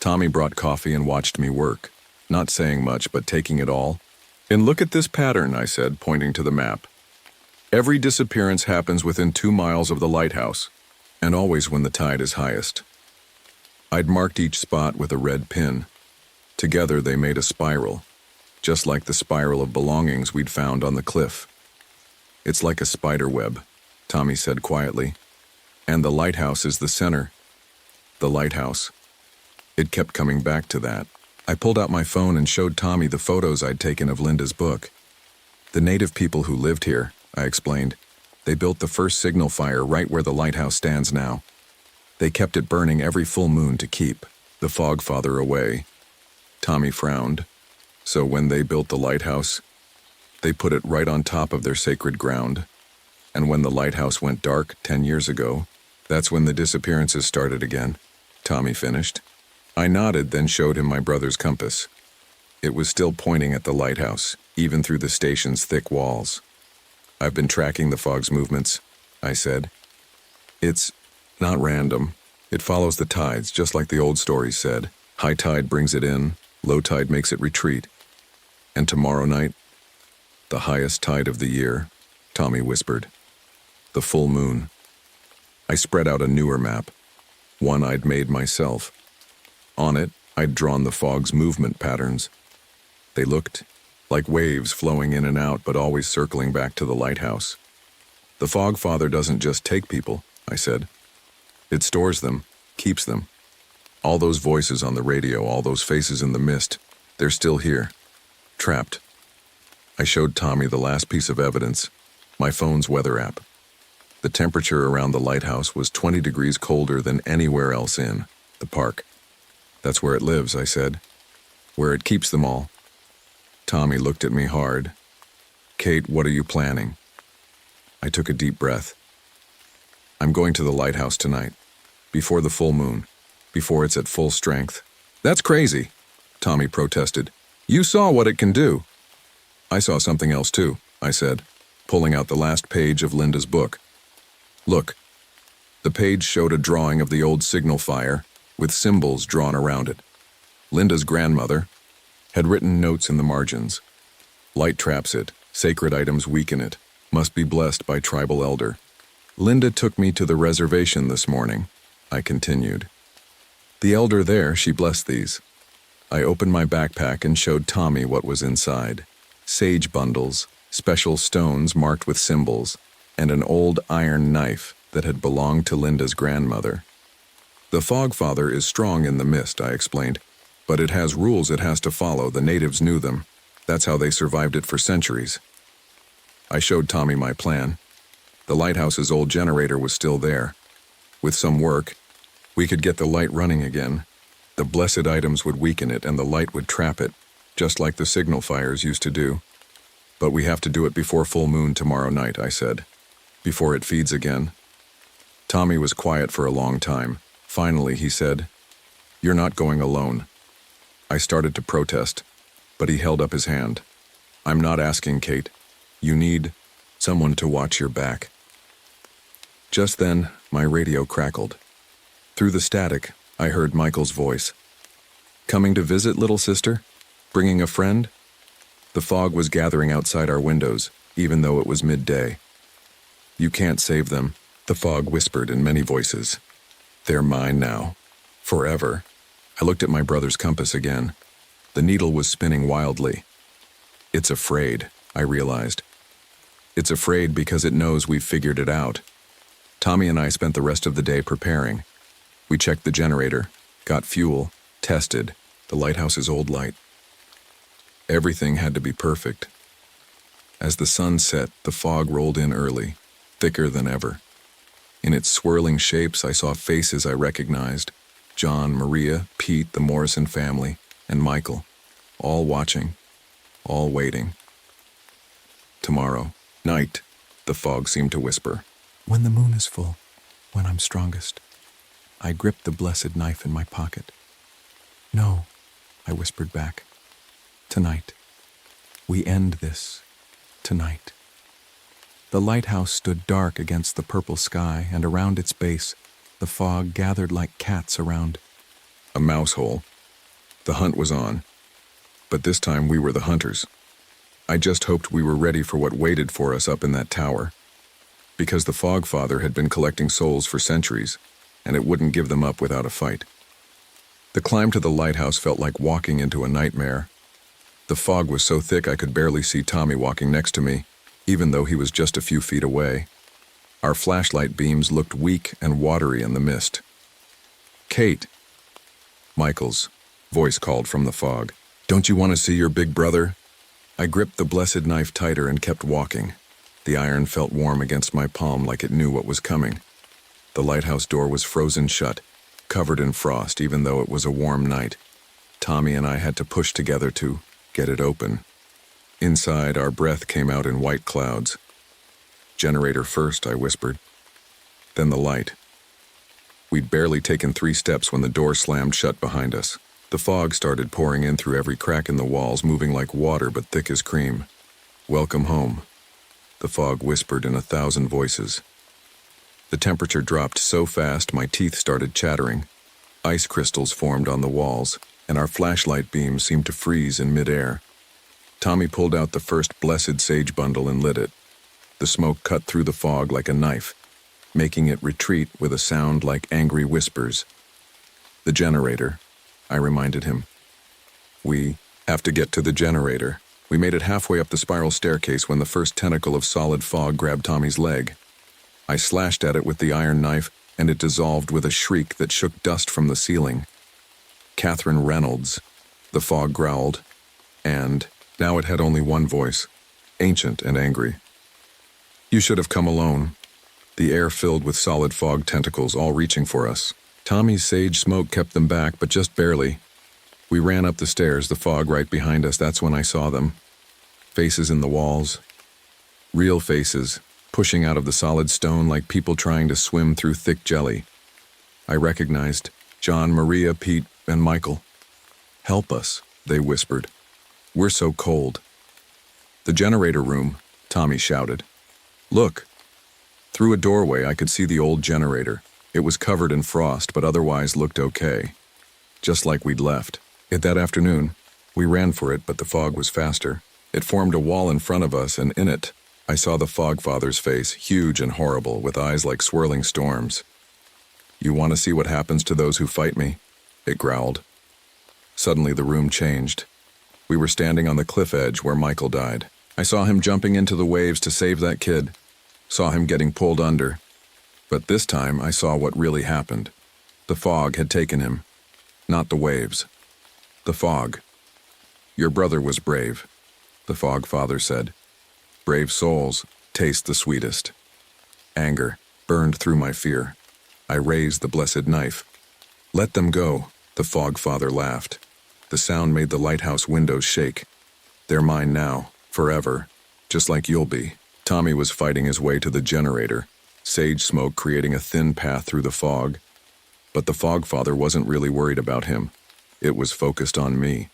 S1: Tommy brought coffee and watched me work, not saying much but taking it all. "And look at this pattern," I said, pointing to the map. "Every disappearance happens within 2 miles of the lighthouse, and always when the tide is highest." I'd marked each spot with a red pin. Together they made a spiral, just like the spiral of belongings we'd found on the cliff. "It's like a spider web," Tommy said quietly. "And the lighthouse is the center." The lighthouse. It kept coming back to that. I pulled out my phone and showed Tommy the photos I'd taken of Linda's book. "The native people who lived here," I explained. "They built the first signal fire right where the lighthouse stands now. They kept it burning every full moon to keep the Fog Father away." Tommy frowned. "So when they built the lighthouse, they put it right on top of their sacred ground. And when the lighthouse went dark 10 years ago, that's when the disappearances started again," Tommy finished. I nodded, then showed him my brother's compass. It was still pointing at the lighthouse, even through the station's thick walls. "I've been tracking the fog's movements," I said. "It's not random. It follows the tides, just like the old stories said. High tide brings it in, low tide makes it retreat. And tomorrow night, the highest tide of the year," Tommy whispered. "The full moon." I spread out a newer map, one I'd made myself. On it, I'd drawn the fog's movement patterns. They looked like waves flowing in and out, but always circling back to the lighthouse. "The Fog Father doesn't just take people," I said. "It stores them, keeps them. All those voices on the radio, all those faces in the mist, they're still here, trapped." I showed Tommy the last piece of evidence, my phone's weather app. The temperature around the lighthouse was 20 degrees colder than anywhere else in the park. "That's where it lives," I said. "Where it keeps them all." Tommy looked at me hard. "Kate, what are you planning?" I took a deep breath. "I'm going to the lighthouse tonight, before the full moon, before it's at full strength." "That's crazy," Tommy protested. "You saw what it can do." "I saw something else too," I said, pulling out the last page of Linda's book. "Look." The page showed a drawing of the old signal fire, with symbols drawn around it. Linda's grandmother had written notes in the margins. "Light traps it, sacred items weaken it, must be blessed by tribal elder." "Linda took me to the reservation this morning," I continued. "The elder there, she blessed these." I opened my backpack and showed Tommy what was inside. Sage bundles, special stones marked with symbols, and an old iron knife that had belonged to Linda's grandmother. "The Fog Father is strong in the mist," I explained, "but it has rules it has to follow. The natives knew them. That's how they survived it for centuries." I showed Tommy my plan. The lighthouse's old generator was still there. With some work, we could get the light running again. The blessed items would weaken it and the light would trap it, just like the signal fires used to do. "But we have to do it before full moon tomorrow night," I said, "before it feeds again." Tommy was quiet for a long time. Finally, he said, "You're not going alone." I started to protest, but he held up his hand. "I'm not asking, Kate. You need someone to watch your back." Just then, my radio crackled. Through the static, I heard Michael's voice. "Coming to visit, little sister? Bringing a friend?" The fog was gathering outside our windows, even though it was midday. "You can't save them," the fog whispered in many voices. "They're mine now. Forever." I looked at my brother's compass again. The needle was spinning wildly. "It's afraid," I realized. "It's afraid because it knows we've figured it out." Tommy and I spent the rest of the day preparing. We checked the generator, got fuel, tested the lighthouse's old light. Everything had to be perfect. As the sun set, the fog rolled in early, thicker than ever. In its swirling shapes, I saw faces I recognized: John, Maria, Pete, the Morrison family, and Michael, all watching, all waiting. Tomorrow, night, the fog seemed to whisper. When the moon is full, when I'm strongest. I gripped the blessed knife in my pocket. No, I whispered back. Tonight. We end this. Tonight. The lighthouse stood dark against the purple sky, and around its base, the fog gathered like cats around a mouse hole. The hunt was on, but this time we were the hunters. I just hoped we were ready for what waited for us up in that tower, because the Fog Father had been collecting souls for centuries, and it wouldn't give them up without a fight. The climb to the lighthouse felt like walking into a nightmare. The fog was so thick I could barely see Tommy walking next to me, even though he was just a few feet away. Our flashlight beams looked weak and watery in the mist. Kate, Michael's voice called from the fog. Don't you want to see your big brother? I gripped the blessed knife tighter and kept walking. The iron felt warm against my palm like it knew what was coming. The lighthouse door was frozen shut, covered in frost even though it was a warm night. Tommy and I had to push together to get it open. Inside, our breath came out in white clouds. Generator first, I whispered. Then the light. We'd barely taken 3 steps when the door slammed shut behind us. The fog started pouring in through every crack in the walls, moving like water but thick as cream. Welcome home, the fog whispered in 1,000 voices. The temperature dropped so fast my teeth started chattering. Ice crystals formed on the walls, and our flashlight beams seemed to freeze in midair. Tommy pulled out the first blessed sage bundle and lit it. The smoke cut through the fog like a knife, making it retreat with a sound like angry whispers. The generator, I reminded him. We have to get to the generator. We made it halfway up the spiral staircase when the first tentacle of solid fog grabbed Tommy's leg. I slashed at it with the iron knife, and it dissolved with a shriek that shook dust from the ceiling. Catherine Reynolds, the fog growled, and now it had only one voice, ancient and angry. You should have come alone. The air filled with solid fog tentacles all reaching for us. Tommy's sage smoke kept them back, but just barely. We ran up the stairs, the fog right behind us. That's when I saw them. Faces in the walls. Real faces, pushing out of the solid stone like people trying to swim through thick jelly. I recognized John, Maria, Pete, and Michael. Help us, they whispered. We're so cold. The generator room, Tommy shouted. Look. Through a doorway I could see the old generator. It was covered in frost, but otherwise looked okay. Just like we'd left. That afternoon, we ran for it, but the fog was faster. It formed a wall in front of us, and in it, I saw the Fog Father's face, huge and horrible, with eyes like swirling storms. You want to see what happens to those who fight me? It growled. Suddenly the room changed. We were standing on the cliff edge where Michael died. I saw him jumping into the waves to save that kid. Saw him getting pulled under. But this time I saw what really happened. The fog had taken him. Not the waves. The fog. Your brother was brave, the Fog Father said. Brave souls taste the sweetest. Anger burned through my fear. I raised the blessed knife. Let them go, the Fog Father laughed. The sound made the lighthouse windows shake. They're mine now, forever, just like you'll be. Tommy was fighting his way to the generator, sage smoke creating a thin path through the fog. But the Fog Father wasn't really worried about him. It was focused on me.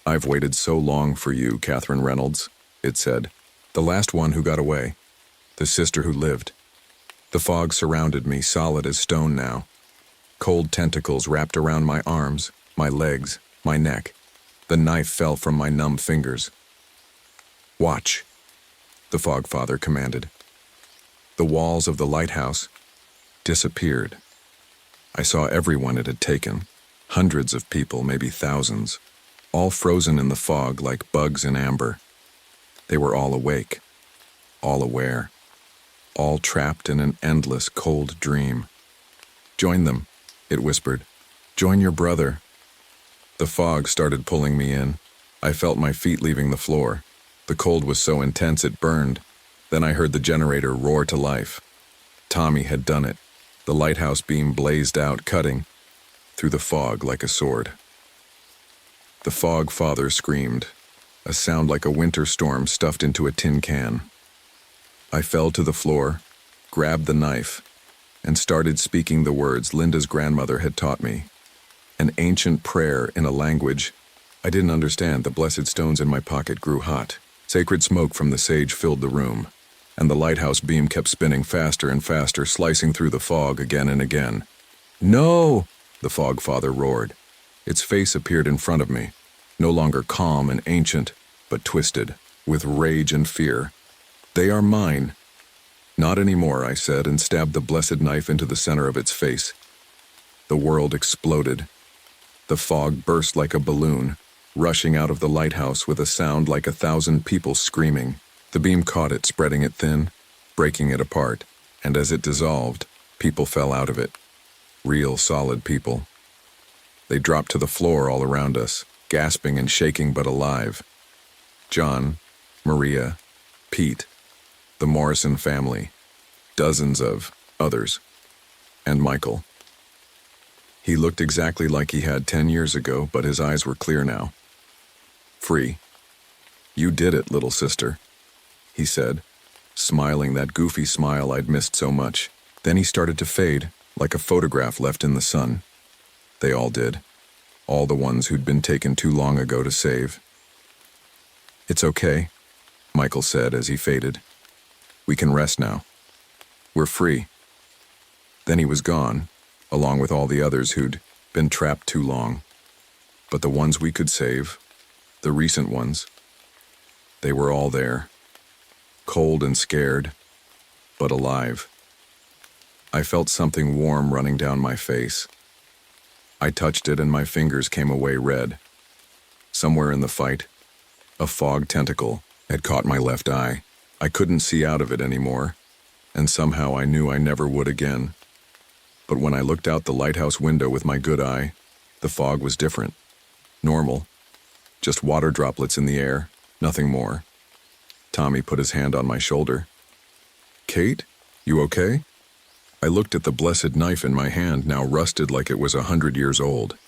S1: I've waited so long for you, Catherine Reynolds, it said. The last one who got away. The sister who lived. The fog surrounded me, solid as stone now. Cold tentacles wrapped around my arms, my legs, my neck. The knife fell from my numb fingers. Watch, the Fog Father commanded. The walls of the lighthouse disappeared. I saw everyone it had taken. Hundreds of people, maybe thousands, all frozen in the fog like bugs in amber. They were all awake, all aware, all trapped in an endless, cold dream. Join them, it whispered. Join your brother. The fog started pulling me in. I felt my feet leaving the floor. The cold was so intense it burned. Then I heard the generator roar to life. Tommy had done it. The lighthouse beam blazed out, cutting through the fog like a sword. The fog father screamed, a sound like a winter storm stuffed into a tin can. I fell to the floor, grabbed the knife, and started speaking the words Linda's grandmother had taught me. An ancient prayer in a language I didn't understand. The blessed stones in my pocket grew hot. Sacred smoke from the sage filled the room, and the lighthouse beam kept spinning faster and faster, slicing through the fog again and again. "No!" the fog father roared. Its face appeared in front of me, no longer calm and ancient, but twisted, with rage and fear. "They are mine." "Not anymore," I said, and stabbed the blessed knife into the center of its face. The world exploded. The fog burst like a balloon, rushing out of the lighthouse with a sound like 1,000 people screaming. The beam caught it, spreading it thin, breaking it apart, and as it dissolved, people fell out of it. Real, solid people. They dropped to the floor all around us, gasping and shaking but alive. John, Maria, Pete, the Morrison family, dozens of others, and Michael. He looked exactly like he had 10 years ago, but his eyes were clear now. "Free. You did it, little sister," he said, smiling that goofy smile I'd missed so much. Then he started to fade, like a photograph left in the sun. They all did. All the ones who'd been taken too long ago to save. "It's okay," Michael said as he faded. "We can rest now. We're free." Then he was gone, along with all the others who'd been trapped too long. But the ones we could save, the recent ones, they were all there. Cold and scared, but alive. I felt something warm running down my face. I touched it and my fingers came away red. Somewhere in the fight, a fog tentacle had caught my left eye. I couldn't see out of it anymore, and somehow I knew I never would again. But when I looked out the lighthouse window with my good eye, the fog was different. Normal. Just water droplets in the air, nothing more. Tommy put his hand on my shoulder. "Kate, you okay?" I looked at the blessed knife in my hand, now rusted like it was 100 years old,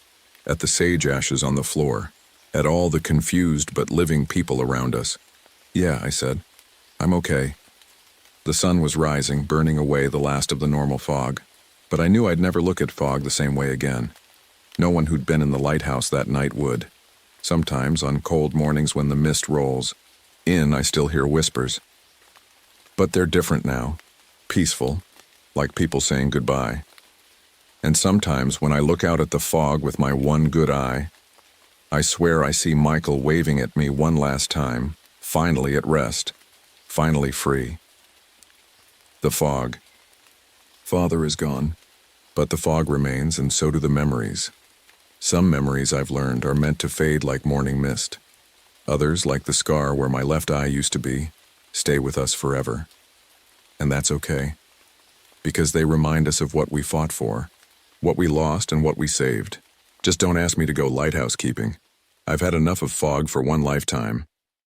S1: at the sage ashes on the floor, at all the confused but living people around us. "Yeah," I said. "I'm okay." The sun was rising, burning away the last of the normal fog, but I knew I'd never look at fog the same way again. No one who'd been in the lighthouse that night would. Sometimes, on cold mornings when the mist rolls in, I still hear whispers. But they're different now, peaceful, like people saying goodbye. And sometimes when I look out at the fog with my one good eye, I swear I see Michael waving at me one last time, finally at rest, finally free. The fog. Father is gone, but the fog remains, and so do the memories. Some memories, I've learned, are meant to fade like morning mist. Others, like the scar where my left eye used to be, stay with us forever. And that's okay, because they remind us of what we fought for, what we lost and what we saved. Just don't ask me to go lighthouse keeping. I've had enough of fog for one lifetime.